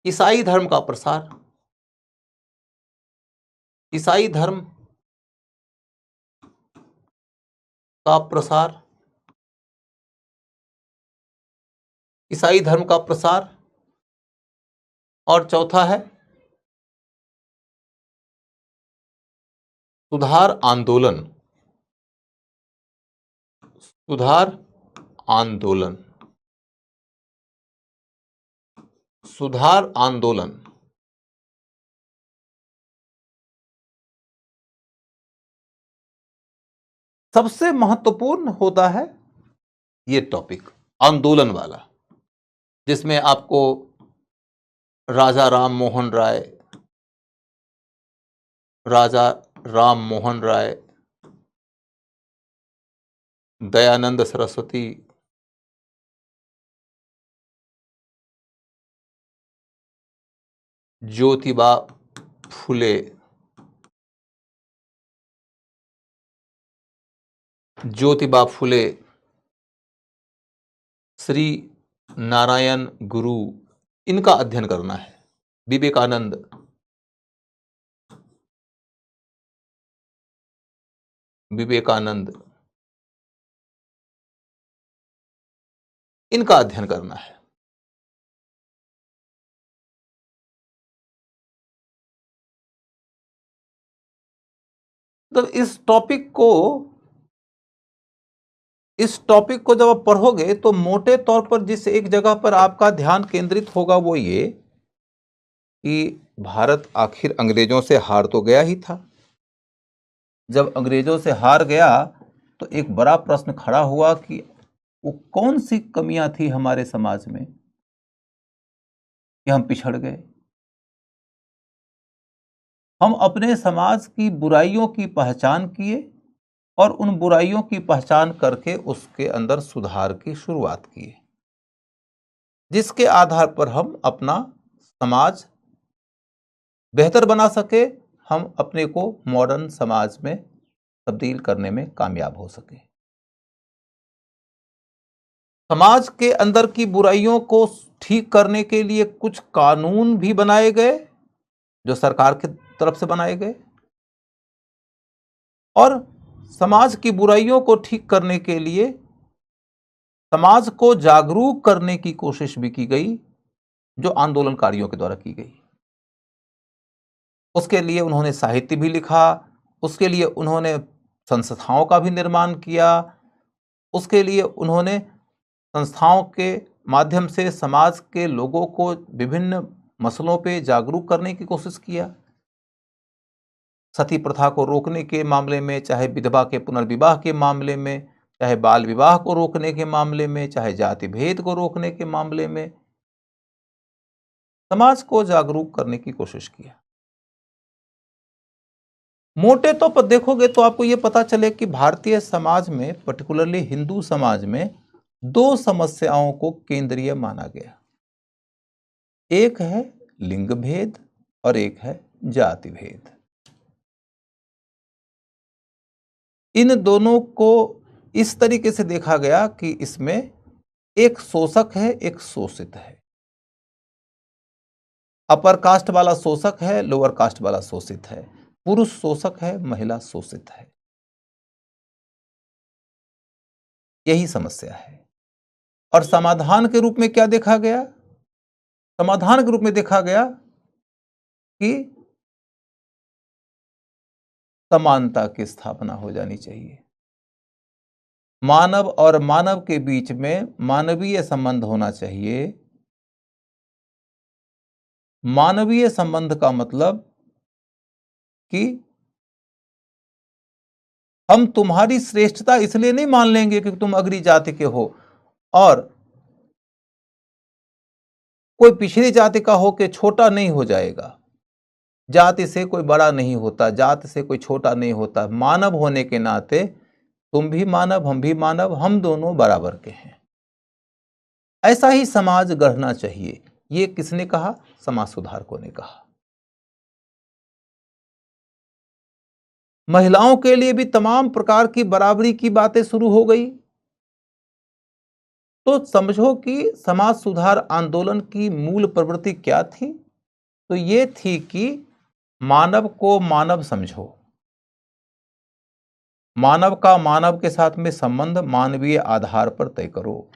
ईसाई धर्म का प्रसार। ईसाई धर्म का प्रसार, ईसाई धर्म का प्रसार, और चौथा है सुधार आंदोलन। सुधार आंदोलन, सुधार आंदोलन। सबसे महत्वपूर्ण होता है ये टॉपिक आंदोलन वाला, जिसमें आपको राजा राम मोहन राय, दयानंद सरस्वती, ज्योतिबा फुले, श्री नारायण गुरु, इनका अध्ययन करना है। विवेकानंद, इनका अध्ययन करना है। तो इस टॉपिक को जब आप पढ़ोगे तो मोटे तौर पर जिस एक जगह पर आपका ध्यान केंद्रित होगा वो ये कि भारत आखिर अंग्रेजों से हार तो गया ही था। जब अंग्रेजों से हार गया तो एक बड़ा प्रश्न खड़ा हुआ कि वो कौन सी कमियां थी हमारे समाज में कि हम पिछड़ गए। हम अपने समाज की बुराइयों की पहचान किए और उन बुराइयों की पहचान करके उसके अंदर सुधार की शुरुआत की, जिसके आधार पर हम अपना समाज बेहतर बना सके, हम अपने को मॉडर्न समाज में तब्दील करने में कामयाब हो सके। समाज के अंदर की बुराइयों को ठीक करने के लिए कुछ कानून भी बनाए गए जो सरकार की तरफ से बनाए गए, और समाज की बुराइयों को ठीक करने के लिए समाज को जागरूक करने की कोशिश भी की गई जो आंदोलनकारियों के द्वारा की गई। उसके लिए उन्होंने साहित्य भी लिखा, उसके लिए उन्होंने संस्थाओं का भी निर्माण किया, उसके लिए उन्होंने संस्थाओं के माध्यम से समाज के लोगों को विभिन्न मसलों पे जागरूक करने की कोशिश किया। सती प्रथा को रोकने के मामले में, चाहे विधवा के पुनर्विवाह के मामले में, चाहे बाल विवाह को रोकने के मामले में, चाहे जाति भेद को रोकने के मामले में, समाज को जागरूक करने की कोशिश किया। मोटे तौर पर देखोगे तो आपको यह पता चले कि भारतीय समाज में, पर्टिकुलरली हिंदू समाज में, दो समस्याओं को केंद्रीय माना गया। एक है लिंग भेद और एक है जाति भेद। इन दोनों को इस तरीके से देखा गया कि इसमें एक शोषक है, एक शोषित है। अपर कास्ट वाला शोषक है, लोअर कास्ट वाला शोषित है। पुरुष शोषक है, महिला शोषित है। यही समस्या है। और समाधान के रूप में क्या देखा गया? समाधान के रूप में देखा गया कि समानता की स्थापना हो जानी चाहिए। मानव और मानव के बीच में मानवीय संबंध होना चाहिए। मानवीय संबंध का मतलब कि हम तुम्हारी श्रेष्ठता इसलिए नहीं मान लेंगे कि तुम अग्री जाति के हो और कोई पिछड़ी जाति का हो के छोटा नहीं हो जाएगा। जाति से कोई बड़ा नहीं होता, जाति से कोई छोटा नहीं होता। मानव होने के नाते तुम भी मानव, हम भी मानव, हम दोनों बराबर के हैं। ऐसा ही समाज गढ़ना चाहिए। ये किसने कहा? समाज सुधारकों ने कहा। महिलाओं के लिए भी तमाम प्रकार की बराबरी की बातें शुरू हो गई। तो समझो कि समाज सुधार आंदोलन की मूल प्रवृत्ति क्या थी? तो ये थी कि मानव को मानव समझो, मानव का मानव के साथ में संबंध मानवीय आधार पर तय करो,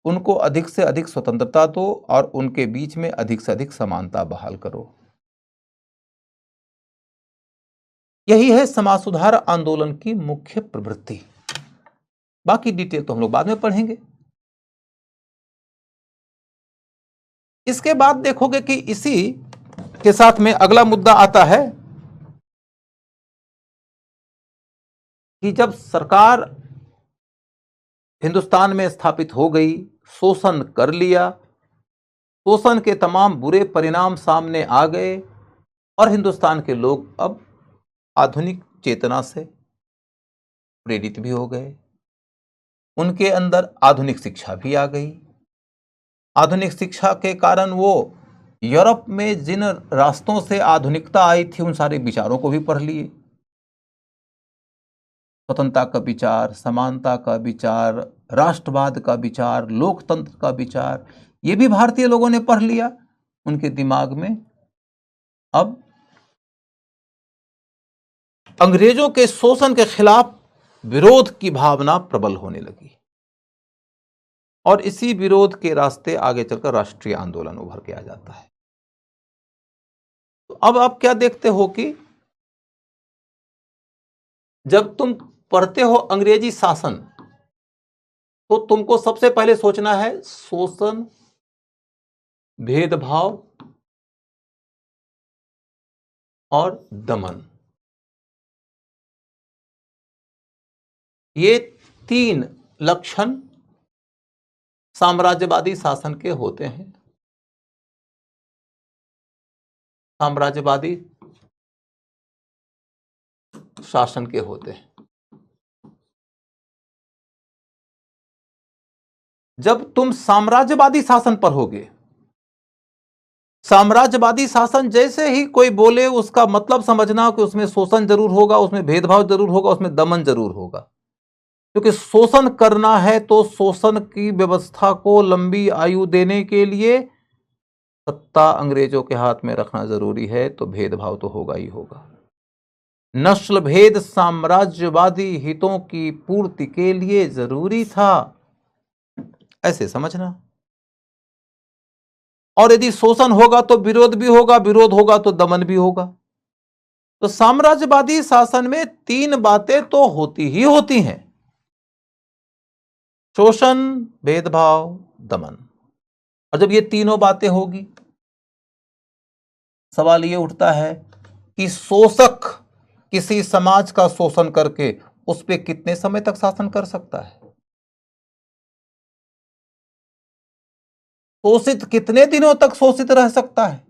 उनको अधिक से अधिक स्वतंत्रता दो और उनके बीच में अधिक से अधिक समानता बहाल करो। यही है समाज सुधार आंदोलन की मुख्य प्रवृत्ति। बाकी डिटेल तो हम लोग बाद में पढ़ेंगे। इसके बाद देखोगे कि इसी के साथ में अगला मुद्दा आता है कि जब सरकार हिंदुस्तान में स्थापित हो गई, शोषण कर लिया, शोषण के तमाम बुरे परिणाम सामने आ गए और हिंदुस्तान के लोग अब आधुनिक चेतना से प्रेरित भी हो गए। उनके अंदर आधुनिक शिक्षा भी आ गई। आधुनिक शिक्षा के कारण वो यूरोप में जिन रास्तों से आधुनिकता आई थी उन सारे विचारों को भी पढ़ लिए। स्वतंत्रता का विचार, समानता का विचार, राष्ट्रवाद का विचार, लोकतंत्र का विचार, ये भी भारतीय लोगों ने पढ़ लिया। उनके दिमाग में अब अंग्रेजों के शोषण के खिलाफ विरोध की भावना प्रबल होने लगी और इसी विरोध के रास्ते आगे चलकर राष्ट्रीय आंदोलन उभर के आ जाता है। तो अब आप क्या देखते हो कि जब तुम पढ़ते हो अंग्रेजी शासन तो तुमको सबसे पहले सोचना है शोषण, भेदभाव और दमन। ये तीन लक्षण साम्राज्यवादी शासन के होते हैं। साम्राज्यवादी शासन के होते हैं। जब तुम साम्राज्यवादी शासन पढ़ोगे, साम्राज्यवादी शासन जैसे ही कोई बोले उसका मतलब समझना कि उसमें शोषण जरूर होगा, उसमें भेदभाव जरूर होगा, उसमें दमन जरूर होगा। क्योंकि शोषण करना है तो शोषण की व्यवस्था को लंबी आयु देने के लिए सत्ता अंग्रेजों के हाथ में रखना जरूरी है, तो भेदभाव तो होगा ही होगा। नस्ल भेद साम्राज्यवादी हितों की पूर्ति के लिए जरूरी था, ऐसे समझना। और यदि शोषण होगा तो विरोध भी होगा, विरोध होगा तो दमन भी होगा। तो साम्राज्यवादी शासन में तीन बातें तो होती ही होती हैं। शोषण, भेदभाव, दमन। और जब ये तीनों बातें होगी, सवाल ये उठता है कि शोषक किसी समाज का शोषण करके उस पर कितने समय तक शासन कर सकता है? शोषित कितने दिनों तक शोषित रह सकता है?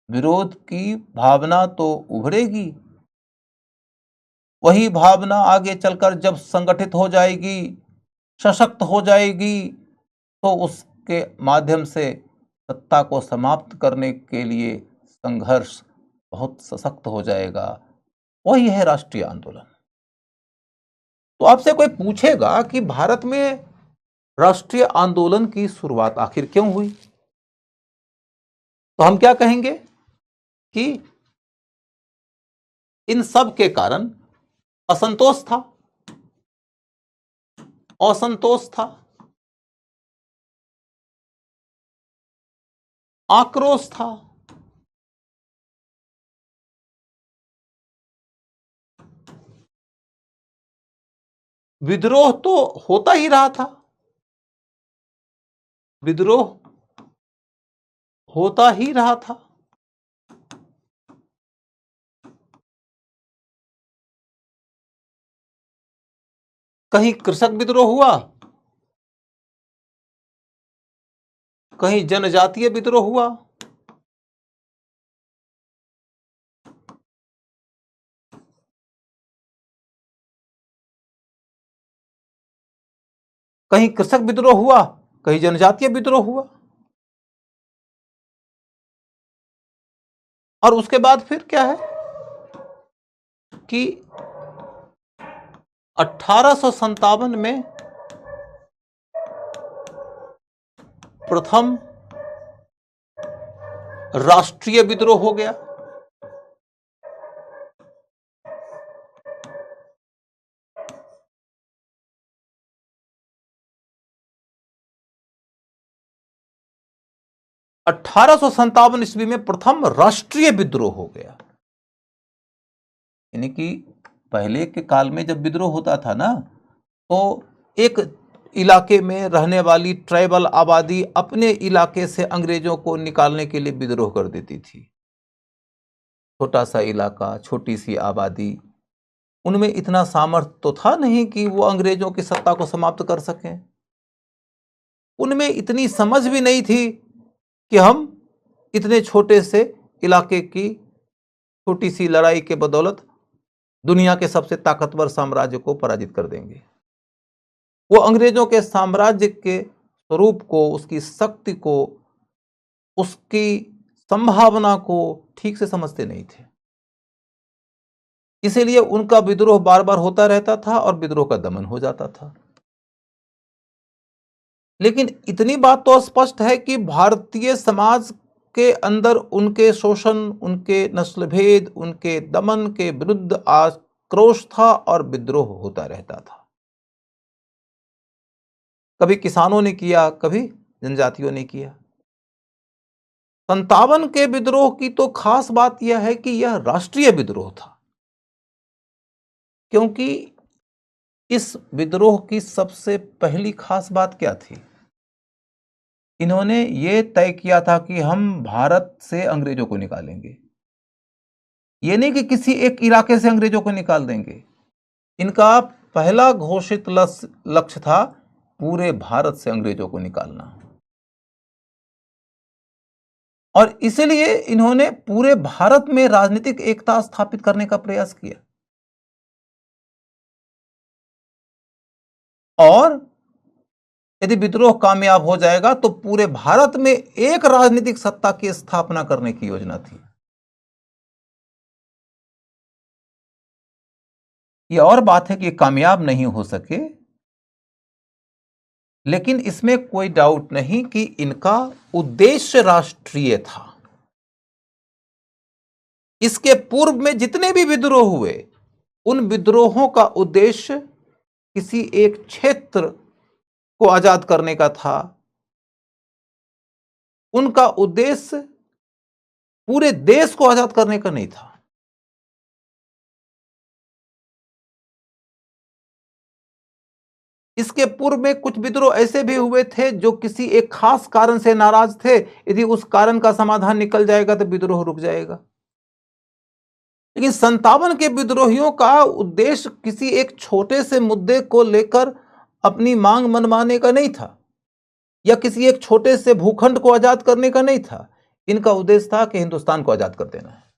विरोध की भावना तो उभरेगी, वही भावना आगे चलकर जब संगठित हो जाएगी, सशक्त हो जाएगी, तो उसके माध्यम से सत्ता को समाप्त करने के लिए संघर्ष बहुत सशक्त हो जाएगा। वही है राष्ट्रीय आंदोलन। तो आपसे कोई पूछेगा कि भारत में राष्ट्रीय आंदोलन की शुरुआत आखिर क्यों हुई, तो हम क्या कहेंगे कि इन सब के कारण असंतोष था, असंतोष था, आक्रोश था, विद्रोह तो होता ही रहा था, विद्रोह होता ही रहा था। कहीं कृषक विद्रोह हुआ, कहीं जनजातीय विद्रोह हुआ, कहीं कृषक विद्रोह हुआ, कहीं जनजातीय विद्रोह हुआ। और उसके बाद फिर क्या है कि 1857 में प्रथम राष्ट्रीय विद्रोह हो गया। ईस्वी में प्रथम राष्ट्रीय विद्रोह हो गया। यानी कि पहले के काल में जब विद्रोह होता था ना, तो एक इलाके में रहने वाली ट्राइबल आबादी अपने इलाके से अंग्रेजों को निकालने के लिए विद्रोह कर देती थी। छोटा सा इलाका, छोटी सी आबादी, उनमें इतना सामर्थ्य तो था नहीं कि वो अंग्रेजों की सत्ता को समाप्त कर सकें। उनमें इतनी समझ भी नहीं थी कि हम इतने छोटे से इलाके की छोटी सी लड़ाई के बदौलत दुनिया के सबसे ताकतवर साम्राज्य को पराजित कर देंगे। वो अंग्रेजों के साम्राज्य के स्वरूप को, उसकी शक्ति को, उसकी संभावना को ठीक से समझते नहीं थे। इसीलिए उनका विद्रोह बार बार होता रहता था और विद्रोह का दमन हो जाता था। लेकिन इतनी बात तो स्पष्ट है कि भारतीय समाज के अंदर उनके शोषण, उनके नस्लभेद, उनके दमन के विरुद्ध आक्रोश था और विद्रोह होता रहता था। कभी किसानों ने किया, कभी जनजातियों ने किया। 57 के विद्रोह की तो खास बात यह है कि यह राष्ट्रीय विद्रोह था, क्योंकि इस विद्रोह की सबसे पहली खास बात क्या थी? इन्होंने ये तय किया था कि हम भारत से अंग्रेजों को निकालेंगे। ये नहीं कि किसी एक इलाके से अंग्रेजों को निकाल देंगे। इनका पहला घोषित लक्ष्य था पूरे भारत से अंग्रेजों को निकालना। और इसलिए इन्होंने पूरे भारत में राजनीतिक एकता स्थापित करने का प्रयास किया। और यदि विद्रोह कामयाब हो जाएगा तो पूरे भारत में एक राजनीतिक सत्ता की स्थापना करने की योजना थी। यह और बात है कि कामयाब नहीं हो सके, लेकिन इसमें कोई डाउट नहीं कि इनका उद्देश्य राष्ट्रीय था। इसके पूर्व में जितने भी विद्रोह हुए, उन विद्रोहों का उद्देश्य किसी एक क्षेत्र को आजाद करने का था। उनका उद्देश्य पूरे देश को आजाद करने का नहीं था। इसके पूर्व में कुछ विद्रोह ऐसे भी हुए थे जो किसी एक खास कारण से नाराज थे, यदि उस कारण का समाधान निकल जाएगा तो विद्रोह रुक जाएगा। लेकिन 57 के विद्रोहियों का उद्देश्य किसी एक छोटे से मुद्दे को लेकर अपनी मांग मनवाने का नहीं था, या किसी एक छोटे से भूखंड को आजाद करने का नहीं था। इनका उद्देश्य था कि हिंदुस्तान को आजाद कर देना है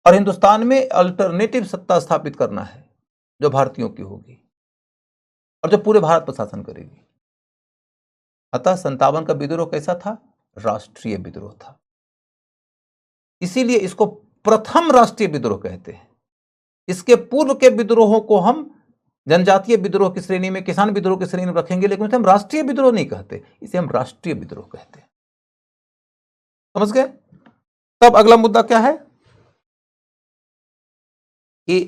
और हिंदुस्तान में अल्टरनेटिव सत्ता स्थापित करना है जो भारतीयों की होगी और जो पूरे भारत पर शासन करेगी। अतः 57 का विद्रोह कैसा था? राष्ट्रीय विद्रोह था। इसीलिए इसको प्रथम राष्ट्रीय विद्रोह कहते हैं। इसके पूर्व के विद्रोहों को हम जनजातीय विद्रोह की श्रेणी में, किसान विद्रोह की श्रेणी में रखेंगे, लेकिन उसे हम राष्ट्रीय विद्रोह नहीं कहते, इसे हम राष्ट्रीय विद्रोह कहते हैं। समझ गए? तब अगला मुद्दा क्या है कि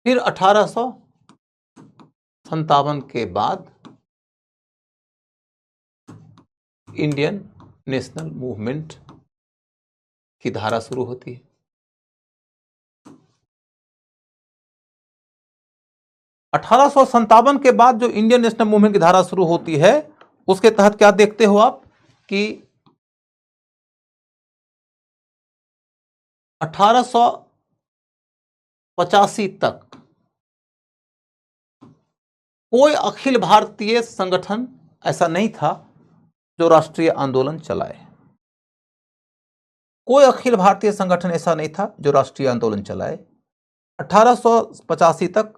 फिर 1857 के बाद इंडियन नेशनल मूवमेंट की धारा शुरू होती है। 1857 के बाद जो इंडियन नेशनल मूवमेंट की धारा शुरू होती है, उसके तहत क्या देखते हो आप कि 1885 तक कोई अखिल भारतीय संगठन ऐसा नहीं था जो राष्ट्रीय आंदोलन चलाए। कोई अखिल भारतीय संगठन ऐसा नहीं था जो राष्ट्रीय आंदोलन चलाए। 1885 तक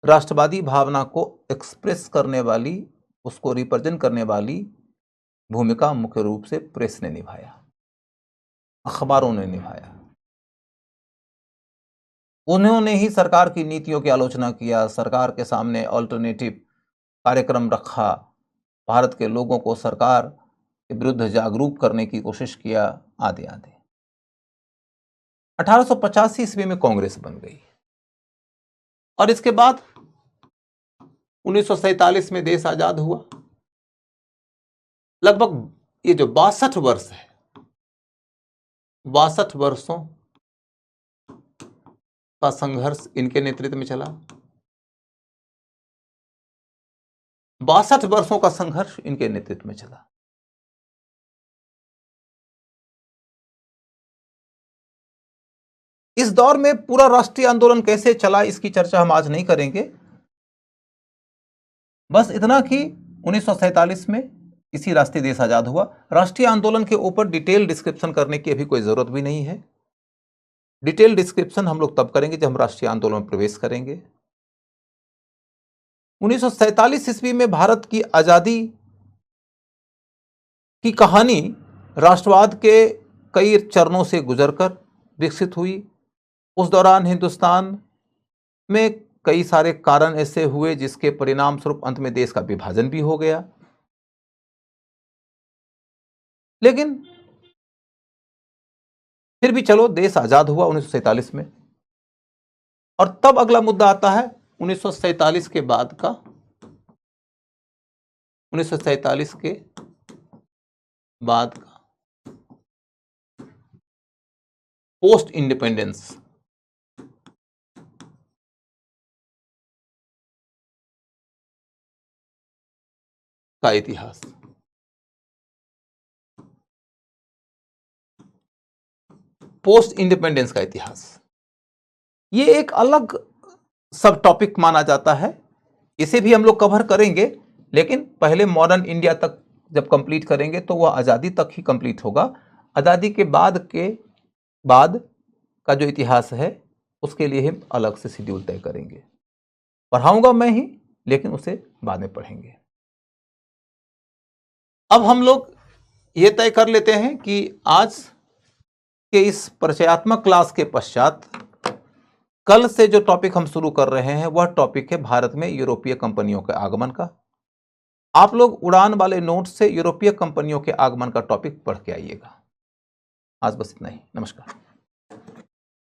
राष्ट्रवादी भावना को एक्सप्रेस करने वाली, उसको रिप्रेजेंट करने वाली भूमिका मुख्य रूप से प्रेस ने निभाया, अखबारों ने निभाया। उन्होंने ही सरकार की नीतियों की आलोचना किया, सरकार के सामने अल्टरनेटिव कार्यक्रम रखा, भारत के लोगों को सरकार के विरुद्ध जागरूक करने की कोशिश किया, आदि आदि। 1885 ईस्वी में कांग्रेस बन गई और इसके बाद 1947 में देश आजाद हुआ। लगभग ये जो 62 वर्ष है, 62 वर्षों का संघर्ष इनके नेतृत्व में चला। 62 वर्षों का संघर्ष इनके नेतृत्व में चला। इस दौर में पूरा राष्ट्रीय आंदोलन कैसे चला, इसकी चर्चा हम आज नहीं करेंगे। बस इतना कि 1947 में इसी रास्ते देश आजाद हुआ। राष्ट्रीय आंदोलन के ऊपर डिटेल डिस्क्रिप्शन करने की अभी कोई जरूरत भी नहीं है। डिटेल डिस्क्रिप्शन हम लोग तब करेंगे जब हम राष्ट्रीय आंदोलन में प्रवेश करेंगे। 1947 ईस्वी में भारत की आजादी की कहानी राष्ट्रवाद के कई चरणों से गुजरकर विकसित हुई। उस दौरान हिंदुस्तान में कई सारे कारण ऐसे हुए जिसके परिणाम स्वरूप अंत में देश का विभाजन भी हो गया। लेकिन फिर भी चलो, देश आजाद हुआ 1947 में। और तब अगला मुद्दा आता है 1947 के बाद का, 1947 के बाद का पोस्ट इंडिपेंडेंस का इतिहास। पोस्ट इंडिपेंडेंस का इतिहास ये एक अलग सब टॉपिक माना जाता है। इसे भी हम लोग कवर करेंगे, लेकिन पहले मॉडर्न इंडिया तक जब कंप्लीट करेंगे तो वह आज़ादी तक ही कंप्लीट होगा। आज़ादी के बाद का जो इतिहास है उसके लिए हम अलग से शेड्यूल तय करेंगे। पढ़ाऊंगा मैं ही, लेकिन उसे बाद में पढ़ेंगे। अब हम लोग ये तय कर लेते हैं कि आज के इस परिचयात्मक क्लास के पश्चात कल से जो टॉपिक हम शुरू कर रहे हैं वह टॉपिक है भारत में यूरोपीय कंपनियों के आगमन का। आप लोग उड़ान वाले नोट से यूरोपीय कंपनियों के आगमन का टॉपिक पढ़ के आइएगा। आज बस इतना ही। नमस्कार।